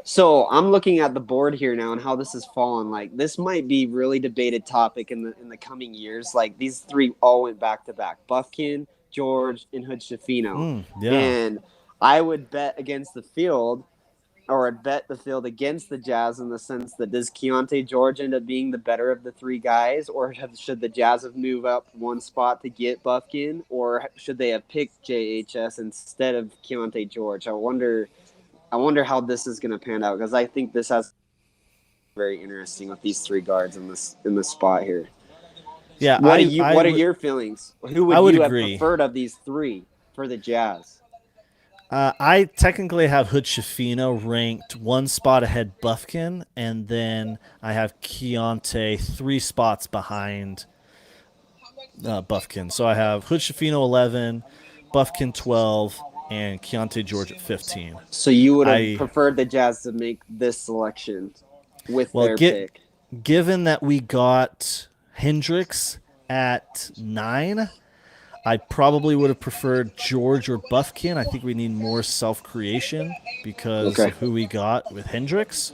So I'm looking at the board here now and how this has fallen. Like, this might be really debated topic in the coming years. Like, these three all went back to back: Buffkin, George, and Hood-Schifino. And I would bet against the field, or I'd bet the field against the Jazz in the sense that does Keontae George end up being the better of the three guys, or should the Jazz have moved up one spot to get Buffkin, or should they have picked JHS instead of Keontae George? I wonder how this is going to pan out, because I think this has very interesting with these three guards in this spot here. Yeah, what are your feelings? Who would you have preferred of these three for the Jazz? I technically have Hood-Schifino ranked one spot ahead Buffkin, and then I have Keontae 3 spots behind Buffkin. So I have Hood-Schifino 11, Buffkin 12, and Keontae George at 15. So you would have preferred the Jazz to make this selection with their pick? Given that we got Hendricks at 9. I probably would have preferred George or Buffkin. I think we need more self-creation because Okay. of who we got with Hendricks.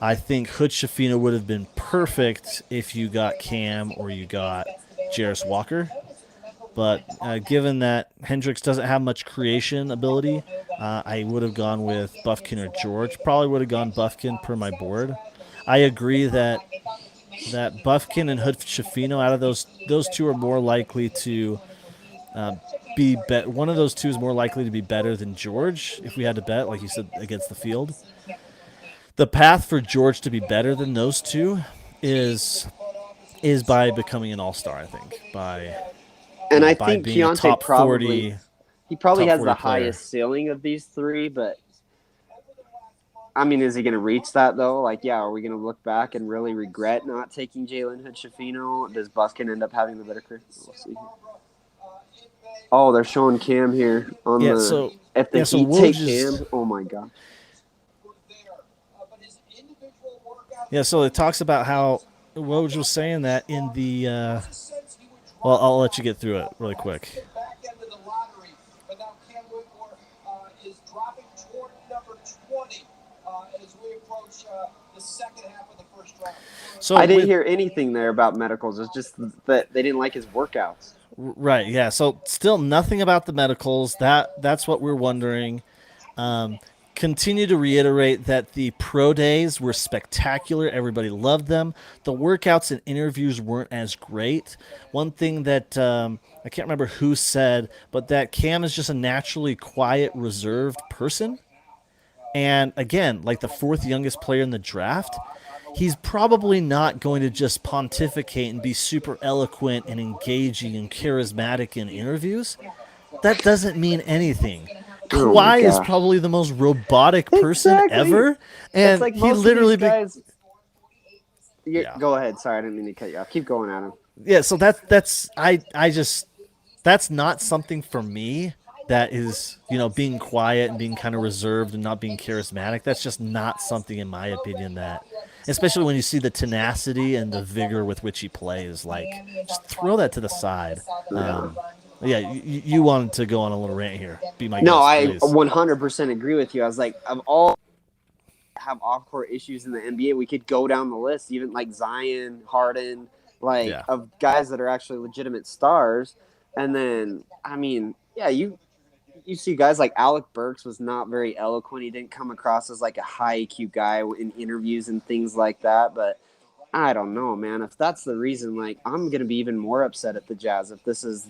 I think Hood Shafino would have been perfect if you got Cam or you got Jarris Walker. But given that Hendricks doesn't have much creation ability, I would have gone with Buffkin or George. Probably would have gone Buffkin per my board. I agree that Buffkin and Hood Shafino, out of those two, are more likely to one of those two is more likely to be better than George if we had to bet, like you said, against the field. The path for George to be better than those two is by becoming an all-star, I think. And I by think being a Keontae top probably 40. he probably top has 40 the player. highest ceiling of these three, but I mean, is he going to reach that though? Like, yeah, are we going to look back and really regret not taking Jalen Hood-Schifino? Does Buffkin end up having the better career? We'll see. Oh, they're showing Cam here on Yeah, the. so- if the yeah, so Heat take Woj is- Cam, oh my god. Yeah, so it talks about how Woj was saying that in the well, I'll let you get through it really quick. Back end of the lottery, but now Cam Whitmore is dropping toward number 20 as we approach the second half of the first round. So I didn't with- hear anything there about medicals. It's just that they didn't like his workouts. Right, yeah. So still nothing about the medicals. That's what we're wondering. Continue to reiterate that the pro days were spectacular. Everybody loved them. The workouts and interviews weren't as great. One thing that I can't remember who said, but that Cam is just a naturally quiet, reserved person. And again, like the fourth youngest player in the draft, he's probably not going to just pontificate and be super eloquent and engaging and charismatic in interviews. That doesn't mean anything. Oh my Kawhi is gosh. probably the most robotic person Exactly. ever, and It's like he most literally of these guys. Yeah. Go ahead. Sorry, I didn't mean to cut you off. Keep going, Adam. yeah. So that's that's not something for me. That is, being quiet and being kind of reserved and not being charismatic. That's just not something, in my opinion, that, especially when you see the tenacity and the vigor with which he plays, like, just throw that to the side. Yeah, you wanted to go on a little rant here. Be my No, guest, I please. 100% agree with you. I was like, of all have off-court issues in the NBA, we could go down the list, even like Zion, Harden, Yeah. of guys that are actually legitimate stars. And then, I mean, yeah, you see guys like Alec Burks was not very eloquent. He didn't come across as like a high IQ guy in interviews and things like that. But I don't know, man. If that's the reason, like, I'm going to be even more upset at the Jazz if this is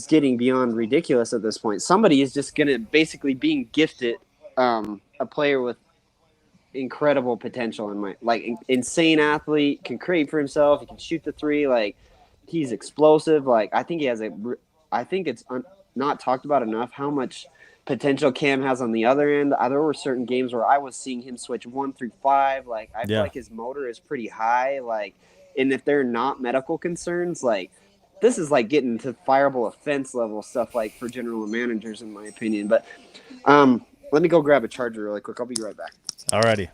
getting beyond ridiculous at this point. Somebody is just going to basically being gifted a player with incredible potential insane athlete, can create for himself. He can shoot the three. Like, he's explosive. Like, I think it's not talked about enough how much potential Cam has on the other end. There were certain games where I was seeing him switch 1 through 5. Like, I feel like his motor is pretty high. Like, and if they're not medical concerns, like, this is like getting to fireable offense level stuff, like, for general managers, in my opinion. But let me go grab a charger really quick. I'll be right back. Alrighty.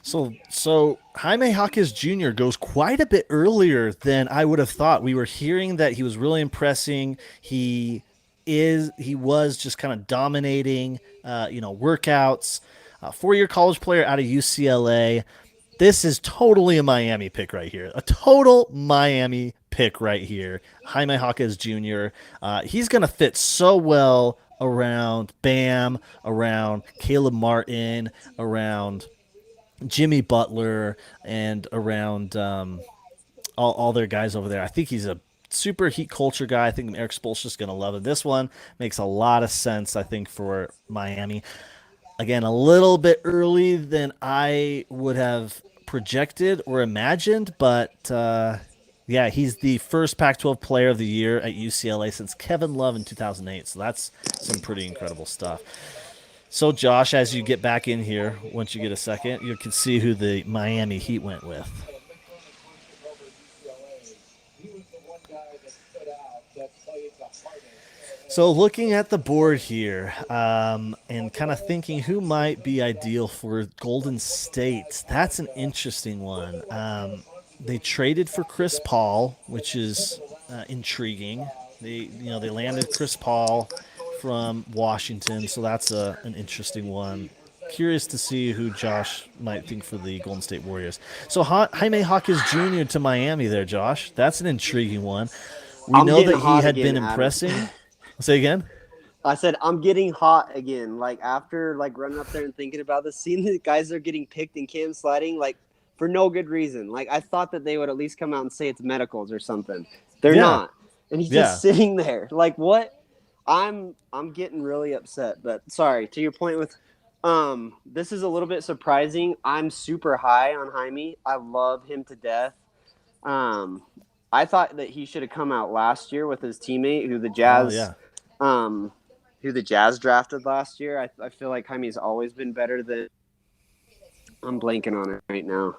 So Jaime Jaquez Jr. goes quite a bit earlier than I would have thought. We were hearing that he was really impressing. He was just kind of dominating, workouts. 4-year college player out of UCLA. This is totally a Miami pick right here. A total Miami pick right here. Jaime Jaquez Jr. He's going to fit so well around Bam, around Caleb Martin, around Jimmy Butler, and around all their guys over there. I think he's a super Heat culture guy. I think Eric Spoelstra's going to love it. This one makes a lot of sense, I think, for Miami. Again, a little bit early than I would have projected or imagined, but he's the first Pac-12 player of the year at UCLA since Kevin Love in 2008, so that's some pretty incredible stuff. So, Josh, as you get back in here, once you get a second, you can see who the Miami Heat went with. So looking at the board here, and kind of thinking who might be ideal for Golden State, that's an interesting one. They traded for Chris Paul, which is intriguing. They landed Chris Paul from Washington, so that's an interesting one. Curious to see who Josh might think for the Golden State Warriors. So Jaime Hawkins Jr. to Miami there, Josh. That's an intriguing one. We I'm know getting that he hot had again, been Adam. impressing. Say again. I said I'm getting hot again. Like after like running up there and thinking about this, seeing the guys are getting picked in Cam sliding, like for no good reason. Like I thought that they would at least come out and say it's medicals or something. They're Yeah. not, and he's Yeah. just sitting there. Like what? I'm getting really upset. But sorry, to your point with, this is a little bit surprising. I'm super high on Jaime. I love him to death. I thought that he should have come out last year with his teammate, who the Jazz. Oh, yeah. Who the Jazz drafted last year. I feel like Jaime's always been better than. I'm blanking on it right now.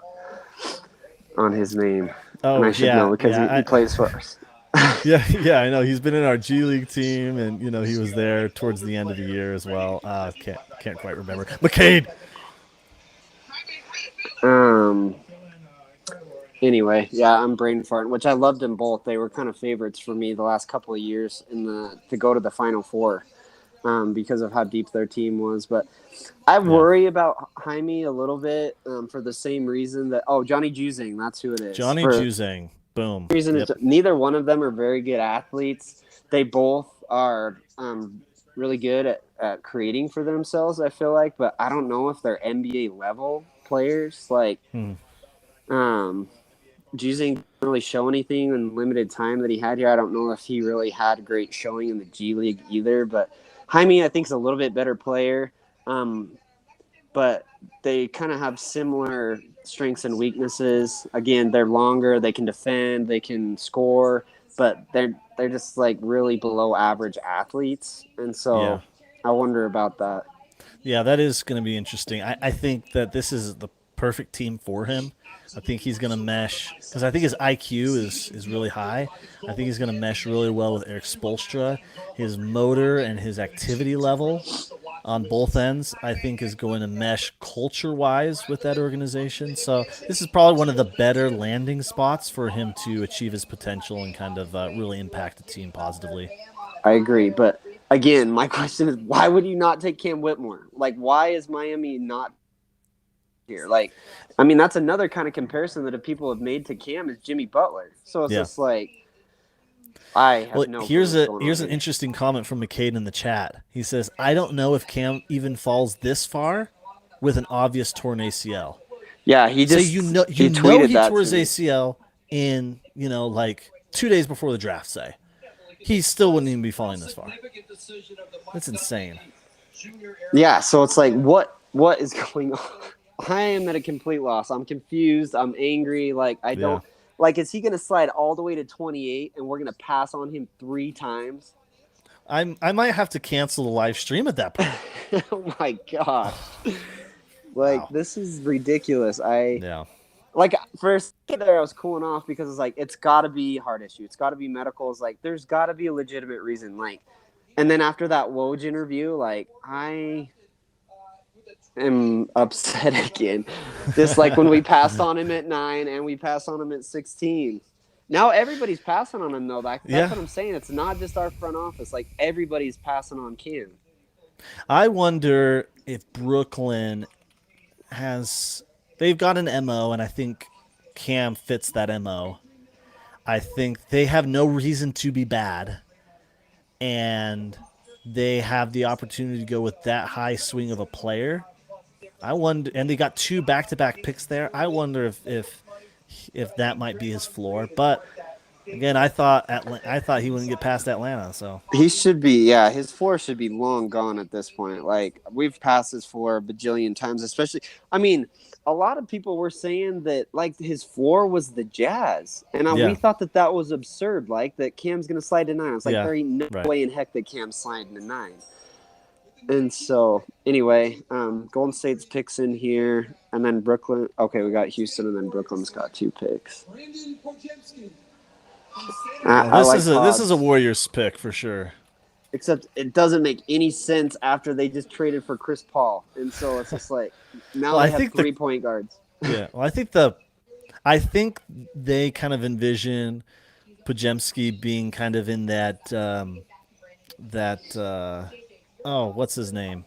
On his name. Oh, and I should yeah, know because yeah, he plays for us. Yeah, I know. He's been in our G League team, and he was there towards the end of the year as well. Can't quite remember. McCade. Anyway, yeah, I'm brain farting, which I loved them both. They were kind of favorites for me the last couple of years to go to the Final Four, because of how deep their team was. But I worry about Jaime a little bit, for the same reason that Johnny Juzang, that's who it is. Johnny For Juzang. Boom. reason Yep. neither one of them are very good athletes. They both are really good at creating for themselves, I feel like, but I don't know if they're NBA level players. Like, Juzang didn't really show anything in limited time that he had here. I don't know if he really had a great showing in the G League either, but Jaime, I think, is a little bit better player. But they kind of have similar strengths and weaknesses. Again, they're longer, they can defend, they can score, but they're just like really below average athletes. And so Yeah. I wonder about that. Yeah, that is going to be interesting. I think that this is the perfect team for him. I think he's going to mesh because I think his IQ is really high. I think he's going to mesh really well with Eric Spoelstra. His motor and his activity level on both ends, I think, is going to mesh culture-wise with that organization. So this is probably one of the better landing spots for him to achieve his potential and kind of really impact the team positively. I agree, but again, my question is, why would you not take Cam Whitmore? Like, why is Miami not here? Like, I mean, that's another kind of comparison that people have made to Cam is Jimmy Butler. So it's just like, I have no. Here's an interesting comment from McCade in the chat. He says, "I don't know if Cam even falls this far with an obvious torn ACL." Yeah, he just he tweeted tore his ACL in like 2 days before the draft. Say he still wouldn't even be falling this far. That's insane. Yeah, so it's like, what is going on? I am at a complete loss. I'm confused. I'm angry. Like, I don't like. Is he going to slide all the way to 28, and we're going to pass on him 3 times? I might have to cancel the live stream at that point. Oh my gosh! Like, this is ridiculous. Like, for a second there, I was cooling off because it's like, it's got to be heart issue. It's got to be medical. It's like, there's got to be a legitimate reason. Like, and then after that Woj interview, like, I am upset again. Just like when we passed on him at 9 and we passed on him at 16. Now everybody's passing on him, though. That's what I'm saying. It's not just our front office. Like, everybody's passing on Cam. I wonder if Brooklyn they've got an MO, and I think Cam fits that MO. I think they have no reason to be bad, and they have the opportunity to go with that high swing of a player. I wonder, and they got 2 back-to-back picks there. I wonder if that might be his floor. But again, I thought he wouldn't get past Atlanta. So he should be, his floor should be long gone at this point. Like, we've passed his floor a bajillion times, especially. I mean, a lot of people were saying that, like, his floor was the Jazz, and we thought that was absurd. Like, that Cam's gonna slide to 9. It's like, there ain't no way in heck that Cam's sliding to 9. And so, anyway, Golden State's picks in here, and then Brooklyn. Okay, we got Houston, and then Brooklyn's got 2 picks. Brandon Podziemski. this is a Warriors pick for sure. except it doesn't make any sense after they just traded for Chris Paul, and so it's just like now Well, I they have think 3 point guards. yeah. Well, I think they kind of envision Pajemski being kind of in that what's his name?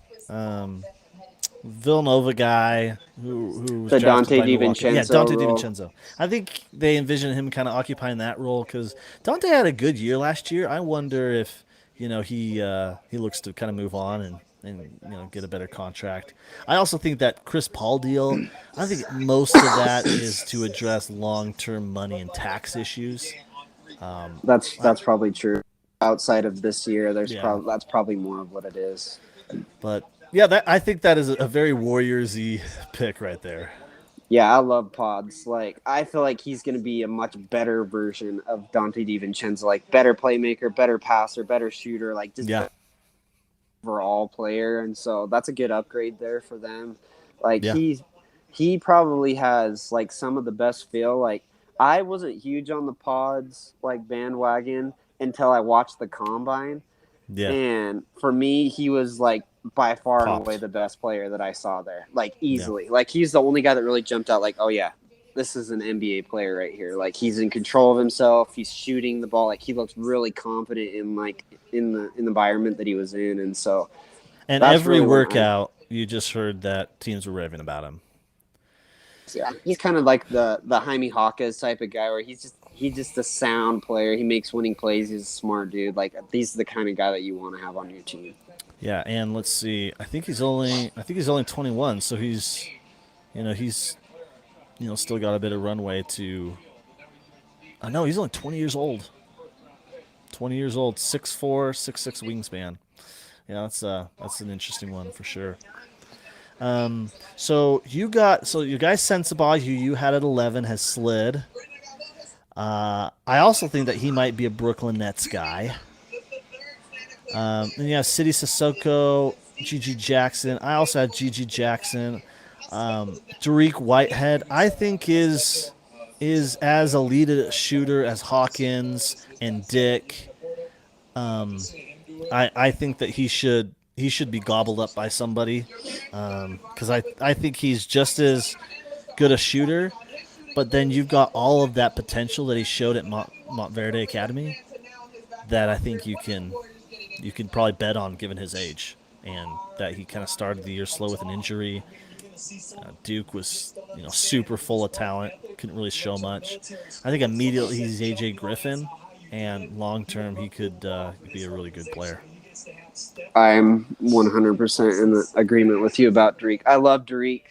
Villanova guy who was The drafted Dante by Milwaukee. Yeah, DiVincenzo Dante role. DiVincenzo. I think they envision him kind of occupying that role because Dante had a good year last year. I wonder if he looks to kind of move on and get a better contract. I also think that Chris Paul deal. I think most of that is to address long-term money and tax issues. That's probably true. Outside of this year, Yeah. that's probably more of what it is. But yeah, I think that is a very Warriors-y pick right there. Yeah, I love Pods. Like, I feel like he's going to be a much better version of Dante DiVincenzo. Like, better playmaker, better passer, better shooter. Like, just Yeah, overall player. And so that's a good upgrade there for them. Like, yeah, he probably has like some of the best feel. Like, I wasn't huge on the Pods like bandwagon until I watched the combine. yeah. And for me, he was like by far and away Popped. the best player that I saw there. Like, Yeah. easily. Like, he's the only guy that really jumped out. Like, oh yeah, this is an NBA player right here. Like, he's in control of himself. He's shooting the ball. Like, he looks really confident in like in the environment that he was in. And so And that's every really what workout, you just heard that teams were raving about him. yeah, he's kind of like the Jaime Hawkes type of guy where he's just a sound player. He makes winning plays. He's a smart dude. Like, he's the kind of guy that you want to have on your team. Yeah, and let's see. I think he's only 21, so he's still got a bit of runway to. I know he's only 20 years old. 20 years old, 6'4", 6'6" wingspan. Yeah, that's an interesting one for sure. So you guys Sensabaugh, who you had at 11, has slid. I also think that he might be a Brooklyn Nets guy. Then you have City Sissoko, Gigi Jackson. I also have Gigi Jackson. Dariq Whitehead, I think is as elite a shooter as Hawkins and Dick. I think that he should be gobbled up by somebody because I think he's just as good a shooter, but then you've got all of that potential that he showed at Montverde Academy that I think you can probably bet on given his age and that he kind of started the year slow with an injury. Duke was super full of talent, couldn't really show much. I think immediately he's AJ Griffin, and long term he could be a really good player. I'm 100% in agreement with you about Dariq. I love Dariq.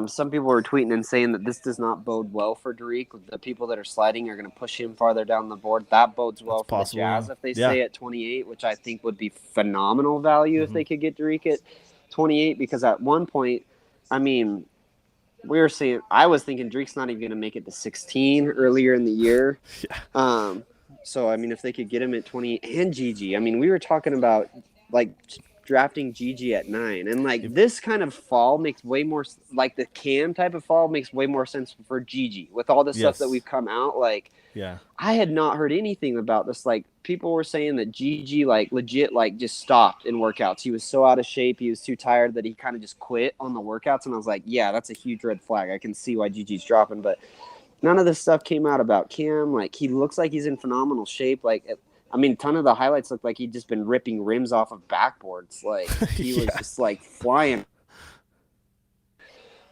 Some people were tweeting and saying that this does not bode well for Dariq. The people that are sliding are going to push him farther down the board. That bodes well for the Jazz if they stay at 28, which I think would be phenomenal value if they could get Dariq at 28. Because at one point, I mean, I was thinking Dariq's not even going to make it to 16 earlier in the year. Yeah. So, I mean, if they could get him at 20 and Gigi, I mean, we were talking about like drafting Gigi at 9, and like this kind of fall makes way more, like the Cam type of fall makes way more sense for Gigi with all the stuff that we've come out. Like, yeah, I had not heard anything about this. Like, people were saying that Gigi like legit like just stopped in workouts. He was so out of shape. He was too tired that he kind of just quit on the workouts. And I was like, yeah, that's a huge red flag. I can see why Gigi's dropping, but none of this stuff came out about Cam. Like, he looks like he's in phenomenal shape. Like, I mean, a ton of the highlights look like he'd just been ripping rims off of backboards. Like, he was just like flying.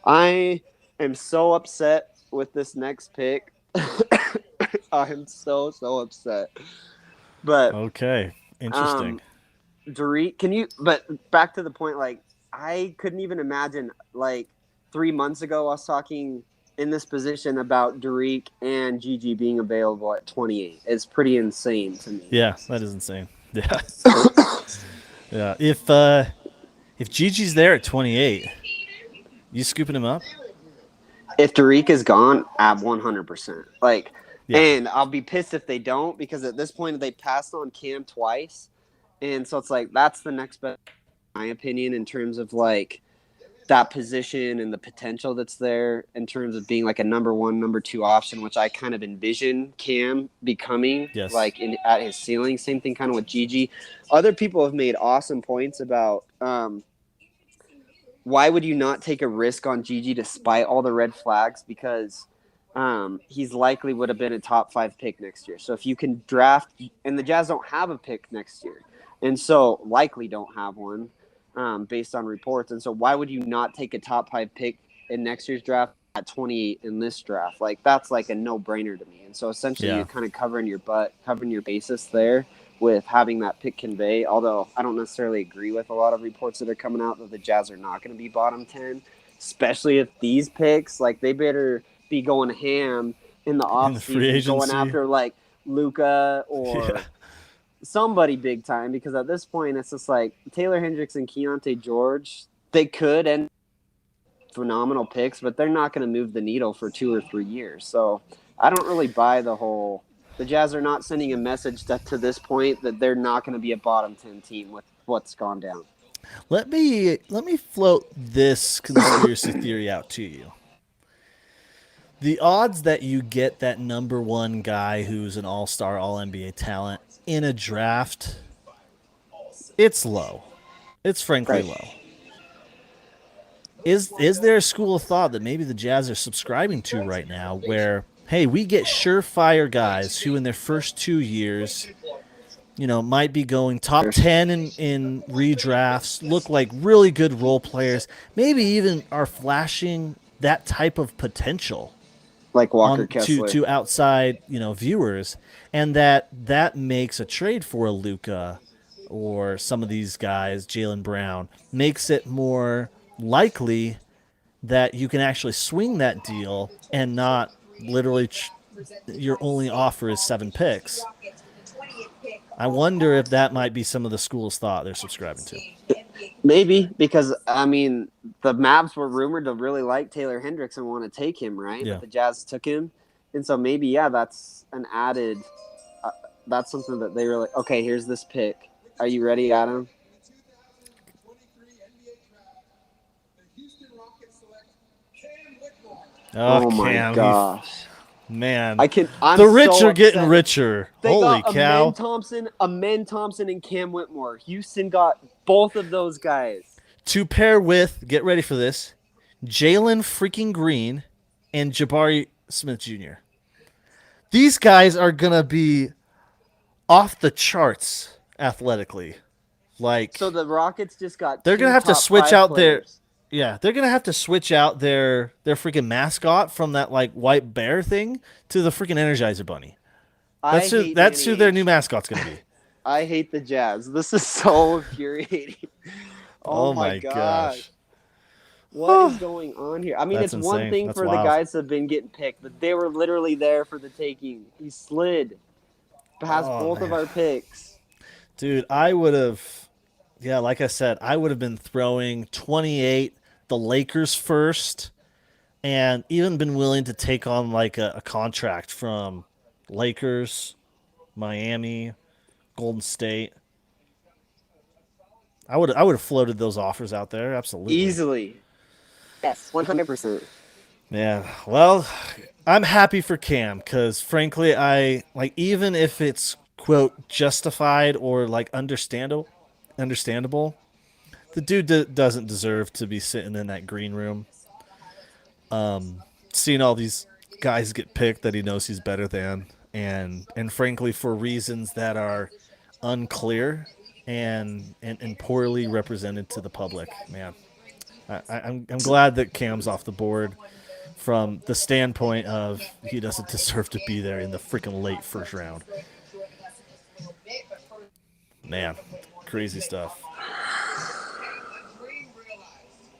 I am so upset with this next pick. I'm so upset. But okay, interesting. Dariq, but back to the point, like, I couldn't even imagine, like, 3 months ago us talking in this position about Dariq and Gigi being available at 28. It's pretty insane to me. Yeah, that is insane. Yeah. Yeah. If Gigi's there at 28, you scooping him up? If Dariq is gone, at 100%. Like, yeah. And I'll be pissed if they don't, because at this point they passed on Cam twice. And so it's like, that's the next best, in my opinion, in terms of like that position and the potential that's there in terms of being like a number 1, number 2 option, which I kind of envision Cam becoming Yes. like at his ceiling. Same thing kind of with Gigi. Other people have made awesome points about why would you not take a risk on Gigi despite all the red flags? Because he's likely would have been a top 5 pick next year. So if you can draft, and the Jazz don't have a pick next year, and so likely don't have one based on reports. And so why would you not take a top 5 pick in next year's draft at 28 in this draft? Like, that's like a no-brainer to me. And so essentially Yeah. you're kind of covering your basis there with having that pick convey, although I don't necessarily agree with a lot of reports that are coming out that the Jazz are not going to be bottom 10, especially if these picks, like, they better be going ham in the free offseason, going agency. after like Luka or Yeah. somebody big time, because at this point it's just like Taylor Hendricks and Keontae George, they could end phenomenal picks, but they're not going to move the needle for 2 or 3 years. So I don't really buy the Jazz are not sending a message that to this point that they're not going to be a bottom 10 team with what's gone down. Let me float this conspiracy theory out to you. The odds that you get that number 1 guy who's an all-star, all-NBA talent in a draft, it's low. It's frankly Right. low. Is there a school of thought that maybe the Jazz are subscribing to right now where, hey, we get surefire guys who in their first 2 years, might be going top 10 in redrafts, look like really good role players, maybe even are flashing that type of potential Like Walker Kessler. to outside, viewers, and that makes a trade for a Luka or some of these guys, Jaylen Brown, makes it more likely that you can actually swing that deal and not literally your only offer is 7 picks. I wonder if that might be some of the school's thought they're subscribing to. Maybe, because I mean the Mavs were rumored to really like Taylor Hendricks and want to take him, right? Yeah. But the Jazz took him, and so maybe that's an added. That's something that they really okay. Here's this pick. Are you ready, Adam? Oh, my Cam, gosh, man. I'm the rich so are getting upset. richer. They Holy got cow. Amen Thompson, and Cam Whitmore. Houston got both of those guys. To pair with, get ready for this, Jalen freaking Green and Jabari Smith Jr. These guys are going to be off the charts athletically. Like, So the Rockets just got. they're going gonna have to switch out their they're going to have to switch out their freaking mascot from that like white bear thing to the freaking Energizer Bunny. That's who their new mascot's going to be. I hate the Jazz. This is so infuriating. Oh my gosh. What is going on here? I mean, That's it's one insane. thing That's for wild. the guys that have been getting picked, but they were literally there for the taking. He slid past Oh, both of man. our picks. Dude, I would have, like I said, I would have been throwing 28, the Lakers first, and even been willing to take on like a contract from Lakers, Miami, Golden State. I would have floated those offers out there, absolutely. Easily. Yes, 100%. Yeah, well, I'm happy for Cam because, frankly, I like even if it's quote justified or like understandable, the dude doesn't deserve to be sitting in that green room, seeing all these guys get picked that he knows he's better than, and frankly for reasons that are unclear and poorly represented to the public. Man, I'm glad that Cam's off the board from the standpoint of he doesn't deserve to be there in the freaking late first round. Man, crazy stuff.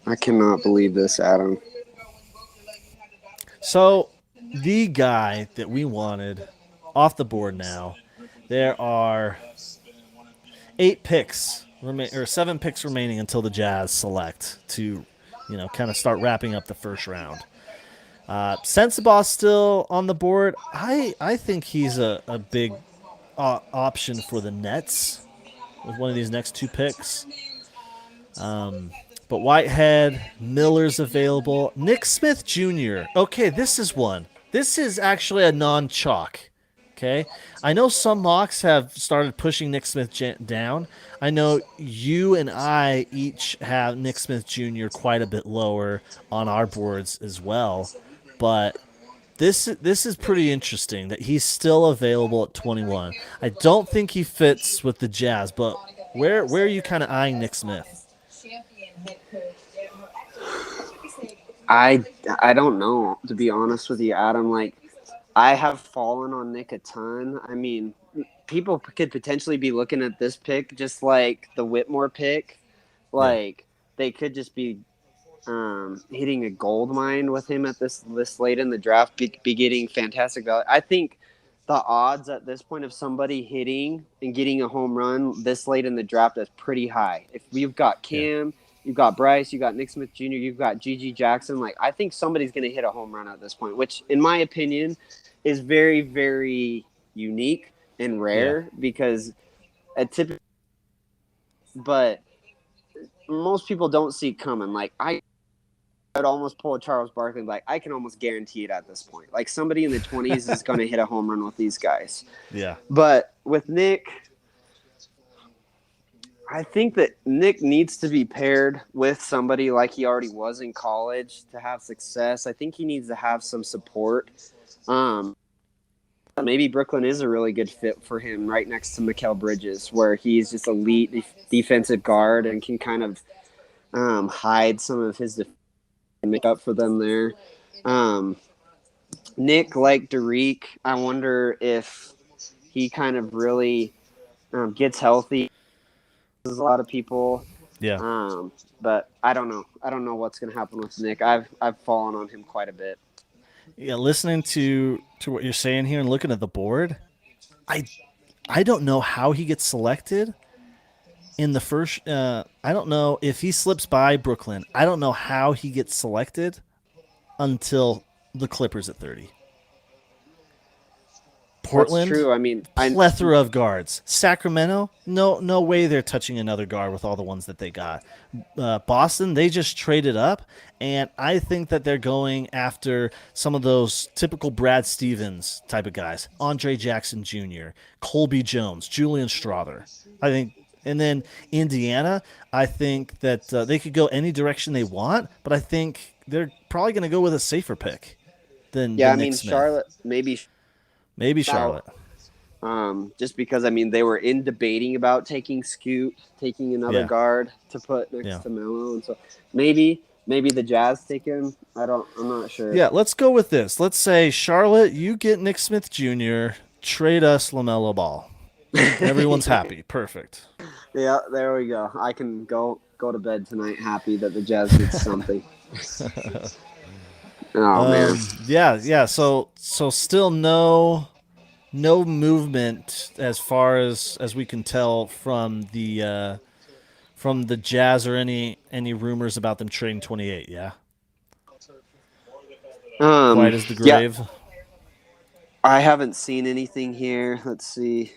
I cannot believe this, Adam. So, the guy that we wanted off the board now, there are 7 picks remaining until the Jazz select to, kind of start wrapping up the first round. Sensabaugh still on the board. I think he's a big option for the Nets with one of these next 2 picks. But Whitehead, Miller's available. Nick Smith Jr. Okay, this is one. This is actually a non-chalk. Okay, I know some mocks have started pushing Nick Smith down. I know you and I each have Nick Smith Jr. quite a bit lower on our boards as well. But this is pretty interesting that he's still available at 21. I don't think he fits with the Jazz, but where are you kind of eyeing Nick Smith? I don't know, to be honest with you, Adam. Like, I have fallen on Nick a ton. I mean, people could potentially be looking at this pick just like the Whitmore pick. Like, they could just be hitting a gold mine with him at this late in the draft, be getting fantastic value. I think the odds at this point of somebody hitting and getting a home run this late in the draft is pretty high. If you've got Cam, you've got Bryce, you've got Nick Smith Jr., you've got G.G. Jackson, like, I think somebody's going to hit a home run at this point, which, in my opinion, is very, very unique and rare because but most people don't see it coming. Like, I'd almost pull a Charles Barkley, like, I can almost guarantee it at this point. Like, somebody in the 20s is going to hit a home run with these guys. Yeah. But with Nick, I think that Nick needs to be paired with somebody like he already was in college to have success. I think he needs to have some support. Maybe Brooklyn is a really good fit for him right next to Mikal Bridges, where he's just elite defensive guard and can kind of hide some of his and make up for them there. Nick, like Derek, I wonder if he kind of really gets healthy. There's a lot of people. Yeah. But I don't know. I don't know what's going to happen with Nick. I've fallen on him quite a bit. Yeah, listening to what you're saying here and looking at the board, I don't know how he gets selected in the first. I don't know if he slips by Brooklyn. I don't know how he gets selected until the Clippers at 30. Portland, that's true. I mean, plethora of guards. Sacramento, no way they're touching another guard with all the ones that they got. Boston, they just traded up, and I think that they're going after some of those typical Brad Stevens type of guys. Andre Jackson Jr., Colby Jones, Julian Strother. I think, and then Indiana, I think that they could go any direction they want, but I think they're probably going to go with a safer pick than I Nick mean, Smith. Charlotte, Maybe Charlotte. Just because, I mean, they were debating about taking Scoot, taking another guard to put next to Melo, and so maybe the Jazz take him. I'm not sure. Yeah, let's go with this. Let's say Charlotte, you get Nick Smith Jr., trade us LaMelo Ball. Everyone's happy. Perfect. Yeah, there we go. I can go to bed tonight happy that the Jazz did something. Oh man. Yeah. So still no movement as far as we can tell from the Jazz or any rumors about them trading 28. Yeah. Quiet as the grave. Yeah. I haven't seen anything here. Let's see.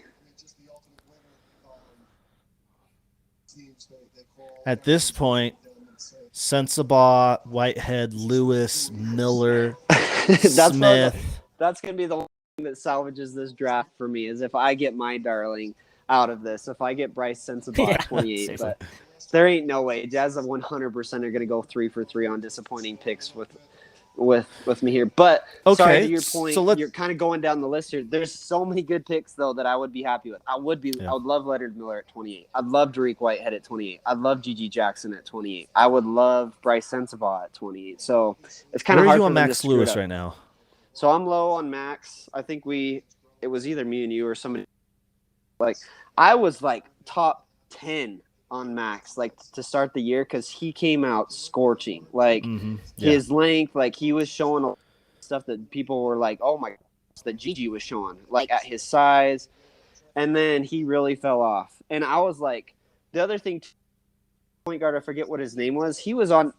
At this point, Sensabaugh, Whitehead, Lewis, Miller, Smith. That's going to be the thing that salvages this draft for me, is if I get my darling out of this. If I get Bryce Sensabaugh at 28. But there ain't no way. Jazz of 100% are going to go 3 for 3 on disappointing picks with me here. But sorry, to your point, so you're kind of going down the list here. There's so many good picks though that I would be happy with. I would love Leonard Miller at 28. I'd love Derek Whitehead at 28. I'd love G.G. Jackson at 28. I would love Bryce Sensabaugh at 28. So it's kind of hard. Where are you on for Max Lewis right now? So I'm low on Max. I think it was either me and you or somebody. Like, I was like top 10 on Max, like, to start the year, because he came out scorching. Like, his length, like, he was showing stuff that people were like, oh my, that Gigi was showing, like, at his size. And then he really fell off. And I was like, the other thing, point guard, I forget what his name was. He was on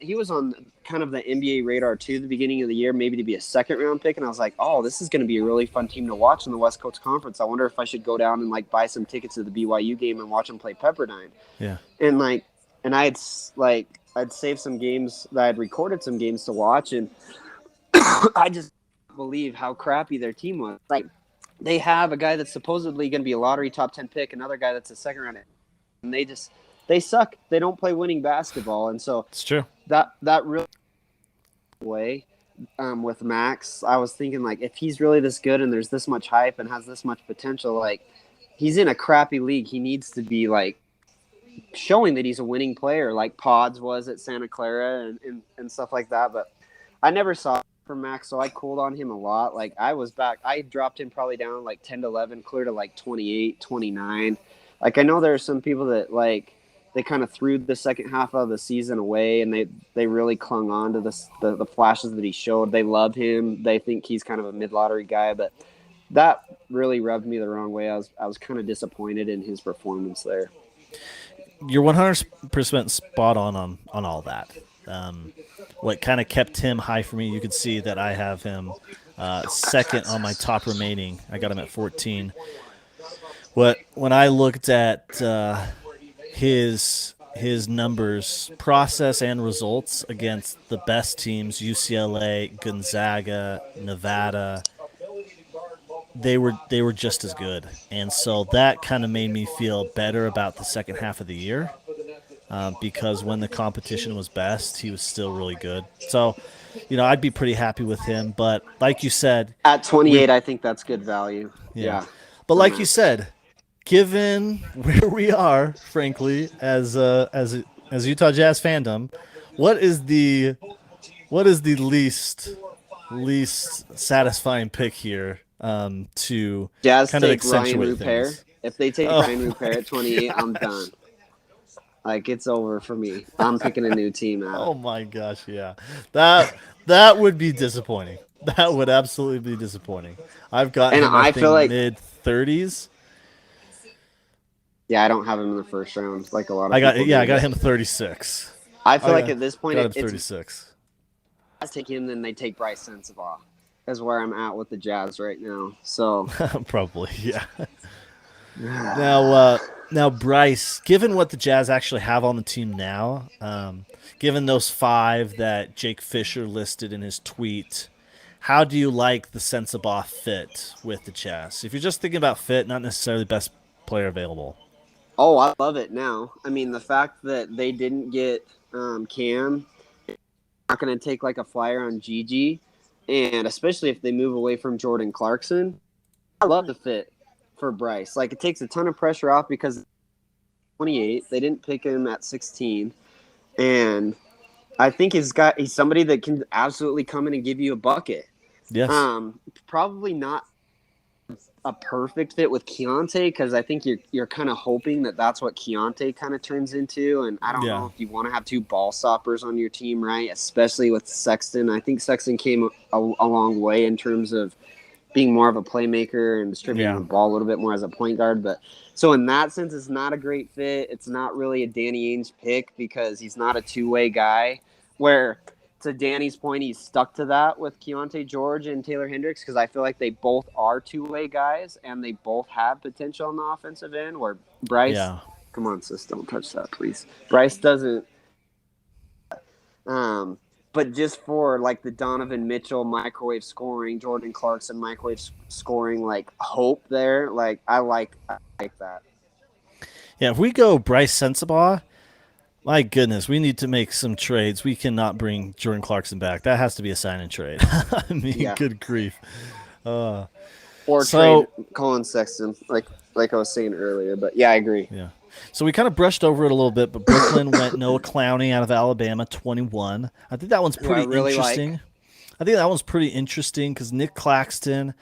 kind of the NBA radar too, the beginning of the year, maybe to be a second round pick. And I was like, oh, this is going to be a really fun team to watch in the West Coast Conference. I wonder if I should go down and like buy some tickets to the BYU game and watch them play Pepperdine. Yeah. And like, and I'd saved some games that I'd recorded some games to watch, and I just believe how crappy their team was. Like, they have a guy that's supposedly going to be a lottery top 10 pick, another guy that's a second round, and they suck. They don't play winning basketball, and so It's true. that really way with Max. I was thinking, like, if he's really this good and there's this much hype and has this much potential, like, he's in a crappy league. He needs to be like showing that he's a winning player, like Pods was at Santa Clara and stuff like that. But I never saw it from Max, so I cooled on him a lot. Like, I dropped him probably down like 10 to 11, clear to like 28, 29. Like, I know there are some people that, like, they kind of threw the second half of the season away, and they really clung on to the flashes that he showed. They love him. They think he's kind of a mid-lottery guy, but that really rubbed me the wrong way. I was kind of disappointed in his performance there. You're 100% spot on all that. What kind of kept him high for me, you could see that I have him second on my top remaining. I got him at 14. When I looked at his numbers, process and results against the best teams, UCLA, Gonzaga, Nevada, they were just as good, and so that kind of made me feel better about the second half of the year, because when the competition was best, he was still really good. So, I'd be pretty happy with him. But like you said, At 28, I think that's good value. Yeah. But like you said, given where we are, frankly, as Utah Jazz fandom, what is the least satisfying pick here? To Jazz kind of take Ryan accentuate Rupert. things. If they take Ryan Rupert at 28, I'm done. Like, it's over for me. I'm picking a new team out. Oh my gosh, yeah, that would be disappointing. That would absolutely be disappointing. I've got And him, I think, feel like- mid-30s. Yeah, I don't have him in the first round like a lot of I got people do. I got him 36. I feel like at this point, Got him it's 36. Jazz take him, then they take Bryce Sensabaugh. Is where I'm at with the Jazz right now. So Probably, yeah. Now, Bryce, given what the Jazz actually have on the team now, given those 5 that Jake Fisher listed in his tweet, how do you like the Sensabaugh fit with the Jazz? If you're just thinking about fit, not necessarily best player available. Oh, I love it now. I mean, the fact that they didn't get Cam, not going to take like a flyer on Gigi, and especially if they move away from Jordan Clarkson, I love the fit for Bryce. Like, it takes a ton of pressure off because 28, they didn't pick him at 16, and I think he's somebody that can absolutely come in and give you a bucket. Yes. Probably not a perfect fit with Keontae, because I think you're kind of hoping that that's what Keontae kind of turns into, and I don't know if you want to have 2 ball stoppers on your team, right? Especially with Sexton. I think Sexton came a long way in terms of being more of a playmaker and distributing the ball a little bit more as a point guard. But so in that sense, it's not a great fit. It's not really a Danny Ainge pick because he's not a two-way guy. Where, to Danny's point, he's stuck to that with Keontae George and Taylor Hendricks, because I feel like they both are two-way guys and they both have potential on the offensive end. Where Bryce, come on, sis, don't touch that, please. Bryce doesn't. But just for like the Donovan Mitchell microwave scoring, Jordan Clarkson microwave scoring, like hope there, like I like that. Yeah, if we go Bryce Sensabaugh, my goodness, we need to make some trades. We cannot bring Jordan Clarkson back. That has to be a sign and trade. I mean, good grief. Or trade Colin Sexton, like I was saying earlier. But yeah, I agree. Yeah. So we kind of brushed over it a little bit, but Brooklyn went Noah Clowney out of Alabama, 21. I think that one's pretty interesting. I think that one's pretty interesting because Nick Claxton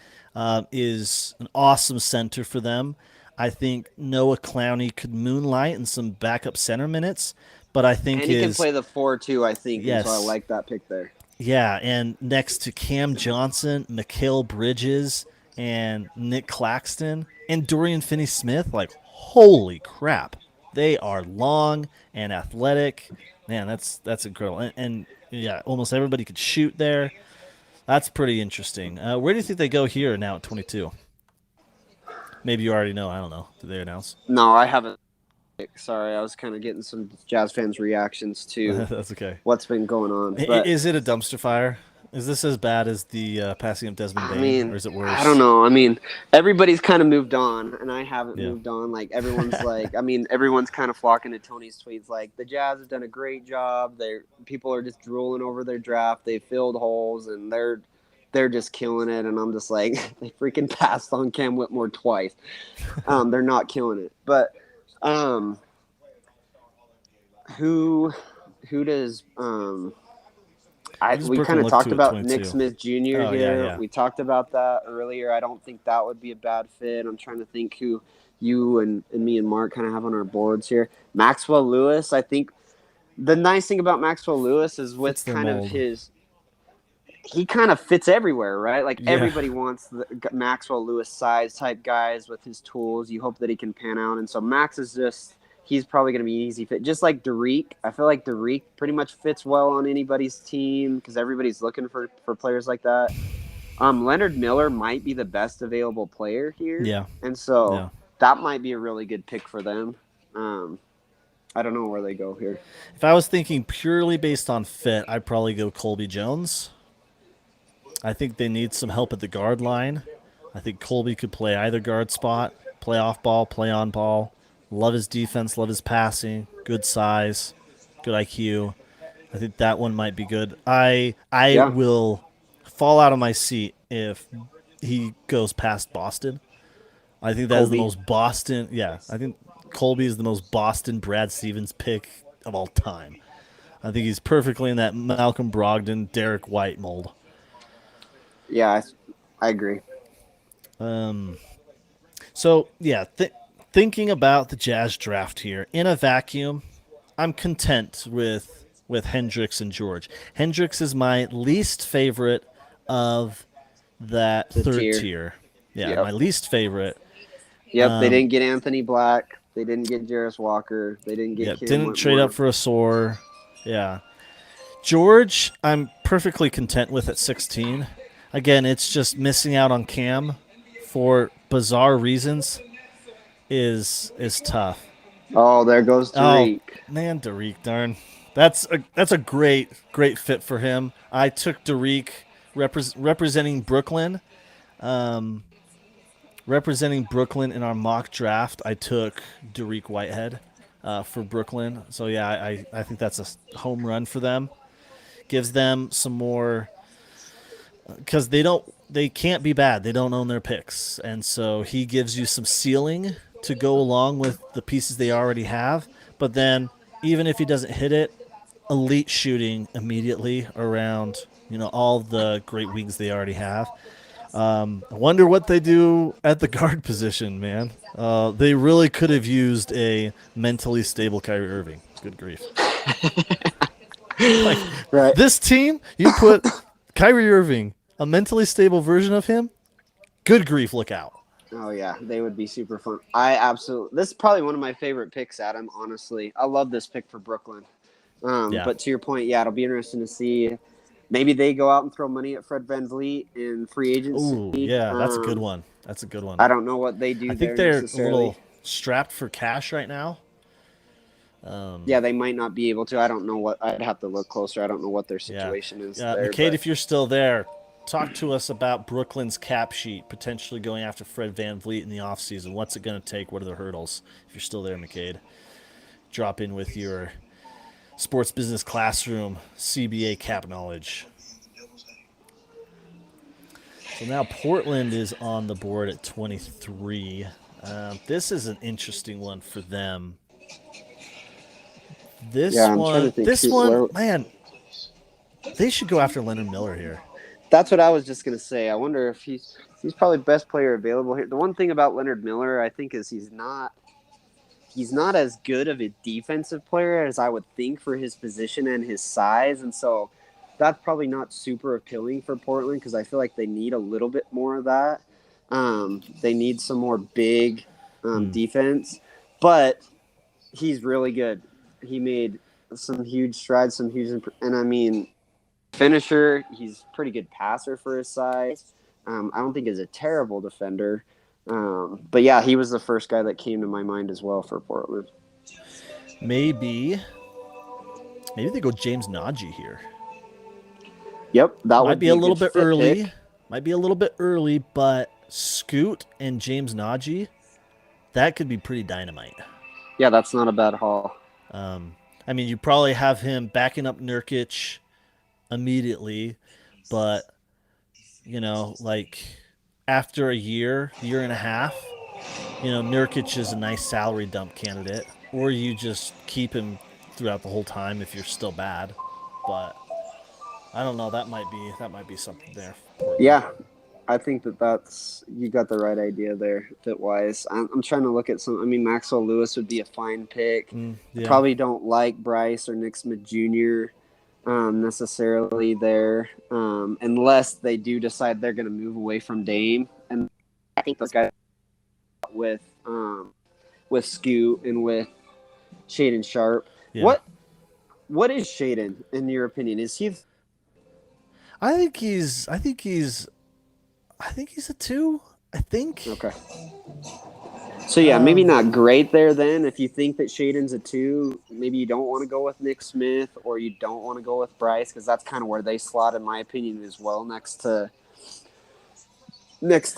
is an awesome center for them. I think Noah Clowney could moonlight in some backup center minutes, but I think he can play the 4-2, I think. Yes. So I like that pick there. Yeah, and next to Cam Johnson, Mikal Bridges, and Nick Claxton, and Dorian Finney-Smith, like, holy crap. They are long and athletic. Man, that's incredible. And yeah, almost everybody could shoot there. That's pretty interesting. Where do you think they go here now at 22? Maybe you already know. I don't know. Did they announce? No, I haven't. Sorry, I was kind of getting some Jazz fans' reactions to That's okay. what's been going on. But Is it a dumpster fire? Is this as bad as the passing of Desmond I Bain, mean, or is it worse? I don't know. I mean, everybody's kind of moved on, and I haven't Yeah. moved on. Like everyone's like, I mean, everyone's kind of flocking to Tony's tweets. Like the Jazz have done a great job. People are just drooling over their draft. They filled holes, and they're just killing it. And I'm just like, they freaking passed on Cam Whitmore twice. They're not killing it. But who does does we Brooklyn kind of look talked to at about 22? Nick Smith Jr. Oh, here. yeah. We talked about that earlier. I don't think that would be a bad fit. I'm trying to think who you and me and Mark kind of have on our boards here. Maxwell Lewis. I think the nice thing about Maxwell Lewis is with Fits the kind of mold. he kind of fits everywhere, right? Like Yeah. everybody wants the Maxwell Lewis size type guys with his tools. You hope that he can pan out. And so Max is he's probably going to be easy fit. Just like Derek. I feel like Derek pretty much fits well on anybody's team because everybody's looking for players like that. Leonard Miller might be the best available player here. Yeah. And so Yeah. that might be a really good pick for them. I don't know where they go here. If I was thinking purely based on fit, I'd probably go Colby Jones. I think they need some help at the guard line. I think Colby could play either guard spot, play off ball, play on ball. Love his defense, love his passing, good size, good IQ. I think that one might be good. I will fall out of my seat if he goes past Boston. I think that is the Colby. most Boston. Yeah, I think Colby is the most Boston Brad Stevens pick of all time. I think he's perfectly in that Malcolm Brogdon, Derek White mold. Yeah, I agree. So, yeah, thinking about the Jazz draft here, in a vacuum, I'm content with Hendricks and George. Hendricks is my least favorite of that The third tier. tier. Yeah, Yep. my least favorite. Yep, they didn't get Anthony Black. They didn't get Jarris Walker. They didn't get Yeah, Cam didn't trade Whitmore. up for a Soar. Yeah. George, I'm perfectly content with at 16. Again, it's just missing out on Cam for bizarre reasons is tough. Oh, there goes Tariq. Oh, man, Derek, darn. That's a great fit for him. I took Derek representing Brooklyn. Representing Brooklyn in our mock draft, I took Derek Whitehead for Brooklyn. So, yeah, I think that's a home run for them. Gives them some more because they can't be bad. They don't own their picks. And so he gives you some ceiling to go along with the pieces they already have. But then even if he doesn't hit it, elite shooting immediately around, all the great wings they already have. I wonder what they do at the guard position, man. They really could have used a mentally stable Kyrie Irving. Good grief. Right. This team, you put Kyrie Irving, a mentally stable version of him, good grief, look out. Oh, yeah, they would be super fun. This is probably one of my favorite picks, Adam, honestly. I love this pick for Brooklyn. Yeah. But to your point, yeah, it'll be interesting to see. Maybe they go out and throw money at Fred VanVleet in free agency. Ooh, yeah, that's a good one. That's a good one. I don't know what they do I there think they're a necessarily. little strapped for cash right now. Yeah, they might not be able to. I don't know what. I'd have to look closer. I don't know what their situation is there. McCade, but- if you're still there, talk to us about Brooklyn's cap sheet, potentially going after Fred VanVleet in the offseason. What's it going to take? What are the hurdles? If you're still there, McCade, drop in with your sports business classroom CBA cap knowledge. So now Portland is on the board at 23. This is an interesting one for them. This Yeah, I'm trying to think where- man, they should go after Leonard Miller here. That's what I was just gonna say. I wonder if he's probably best player available here. The one thing about Leonard Miller, I think, is he's not as good of a defensive player as I would think for his position and his size, and so that's probably not super appealing for Portland because I feel like they need a little bit more of that. They need some more big defense, but he's really good. He made some huge strides, and I mean, finisher. He's a pretty good passer for his size. I don't think he's a terrible defender. But yeah, he was the first guy that came to my mind as well for Portland. maybe they go James Najee here. Yep, that Might would be a little good bit fit early. pick. Might be a little bit early, but Scoot and James Najee, that could be pretty dynamite. Yeah, that's not a bad haul. I mean, you probably have him backing up Nurkic immediately, but like after a year and a half, Nurkic is a nice salary dump candidate, or you just keep him throughout the whole time if you're still bad. But I don't know. That might be something there. Yeah, I think that's you got the right idea there, fit wise. I'm trying to look at some. I mean, Maxwell Lewis would be a fine pick. Yeah. I probably don't like Bryce or Nick Smith Jr. Necessarily there, unless they do decide they're going to move away from Dame. And I think those guys with Scoot and with Shaden Sharp. Yeah. What is Shaden in your opinion? Is he? I think he's a 2. I think. Okay. So yeah, maybe not great there then. If you think that Shaden's a 2, maybe you don't want to go with Nick Smith or you don't want to go with Bryce because that's kind of where they slot, in my opinion, as well, next to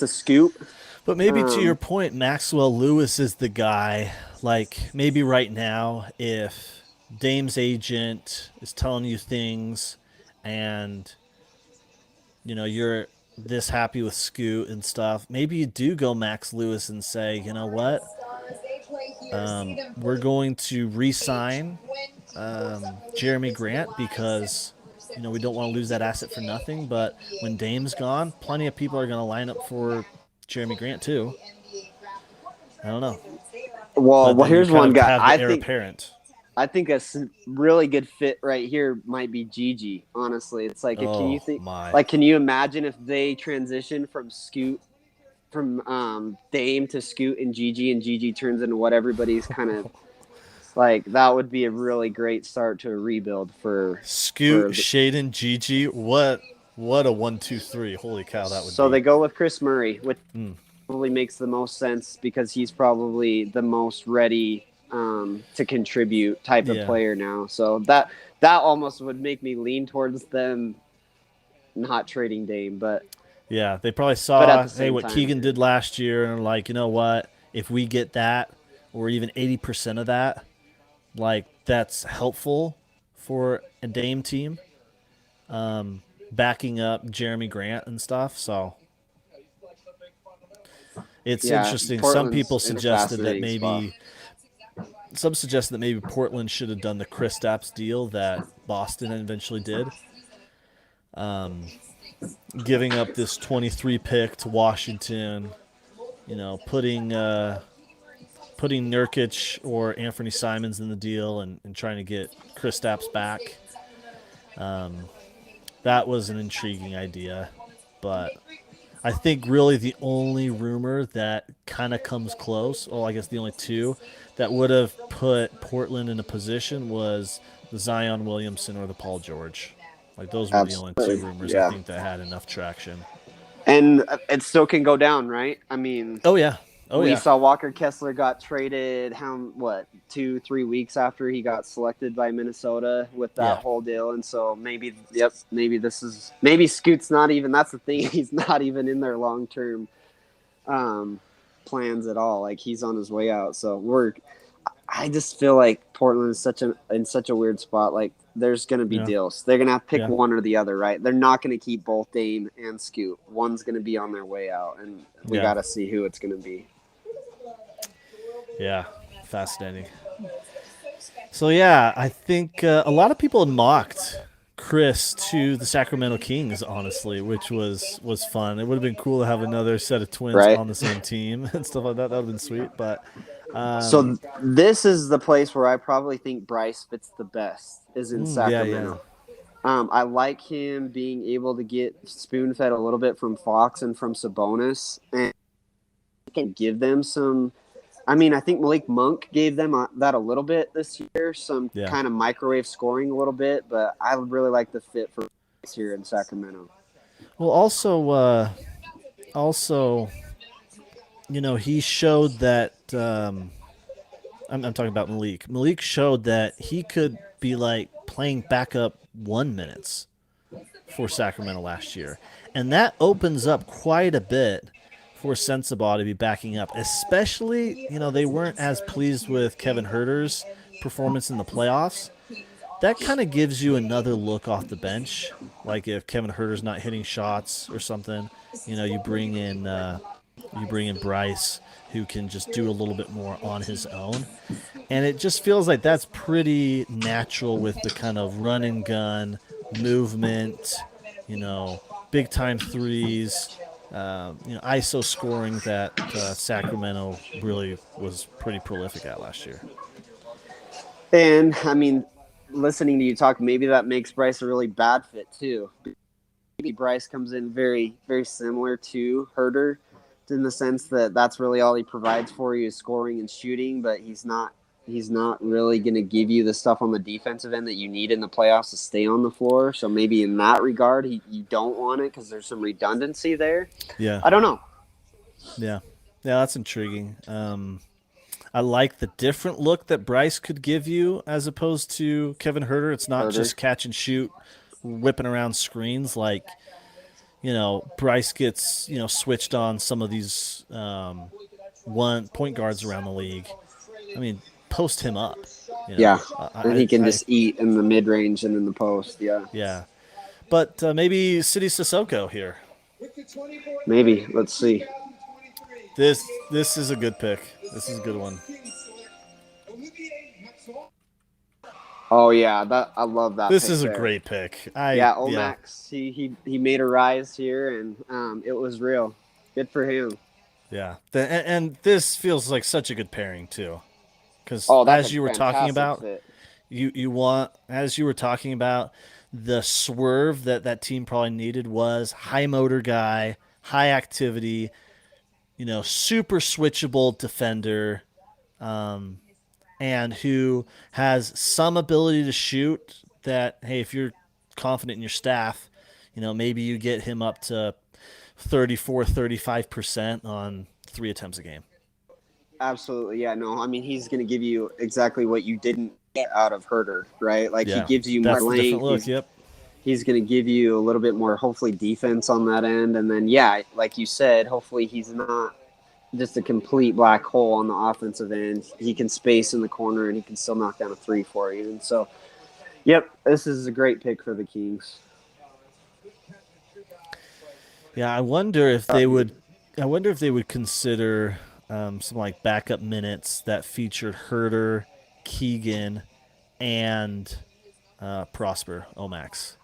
Scoot. But maybe to your point, Maxwell Lewis is the guy. Like maybe right now, if Dame's agent is telling you things, and you're this happy with Scoot and stuff, maybe you do go Max Lewis and say, you know what, we're going to re-sign Jeremy Grant because we don't want to lose that asset for nothing. But when Dame's gone, plenty of people are going to line up for Jeremy Grant too. I don't know. Well, here's one guy. I think a really good fit right here might be Gigi. Honestly, it's like, can you imagine if they transition from Dame to Scoot and Gigi turns into what everybody's kind of like? That would be a really great start to a rebuild for Scoot, Shaden, Gigi. What a 1, 2, 3! Holy cow, that would. So they go with Chris Murray, which probably makes the most sense because he's probably the most ready to contribute type of player now. So that almost would make me lean towards them not trading Dame, but yeah, they probably saw what Keegan did last year and like, you know what, if we get that or even 80% of that, like that's helpful for a Dame team, backing up Jeremy Grant and stuff. So it's interesting. Portland's Some people suggested that maybe Portland should have done the Kristaps deal that Boston eventually did, giving up this 23 pick to Washington, putting Nurkic or Anthony Simons in the deal and trying to get Kristaps back. That was an intriguing idea, but I think really the only rumor that kind of comes close, I guess the only 2 that would have put Portland in a position was the Zion Williamson or the Paul George. Like those were the only 2 rumors I think that had enough traction. And it still can go down, right? I mean, we saw Walker Kessler got traded 2-3 weeks after he got selected by Minnesota with that whole deal. And so maybe Scoot's not even, that's the thing, he's not even in their long-term plans at all. Like he's on his way out. So I just feel like Portland is in such a weird spot. Like there's going to be deals. They're going to have to pick one or the other, right? They're not going to keep both Dame and Scoot. One's going to be on their way out, and we got to see who it's going to be. Yeah, fascinating. So yeah, I think a lot of people had mocked Chris to the Sacramento Kings, honestly, which was fun. It would have been cool to have another set of twins on the same team and stuff like that. That would have been sweet. But so this is the place where I probably think Bryce fits the best, is in Sacramento. I like him being able to get spoon-fed a little bit from Fox and from Sabonis, and can give them some. I mean, I think Malik Monk gave them that a little bit this year, some kind of microwave scoring a little bit, but I really like the fit for here in Sacramento. Well, also, he showed that I'm talking about Malik. Malik showed that he could be like playing backup 1 minutes for Sacramento last year. And that opens up quite a bit for Sensabaugh to be backing up, especially, they weren't as pleased with Kevin Herter's performance in the playoffs. That kind of gives you another look off the bench. Like if Kevin Herter's not hitting shots or something, you bring in Bryce, who can just do a little bit more on his own. And it just feels like that's pretty natural with the kind of run and gun movement, big time threes, ISO scoring that Sacramento really was pretty prolific at last year. And I mean, listening to you talk, maybe that makes Bryce a really bad fit too. Maybe Bryce comes in very, very similar to Herter in the sense that that's really all he provides for you is scoring and shooting, but he's not really going to give you the stuff on the defensive end that you need in the playoffs to stay on the floor. So maybe in that regard, you don't want it because there's some redundancy there. Yeah. I don't know. Yeah, that's intriguing. I like the different look that Bryce could give you as opposed to Kevin Herter. It's not just catch and shoot, whipping around screens like, Bryce gets, switched on some of these one point guards around the league. I mean, post him up. Yeah, and he can just eat in the mid-range and in the post, yeah. Yeah. But maybe City Sissoko here. Maybe. Let's see. This is a good pick. This is a good one. Oh yeah, I love that. This is a great pick. Omax. He made a rise here, and it was real. Good for him. Yeah, and this feels like such a good pairing too, because as you were talking about, you want, as you were talking about, the swerve that team probably needed was high motor guy, high activity, super switchable defender. And who has some ability to shoot that, hey, if you're confident in your staff, maybe you get him up to 34, 35% on 3 attempts a game. Absolutely, yeah. No, I mean, he's going to give you exactly what you didn't get out of Herter, right? Like, he gives you more length. He's going to give you a little bit more, hopefully, defense on that end. And then, yeah, like you said, hopefully he's not just a complete black hole on the offensive end. He can space in the corner, and he can still knock down a three for you. And so, yep, this is a great pick for the Kings. Yeah, I wonder if they would consider some like backup minutes that featured Herter, Keegan, and Prosper Omax.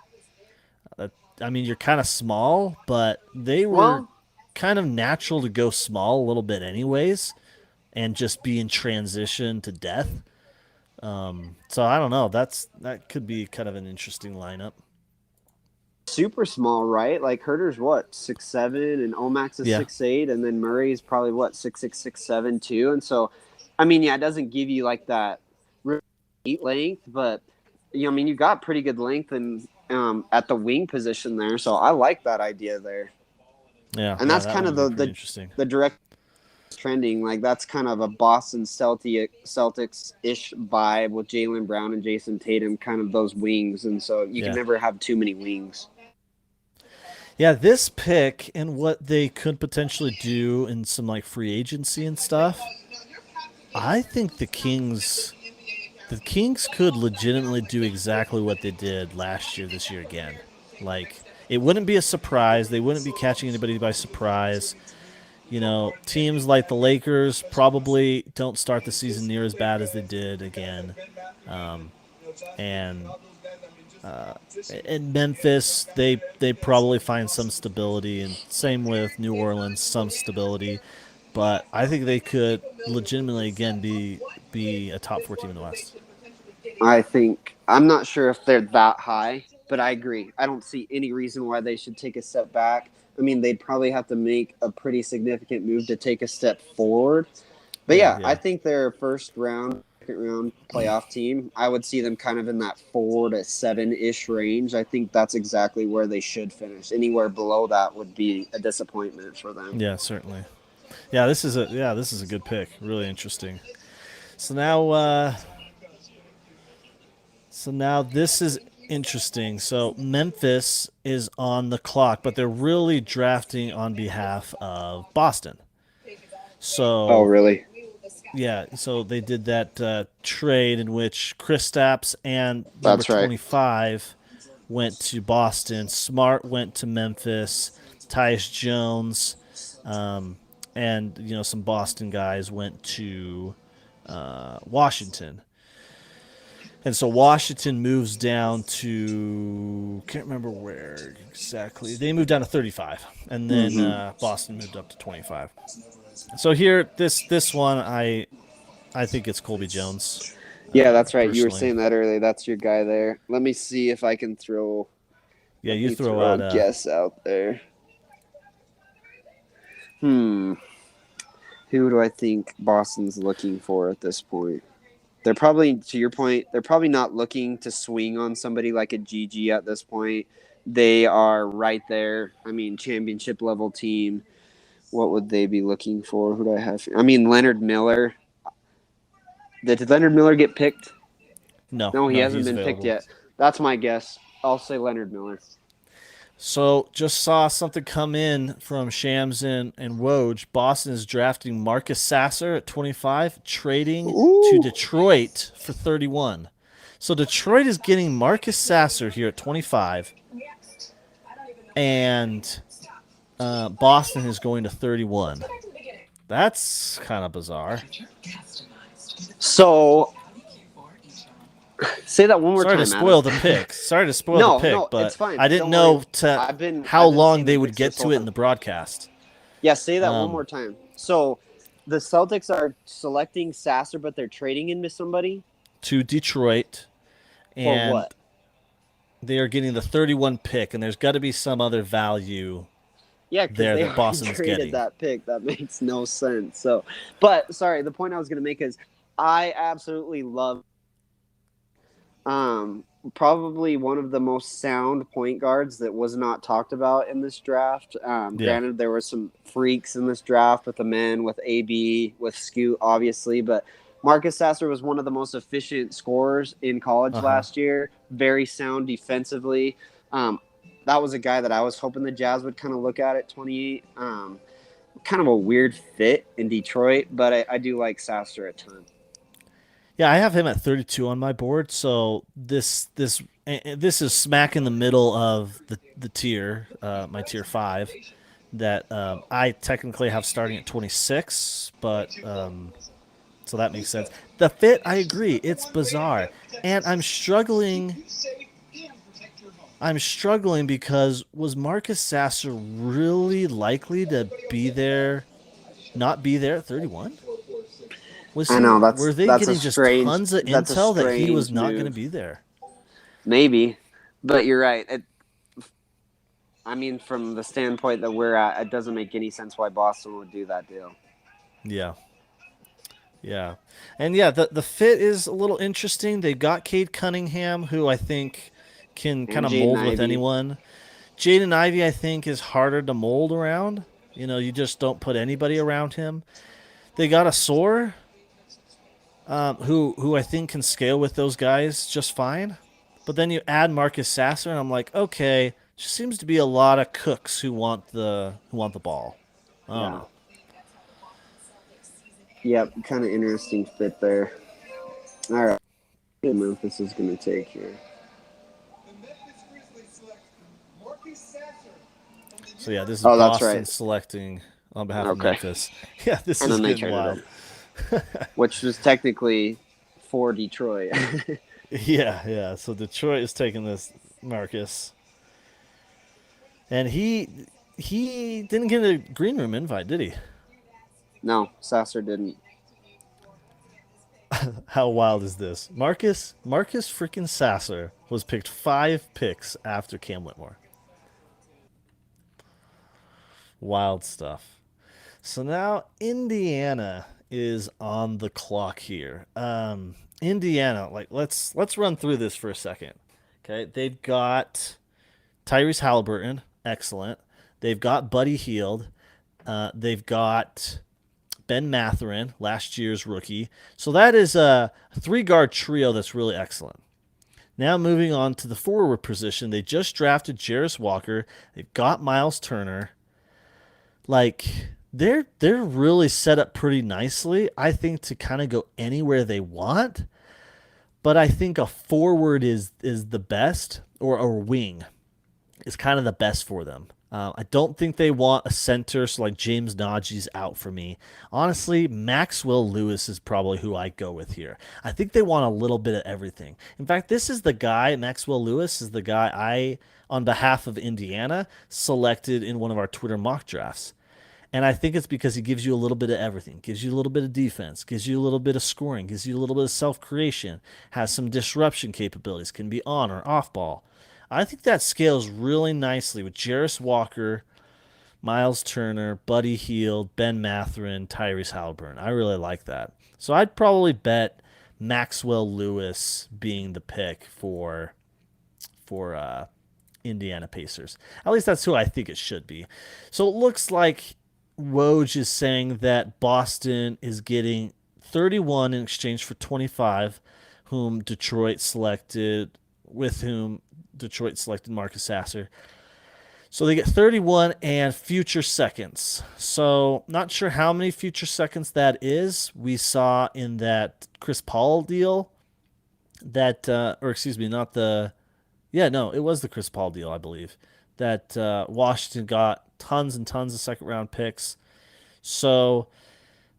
I mean, you're kind of small, but they were kind of natural to go small a little bit anyways and just be in transition to death. So I don't know. That could be kind of an interesting lineup. Super small, right? Like Herter's 6'7", and Omax is 6'8", and then Murray's probably 6'6", 6'7" too. And so, I mean, it doesn't give you like that length, but I mean, you got pretty good length and at the wing position there. So I like that idea there. Yeah, and that's kind of the direct trending. Like that's kind of a Boston Celtics-ish vibe with Jaylen Brown and Jason Tatum, kind of those wings. And so you can never have too many wings. Yeah, this pick and what they could potentially do in some like free agency and stuff, I think the Kings could legitimately do exactly what they did last year, this year again. Like, it wouldn't be a surprise. They wouldn't be catching anybody by surprise. Teams like the Lakers probably don't start the season near as bad as they did again. And in Memphis, they probably find some stability, and same with New Orleans, some stability. But I think they could legitimately again be a top 4 team in the West. I'm not sure if they're that high, but I agree. I don't see any reason why they should take a step back. I mean, they'd probably have to make a pretty significant move to take a step forward. But yeah. I think they're a second round playoff team. I would see them kind of in that 4 to 7-ish range. I think that's exactly where they should finish. Anywhere below that would be a disappointment for them. Yeah, certainly. Yeah, this is a good pick. Really interesting. So now this is interesting. So Memphis is on the clock, but they're really drafting on behalf of Boston. So Oh, really? yeah, so they did that trade in which Kristaps and number That's right. 25 went to Boston. Smart went to Memphis. Tyus Jones, and some Boston guys went to Washington. And so Washington moves down to, can't remember where exactly. They moved down to 35, and then Boston moved up to 25. So here, this one, I think it's Colby Jones. Yeah, that's right. You were personally. saying that earlier. That's your guy there. Let me see if I can throw. Yeah, let you me throw a out guess out there. Who do I think Boston's looking for at this point? They're probably, to your point, they're probably not looking to swing on somebody like a GG at this point. They are right there. I mean, championship level team. What would they be looking for? Who do I have? I mean, Leonard Miller. Did Leonard Miller get picked? No, He hasn't he's been available. picked yet. That's my guess. I'll say Leonard Miller. So just saw something come in from Shams and Woj. Boston is drafting Marcus Sasser at 25, trading to Detroit for 31. So Detroit is getting Marcus Sasser here at 25, and Boston is going to 31. That's kind of bizarre. So, say that one more Sorry time. to spoil Adam. the pick. Sorry to spoil No, the pick, no, but it's fine. I didn't Don't know worry. I've been how long seeing they the would picks get this to whole it in time. the broadcast. Yeah, say that one more time. So, the Celtics are selecting Sasser, but they're trading into somebody To Detroit, for and what? they are getting the 31 pick, and there's got to be some other value. Yeah, because there they that already Boston's traded getting. that pick. That makes no sense. So, but sorry, the point I was going to make is I absolutely love probably one of the most sound point guards that was not talked about in this draft. Granted, there were some freaks in this draft with the men, with AB, with Scoot, obviously, but Marcus Sasser was one of the most efficient scorers in college last year. Very sound defensively. That was a guy that I was hoping the Jazz would kind of look at 28. Kind of a weird fit in Detroit, but I do like Sasser a ton. Yeah, I have him at 32 on my board. So this is smack in the middle of the tier, my tier 5, that I technically have starting at 26, but so that makes sense. The fit, I agree, it's bizarre, and I'm struggling because was Marcus Sasser really likely to be there, not be there at 31? I know were they that's getting a just strange, tons of that's a intel that he strange was not going to move. be there? Maybe, but you're right. I mean, from the standpoint that we're at, it doesn't make any sense why Boston would do that deal. Yeah. And yeah, the fit is a little interesting. They've got Cade Cunningham, who I think can kind of mold with anyone. Jaden Ivey, I think, is harder to mold around. You just don't put anybody around him. They got a Soar, who I think can scale with those guys just fine. But then you add Marcus Sasser, and I'm like, okay, just seems to be a lot of cooks who want the ball. I don't know. Yep, kind of interesting fit there. All right, what Memphis is going to take here. So yeah, this is that's Boston right. selecting on behalf of Memphis. Yeah, this And is then they getting traded wild. Which was technically for Detroit. Yeah. So Detroit is taking this Marcus, and he didn't get a green room invite, did he? No, Sasser didn't. How wild is this? Marcus freaking Sasser was picked 5 picks after Cam Whitmore. Wild stuff. So now Indiana is on the clock here. Indiana, let's run through this for a second. Okay, they've got Tyrese Halliburton, excellent. They've got Buddy Hield. They've got Ben Matherin, last year's rookie. So that is a 3-guard trio that's really excellent. Now moving on to the forward position, they just drafted Jarris Walker. They've got Miles Turner. Like, they're really set up pretty nicely, I think, to kind of go anywhere they want. But I think a forward is the best, or a wing is kind of the best for them. I don't think they want a center, so like James Najee's out for me. Honestly, Maxwell Lewis is probably who I go with here. I think they want a little bit of everything. In fact, this is the guy, Maxwell Lewis is the guy I, on behalf of Indiana, selected in one of our Twitter mock drafts. And I think it's because he gives you a little bit of everything. Gives you a little bit of defense. Gives you a little bit of scoring. Gives you a little bit of self-creation. Has some disruption capabilities. Can be on or off ball. I think that scales really nicely with Jarris Walker, Miles Turner, Buddy Hield, Ben Matherin, Tyrese Halliburton. I really like that. So I'd probably bet Maxwell Lewis being the pick for Indiana Pacers. At least that's who I think it should be. So it looks like Woj is saying that Boston is getting 31 in exchange for 25, whom Detroit selected Marcus Sasser. So they get 31 and future seconds. So not sure how many future seconds that is. We saw in that Chris Paul deal that, it was the Chris Paul deal, I believe, that Washington got tons and tons of second-round picks. So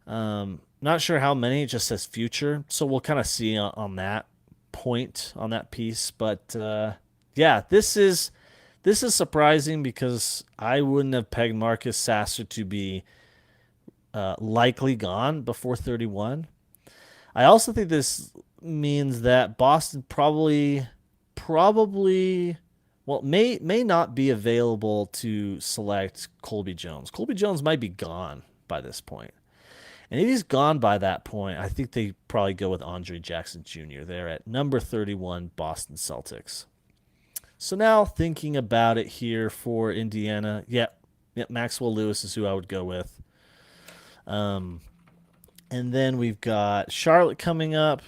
not sure how many. It just says future. So we'll kind of see on that point, on that piece. But, yeah, this is surprising because I wouldn't have pegged Marcus Sasser to be likely gone before 31. I also think this means that Boston probably may not be available to select Colby Jones. Colby Jones might be gone by this point. And if he's gone by that point, I think they probably go with Andre Jackson Jr. They're at number 31, Boston Celtics. So now thinking about it here for Indiana, Maxwell Lewis is who I would go with. And then we've got Charlotte coming up.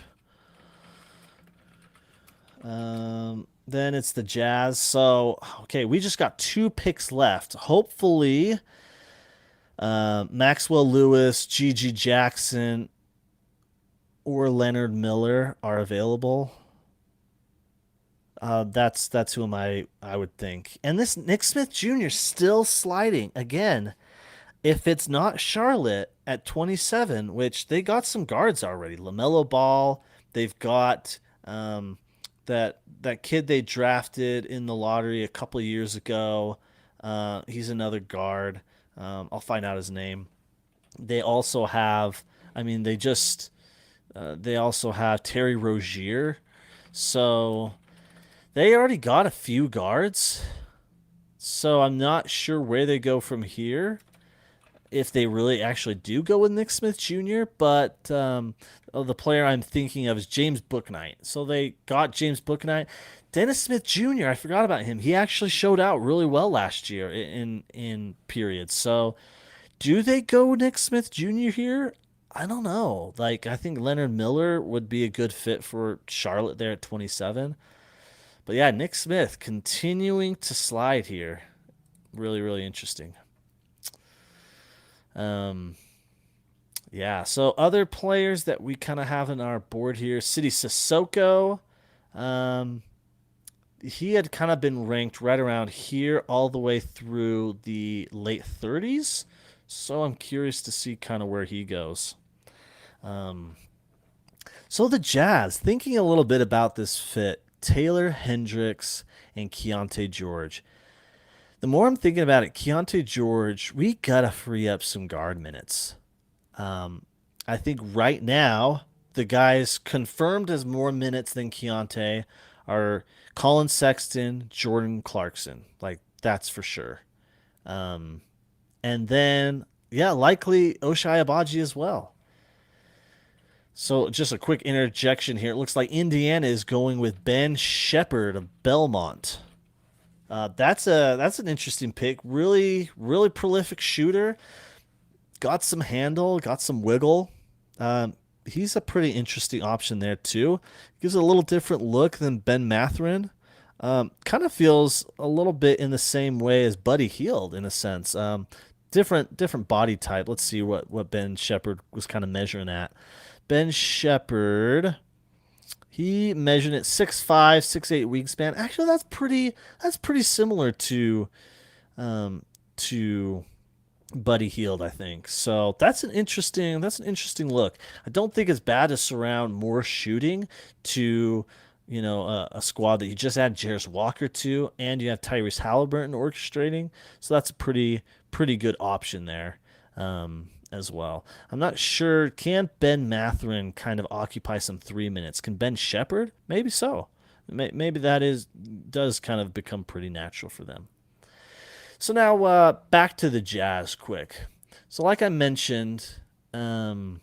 Then it's the Jazz. So, okay, we just got 2 picks left. Hopefully, Maxwell Lewis, G.G. Jackson, or Leonard Miller are available. That's who I would think. And this Nick Smith Jr. still sliding again. If it's not Charlotte at 27, which they got some guards already, LaMelo Ball, they've got that kid they drafted in the lottery a couple of years ago. He's another guard. I'll find out his name. They also have, they also have Terry Rozier. So they already got a few guards. So I'm not sure where they go from here, if they really actually do go with Nick Smith Jr., but the player I'm thinking of is James Bouknight. So they got James Bouknight. Dennis Smith Jr., I forgot about him. He actually showed out really well last year in periods. So do they go Nick Smith Jr. here? I don't know. I think Leonard Miller would be a good fit for Charlotte there at 27. But yeah, Nick Smith continuing to slide here. Really, really interesting. Yeah, so other players that we kind of have in our board here, Sidy Cissoko. He had kind of been ranked right around here all the way through the late 30s. So I'm curious to see kind of where he goes. So the Jazz, thinking a little bit about this fit, Taylor Hendricks and Keontae George. The more I'm thinking about it, Keontae George, we got to free up some guard minutes. I think right now, the guys confirmed as more minutes than Keontae are Colin Sexton, Jordan Clarkson. That's for sure. And then, likely Ochai Agbaji as well. So just a quick interjection here. It looks like Indiana is going with Ben Shepherd of Belmont. That's an interesting pick. Really, really prolific shooter. got some handle, got some wiggle. He's a pretty interesting option there too. Gives a little different look than Ben Mathurin. Kind of feels a little bit in the same way as Buddy Hield in a sense. Different body type. Let's see what Ben Shepherd was kind of measuring at. Ben Shepherd, he measured at 6'5", 6'8" wingspan. Actually, that's pretty similar to Buddy Hield, I think. So that's an interesting look. I don't think it's bad to surround more shooting to, a squad that you just add Jarris Walker to, and you have Tyrese Halliburton orchestrating. So that's a pretty good option there as well. I'm not sure. Can Ben Mathurin kind of occupy some 3 minutes? Can Ben Shepherd? Maybe so. Maybe that does kind of become pretty natural for them. So now back to the Jazz quick. So like I mentioned, the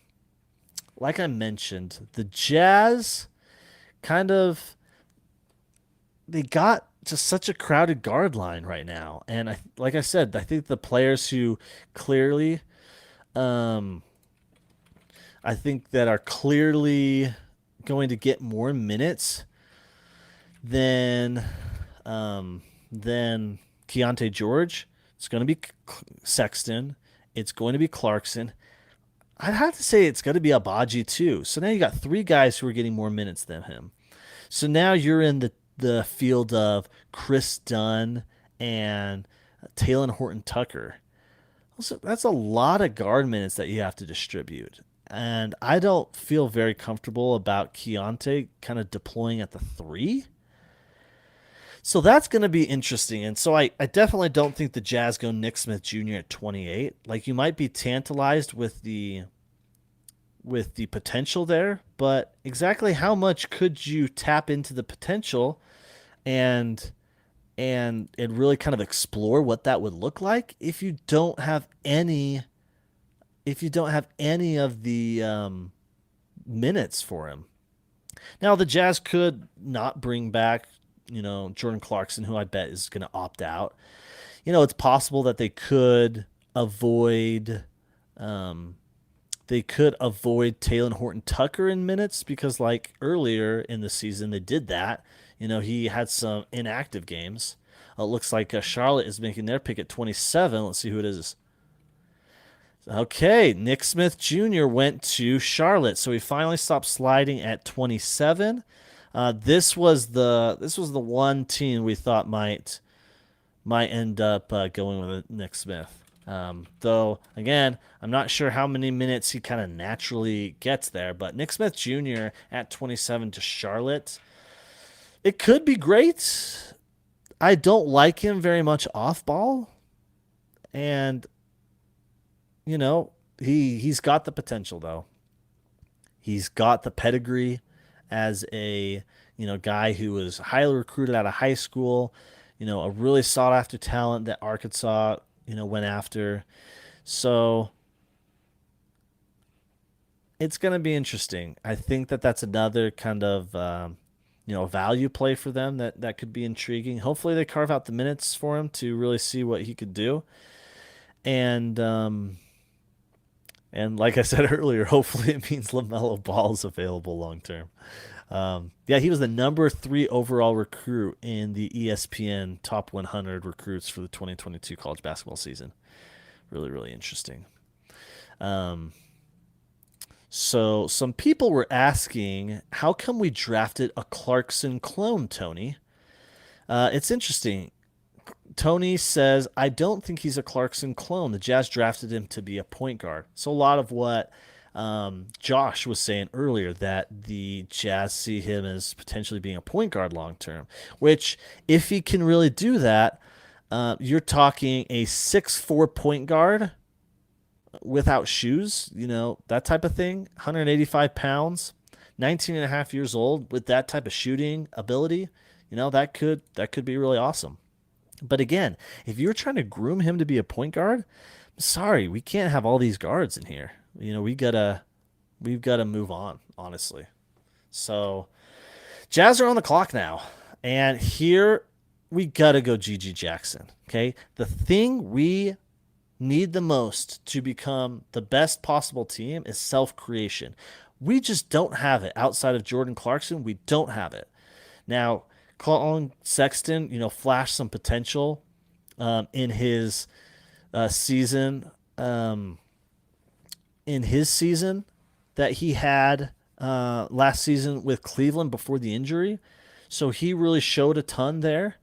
Jazz they got just such a crowded guard line right now. And like I said, I think the players who clearly I think that are clearly going to get more minutes than Keontae George. It's going to be Sexton. It's going to be Clarkson. I'd have to say it's going to be Agbaji too. So now you got 3 guys who are getting more minutes than him. So now you're in the field of Chris Dunn and Talen Horton-Tucker. So that's a lot of guard minutes that you have to distribute. And I don't feel very comfortable about Keontae kind of deploying at the 3. So that's going to be interesting. And so I definitely don't think the Jazz go Nick Smith Jr. at 28. Like, you might be tantalized with the potential there, but exactly how much could you tap into the potential and really kind of explore what that would look like if you don't have any of the minutes for him. Now the Jazz could not bring back Jordan Clarkson, who I bet is going to opt out. It's possible that they could avoid Talen Horton-Tucker in minutes because, like, earlier in the season they did that. He had some inactive games. It looks like Charlotte is making their pick at 27. Let's see who it is. Okay, Nick Smith Jr. went to Charlotte, so he finally stopped sliding at 27. This was the one team we thought might end up going with Nick Smith. Though, again, I'm not sure how many minutes he kind of naturally gets there, but Nick Smith Jr. at 27 to Charlotte, it could be great. I don't like him very much off ball, and he's got the potential though. He's got the pedigree as a guy who was highly recruited out of high school, a really sought after talent that Arkansas went after. So it's going to be interesting. I think that that's another kind of value play for them that could be intriguing. Hopefully they carve out the minutes for him to really see what he could do. And like I said earlier, hopefully it means LaMelo Ball is available long term. He was the number 3 overall recruit in the ESPN Top 100 recruits for the 2022 college basketball season. Really, really interesting. So some people were asking, how come we drafted a Clarkson clone, Tony? It's interesting. Tony says, I don't think he's a Clarkson clone. The Jazz drafted him to be a point guard. So a lot of what Josh was saying earlier, that the Jazz see him as potentially being a point guard long term, which if he can really do that, you're talking a 6'4" point guard without shoes, that type of thing, 185 pounds, 19 and a half years old with that type of shooting ability, that could be really awesome. But again, if you're trying to groom him to be a point guard, I'm sorry, we can't have all these guards in here. We've got to move on, honestly. So Jazz are on the clock now, and here we got to go GG Jackson. Okay. The thing we need the most to become the best possible team is self-creation. We just don't have it outside of Jordan Clarkson. We don't have it. Now, Colin Sexton, flashed some potential in his season. In his season that he had last season with Cleveland before the injury, so he really showed a ton there.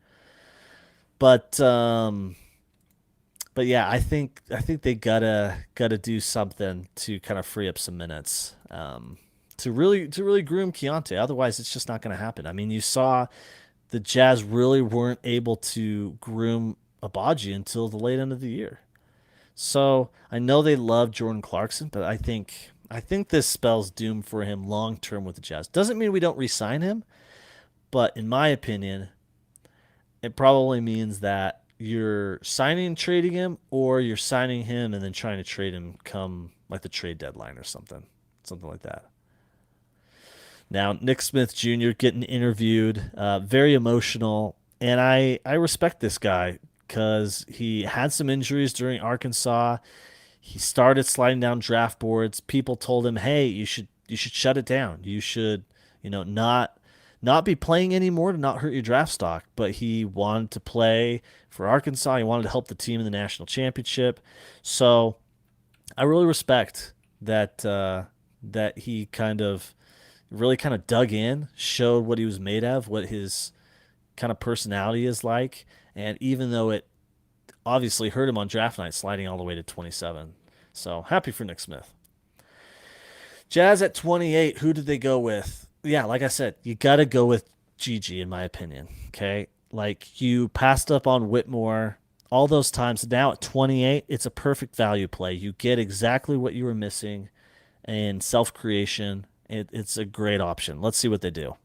But yeah, I think they gotta do something to kind of free up some minutes to really groom Keontae. Otherwise, it's just not going to happen. I mean, you saw the Jazz really weren't able to groom Agbaji until the late end of the year. So I know they love Jordan Clarkson, but I think this spells doom for him long term with the Jazz. Doesn't mean we don't re-sign him, but in my opinion, it probably means that you're signing and trading him, or you're signing him and then trying to trade him come like the trade deadline or something like that. Now, Nick Smith Jr. getting interviewed, very emotional, and I respect this guy because he had some injuries during Arkansas. He started sliding down draft boards. People told him, "Hey, you should shut it down. You should, not be playing anymore to not hurt your draft stock." But he wanted to play for Arkansas. He wanted to help the team in the national championship. So I really respect that that he really dug in, showed what he was made of, what his kind of personality is like. And even though it obviously hurt him on draft night, sliding all the way to 27. So happy for Nick Smith. Jazz at 28, who did they go with? Yeah, like I said, you got to go with Gigi, in my opinion. Okay? Like, you passed up on Whitmore all those times. Now at 28, it's a perfect value play. You get exactly what you were missing in self-creation. It's a great option. Let's see what they do.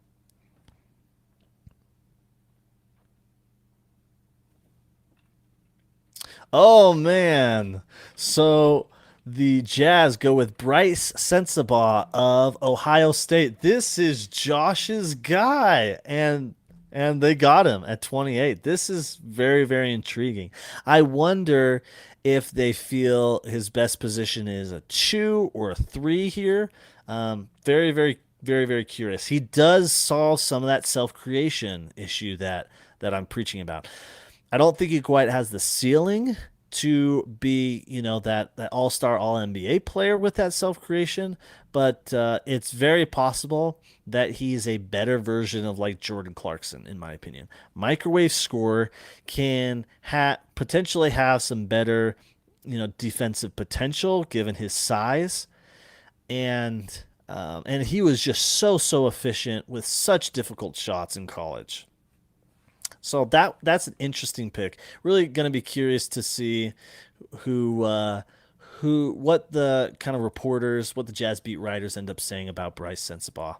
Oh, man. So the Jazz go with Bryce Sensabaugh of Ohio State. This is Josh's guy, and they got him at 28. This is very, very intriguing. I wonder if they feel his best position is a 2 or a 3 here. Very, very, very, very curious. He does solve some of that self-creation issue that I'm preaching about. I don't think he quite has the ceiling to be, that all-star, all-NBA player with that self-creation, but it's very possible that he's a better version of like Jordan Clarkson, in my opinion. Microwave scorer, can potentially have some better, defensive potential given his size, and he was just so efficient with such difficult shots in college. So that's an interesting pick. Really going to be curious to see what the kind of reporters, what the Jazz beat writers end up saying about Bryce Sensabaugh.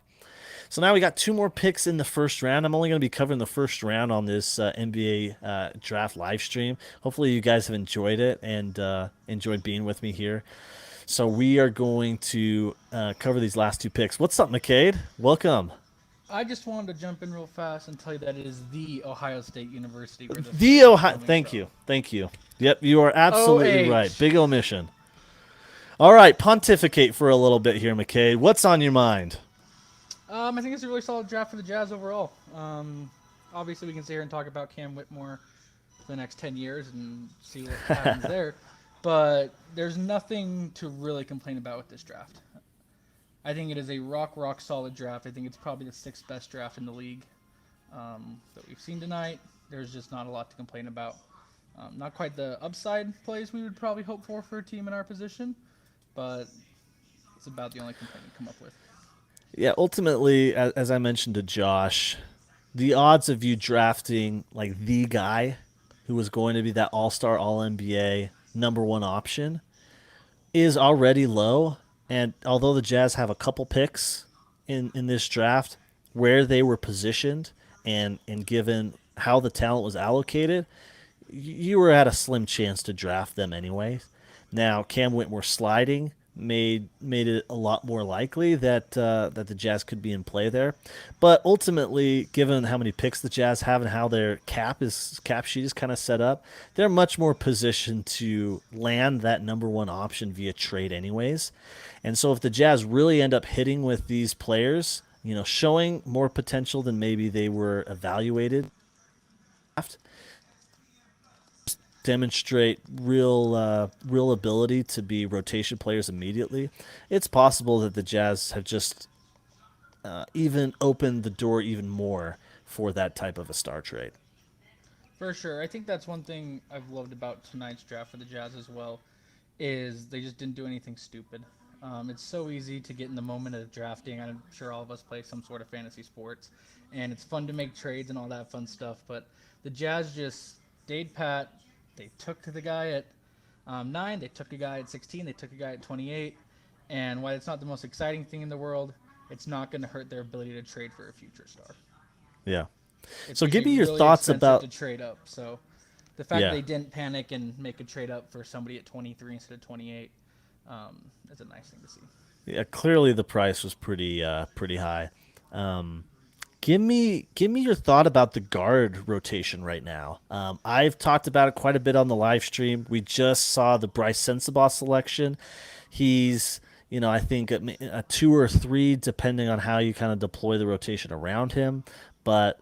So now we got 2 more picks in the first round. I'm only going to be covering the first round on this NBA draft live stream. Hopefully you guys have enjoyed it and enjoyed being with me here. So we are going to cover these last 2 picks. What's up, McCade? Welcome. I just wanted to jump in real fast and tell you that it is the Ohio State University. Where Thank you. Yep, you are absolutely right. Big omission. All right, pontificate for a little bit here, McCade. What's on your mind? I think it's a really solid draft for the Jazz overall. Obviously, we can sit here and talk about Cam Whitmore for the next 10 years and see what happens there. But there's nothing to really complain about with this draft. I think it is a rock solid draft. I think it's probably the 6th best draft in the league that we've seen tonight. There's just not a lot to complain about. Not quite the upside plays we would probably hope for a team in our position, but it's about the only complaint we come up with. Yeah, ultimately, as I mentioned to Josh, the odds of you drafting like the guy who was going to be that all-star, all-NBA number 1 option is already low. And although the Jazz have a couple picks in this draft where they were positioned and given how the talent was allocated, you were at a slim chance to draft them anyway. Now, Cam Whitmore sliding made it a lot more likely that that the Jazz could be in play there. But ultimately, given how many picks the Jazz have and how their cap sheet is kind of set up, they're much more positioned to land that number one option via trade anyways. And so if the Jazz really end up hitting with these players, showing more potential than maybe they were evaluated, demonstrate real ability to be rotation players immediately, it's possible that the Jazz have just even opened the door even more for that type of a star trade. For sure. I think that's one thing I've loved about tonight's draft for the Jazz as well, is they just didn't do anything stupid. It's so easy to get in the moment of drafting. I'm sure all of us play some sort of fantasy sports, and it's fun to make trades and all that fun stuff. But the Jazz just stayed pat. They took the guy at 9. They took a guy at 16. They took a guy at 28. And while it's not the most exciting thing in the world, it's not going to hurt their ability to trade for a future star. Yeah. It's So give me usually your really thoughts expensive about to trade up. So the fact Yeah. they didn't panic and make a trade up for somebody at 23 instead of 28 is a nice thing to see. Yeah, clearly the price was pretty high. Give me your thought about the guard rotation right now. I've talked about it quite a bit on the live stream. We just saw the Bryce Sensabaugh selection. He's I think a 2 or 3 depending on how you kind of deploy the rotation around him. But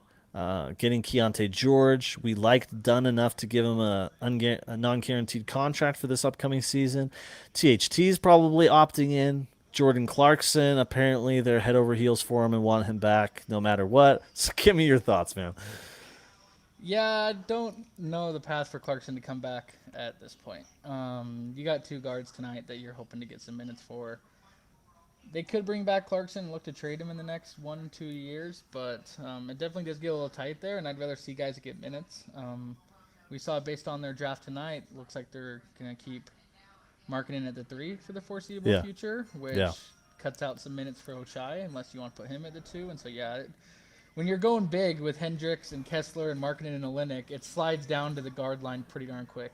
getting Keontae George, we liked Dunn enough to give him a non-guaranteed contract for this upcoming season. THT's probably opting in. Jordan Clarkson, apparently they're head over heels for him and want him back no matter what. So give me your thoughts, man. Yeah, I don't know the path for Clarkson to come back at this point. You got 2 guards tonight that you're hoping to get some minutes for. They could bring back Clarkson and look to trade him in the next 1-2 years, but it definitely does get a little tight there, and I'd rather see guys get minutes. We saw based on their draft tonight, looks like they're going to keep marketing at the 3 for the foreseeable future, which cuts out some minutes for Ochai unless you want to put him at the 2. And so, when you're going big with Hendricks and Kessler and Markkanen and Olynyk, it slides down to the guard line pretty darn quick.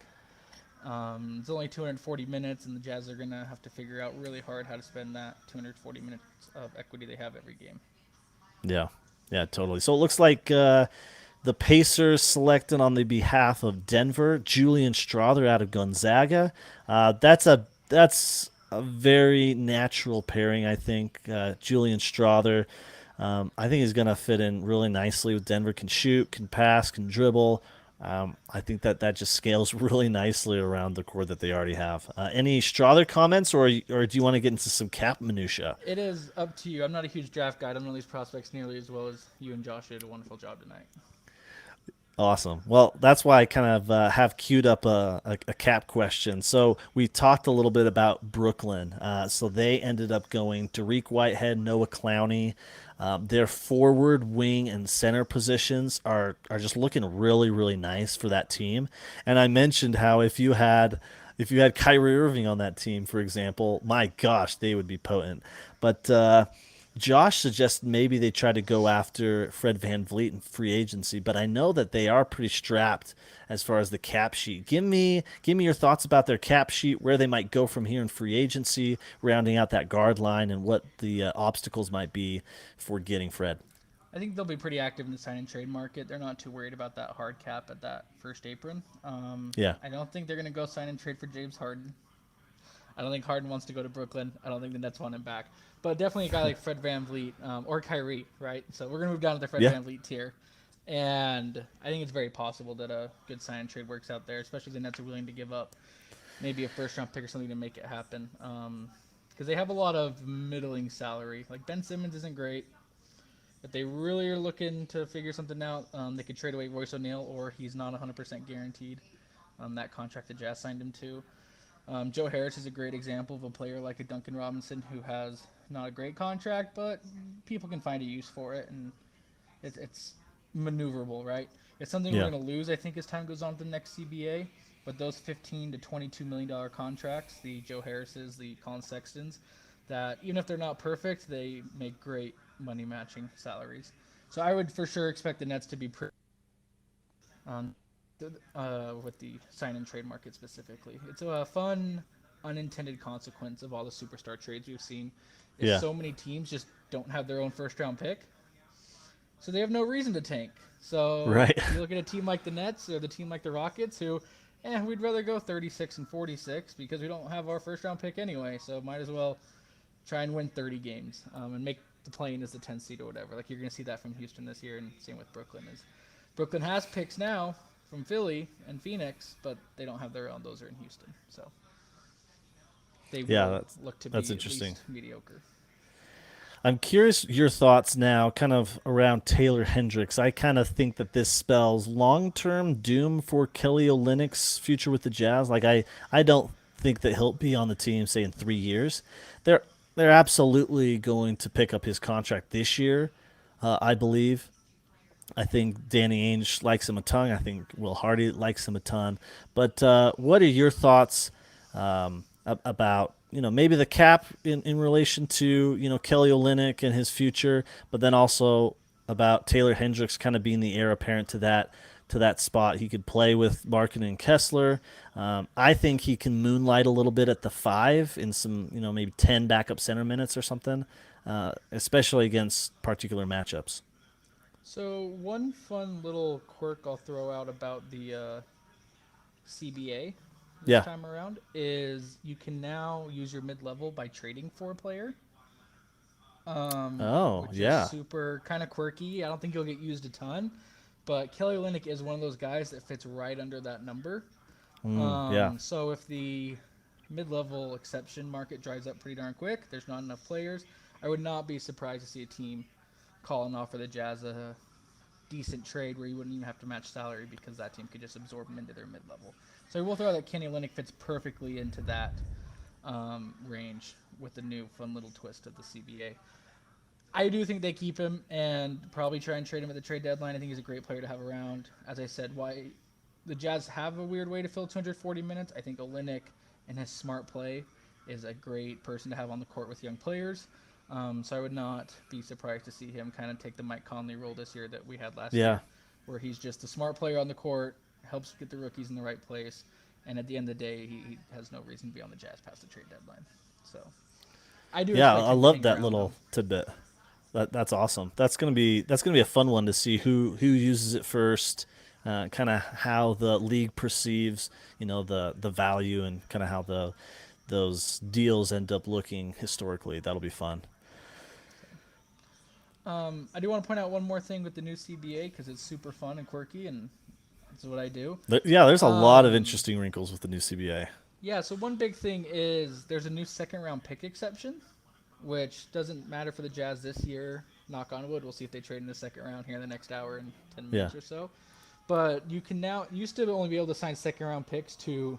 It's only 240 minutes, and the Jazz are going to have to figure out really hard how to spend that 240 minutes of equity they have every game. Yeah, totally. So it looks like the Pacers selected on the behalf of Denver, Julian Strawther out of Gonzaga. That's a very natural pairing, I think. Julian Strawther, I think he's going to fit in really nicely with Denver. Can shoot, can pass, can dribble. I think that just scales really nicely around the core that they already have. Any Strawther comments, or do you want to get into some cap minutia? It is up to you. I'm not a huge draft guy. I don't know these prospects nearly as well as you and Josh did a wonderful job tonight. Awesome. Well, that's why I kind of have queued up a cap question. So we talked a little bit about Brooklyn. So they ended up going Dariq Whitehead, Noah Clowney. Their forward, wing, and center positions are just looking really, really nice for that team. And I mentioned how if you had Kyrie Irving on that team, for example, my gosh, they would be potent. But Josh suggests maybe they try to go after Fred VanVleet in free agency, but I know that they are pretty strapped as far as the cap sheet. Give me your thoughts about their cap sheet, where they might go from here in free agency, rounding out that guard line, and what the obstacles might be for getting Fred. I think they'll be pretty active in the sign and trade market. They're not too worried about that hard cap at that first apron. I don't think they're going to go sign and trade for James Harden. I don't think Harden wants to go to Brooklyn. I don't think the Nets want him back. But definitely a guy like Fred VanVleet or Kyrie, right? So we're going to move down to the Fred VanVleet tier. And I think it's very possible that a good sign and trade works out there, especially if the Nets are willing to give up maybe a first-round pick or something to make it happen. Because they have a lot of middling salary. Like Ben Simmons isn't great. If they really are looking to figure something out, they could trade away Royce O'Neal, or he's not 100% guaranteed that contract the Jazz signed him to. Joe Harris is a great example of a player like a Duncan Robinson who has not a great contract, but people can find a use for it, and it's maneuverable, right? It's something we're going to lose, I think, as time goes on to the next CBA, but those $15 to $22 million contracts, the Joe Harrises, the Colin Sextons, that even if they're not perfect, they make great money-matching salaries. So I would for sure expect the Nets to be with the sign and trade market specifically. It's a fun unintended consequence of all the superstar trades we've seen. Is Yeah. so many teams just don't have their own first round pick, so they have no reason to tank. So Right. you look at a team like the Nets or the team like the Rockets, who, we'd rather go 36 and 46 because we don't have our first round pick anyway. So might as well try and win 30 games and make the play-in as the 10th seed or whatever. Like, you're going to see that from Houston this year, and same with Brooklyn. Is Brooklyn has picks now from Philly and Phoenix, but they don't have their own. Those are in Houston, so they Yeah, will that's- look to that's be interesting. at least mediocre. I'm curious your thoughts now, kind of around Taylor Hendricks. I kind of think that this spells long-term doom for Kelly Olynyk's future with the Jazz. Like, I don't think that he'll be on the team, say, in 3 years. They're absolutely going to pick up his contract this year, I believe. I think Danny Ainge likes him a ton. I think Will Hardy likes him a ton. But what are your thoughts about maybe the cap in relation to Kelly Olynyk and his future, but then also about Taylor Hendricks kind of being the heir apparent to that spot. He could play with Markin and Kessler. I think he can moonlight a little bit at the 5 in some maybe 10 backup center minutes or something, especially against particular matchups. So one fun little quirk I'll throw out about the CBA this Yeah. time around is you can now use your mid-level by trading for a player. Oh, Which yeah. is super kind of quirky. I don't think he'll get used a ton, but Kelly Olynyk is one of those guys that fits right under that number. Yeah. So if the mid-level exception market dries up pretty darn quick, there's not enough players, I would not be surprised to see a team call and offer the Jazz a decent trade where you wouldn't even have to match salary because that team could just absorb him into their mid-level. So I will throw out that Kenny Olynyk fits perfectly into that range with the new fun little twist of the CBA. I do think they keep him and probably try and trade him at the trade deadline. I think he's a great player to have around. As I said, why the Jazz have a weird way to fill 240 minutes. I think Olynyk and his smart play is a great person to have on the court with young players. So I would not be surprised to see him kind of take the Mike Conley role this year that we had last Yeah. year, where he's just a smart player on the court, helps get the rookies in the right place, and at the end of the day, he has no reason to be on the Jazz past the trade deadline. So I do. Yeah, expect I him to love hang that around, little though. tidbit. That's awesome. That's gonna be a fun one to see who uses it first, kind of how the league perceives the value and kind of how those deals end up looking historically. That'll be fun. I do want to point out one more thing with the new CBA because it's super fun and quirky, and that's what I do. Yeah, there's a lot of interesting wrinkles with the new CBA. Yeah, so one big thing is there's a new second-round pick exception, which doesn't matter for the Jazz this year. Knock on wood. We'll see if they trade in the second round here in the next hour and 10 minutes Yeah. or so. But you can now used to only be able to sign second-round picks to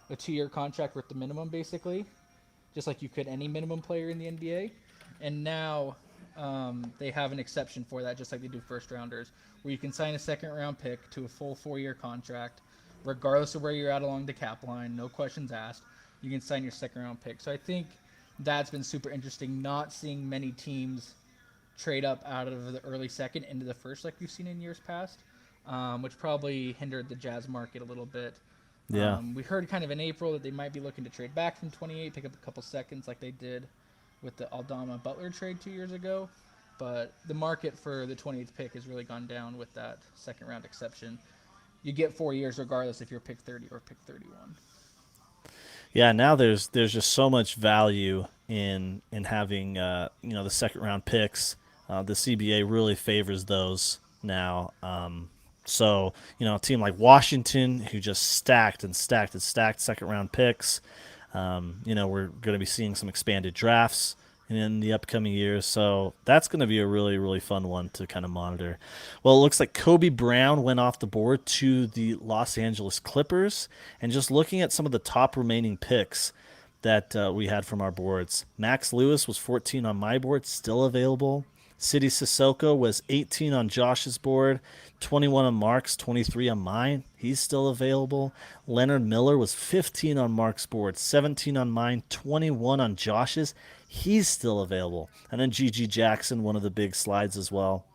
a 2-year contract with the minimum, basically, just like you could any minimum player in the NBA. And now they have an exception for that, just like they do first-rounders, where you can sign a second-round pick to a full 4-year contract, regardless of where you're at along the cap line, no questions asked. You can sign your second-round pick. So I think that's been super interesting, not seeing many teams trade up out of the early second into the first like we've seen in years past, which probably hindered the Jazz market a little bit. Yeah. We heard kind of in April that they might be looking to trade back from 28, pick up a couple seconds like they did with the Aldama Butler trade 2 years ago. But the market for the 28th pick has really gone down with that second round exception. You get 4 years regardless if you're pick 30 or pick 31. Yeah, now there's just so much value in having the second round picks. The CBA really favors those now. So a team like Washington, who just stacked and stacked and stacked second round picks. We're going to be seeing some expanded drafts in the upcoming years. So that's going to be a really, really fun one to kind of monitor. Well, it looks like Kobe Brown went off the board to the Los Angeles Clippers. And just looking at some of the top remaining picks that we had from our boards, Max Lewis was 14 on my board, still available. City Sissoko was 18 on Josh's board, 21 on Mark's, 23 on mine. He's still available. Leonard Miller was 15 on Mark's board, 17 on mine, 21 on Josh's. He's still available. And then G.G. Jackson, one of the big slides as well.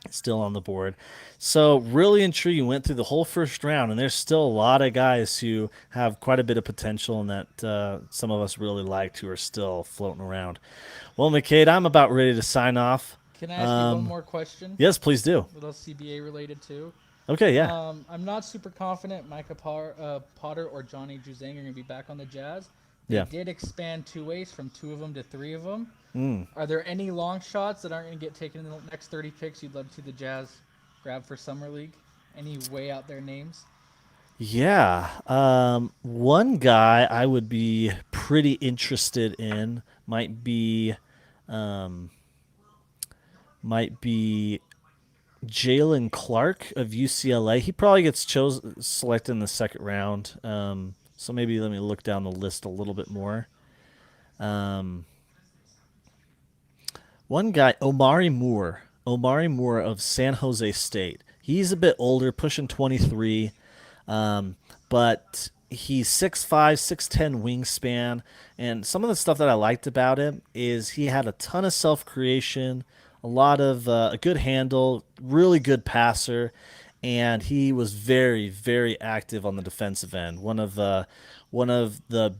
still on the board. So really intriguing. Went through the whole first round, and there's still a lot of guys who have quite a bit of potential and that some of us really liked who are still floating around. Well, McCade, I'm about ready to sign off. Can I ask you one more question? Yes, please do. A little CBA related too. Okay, yeah. I'm not super confident Micah Potter or Johnny Juzang are going to be back on the Jazz. They Yeah. did expand two ways from 2 of them to 3 of them. Mm. Are there any long shots that aren't going to get taken in the next 30 picks you'd love to see the Jazz grab for Summer League? Any way out there names? Yeah. One guy I would be pretty interested in might be Jalen Clark of UCLA. He probably gets selected in the second round. So maybe let me look down the list a little bit more. One guy, Omari Moore of San Jose State. He's a bit older, pushing 23, but he's 6'5", 6'10" wingspan. And some of the stuff that I liked about him is he had a ton of self-creation, a lot of a good handle, really good passer, and he was very, very active on the defensive end. One of the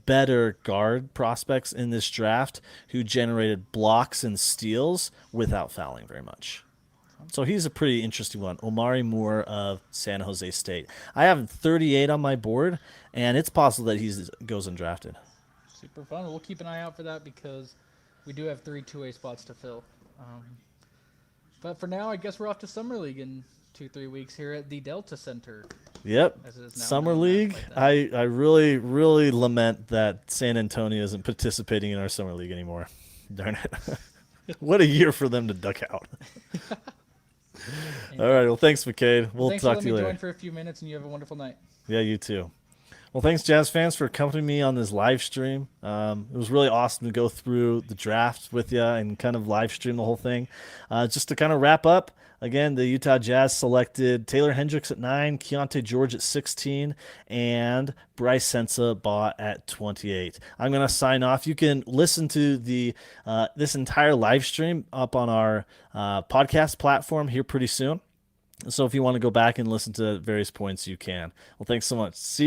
better guard prospects in this draft who generated blocks and steals without fouling very much. So he's a pretty interesting one. Omari Moore of San Jose State. I have 38 on my board, and it's possible that he goes undrafted. Super fun. We'll keep an eye out for that because we do have 3 two-way spots to fill. But for now, I guess we're off to Summer League in 2-3 weeks here at the Delta Center. Yep. As it is now Summer known League. like that. I really, really lament that San Antonio isn't participating in our Summer League anymore. Darn it. What a year for them to duck out. All right. Well, thanks, McCade. We'll Thanks talk for to you letting me later. join for a few minutes, and you have a wonderful night. Yeah, you too. Well, thanks, Jazz fans, for accompanying me on this live stream. It was really awesome to go through the draft with you and kind of live stream the whole thing. Just to kind of wrap up, again, the Utah Jazz selected Taylor Hendricks at 9, Keontae George at 16, and Bryce Sensabaugh at 28. I'm going to sign off. You can listen to this entire live stream up on our podcast platform here pretty soon. So if you want to go back and listen to various points, you can. Well, thanks so much. See you.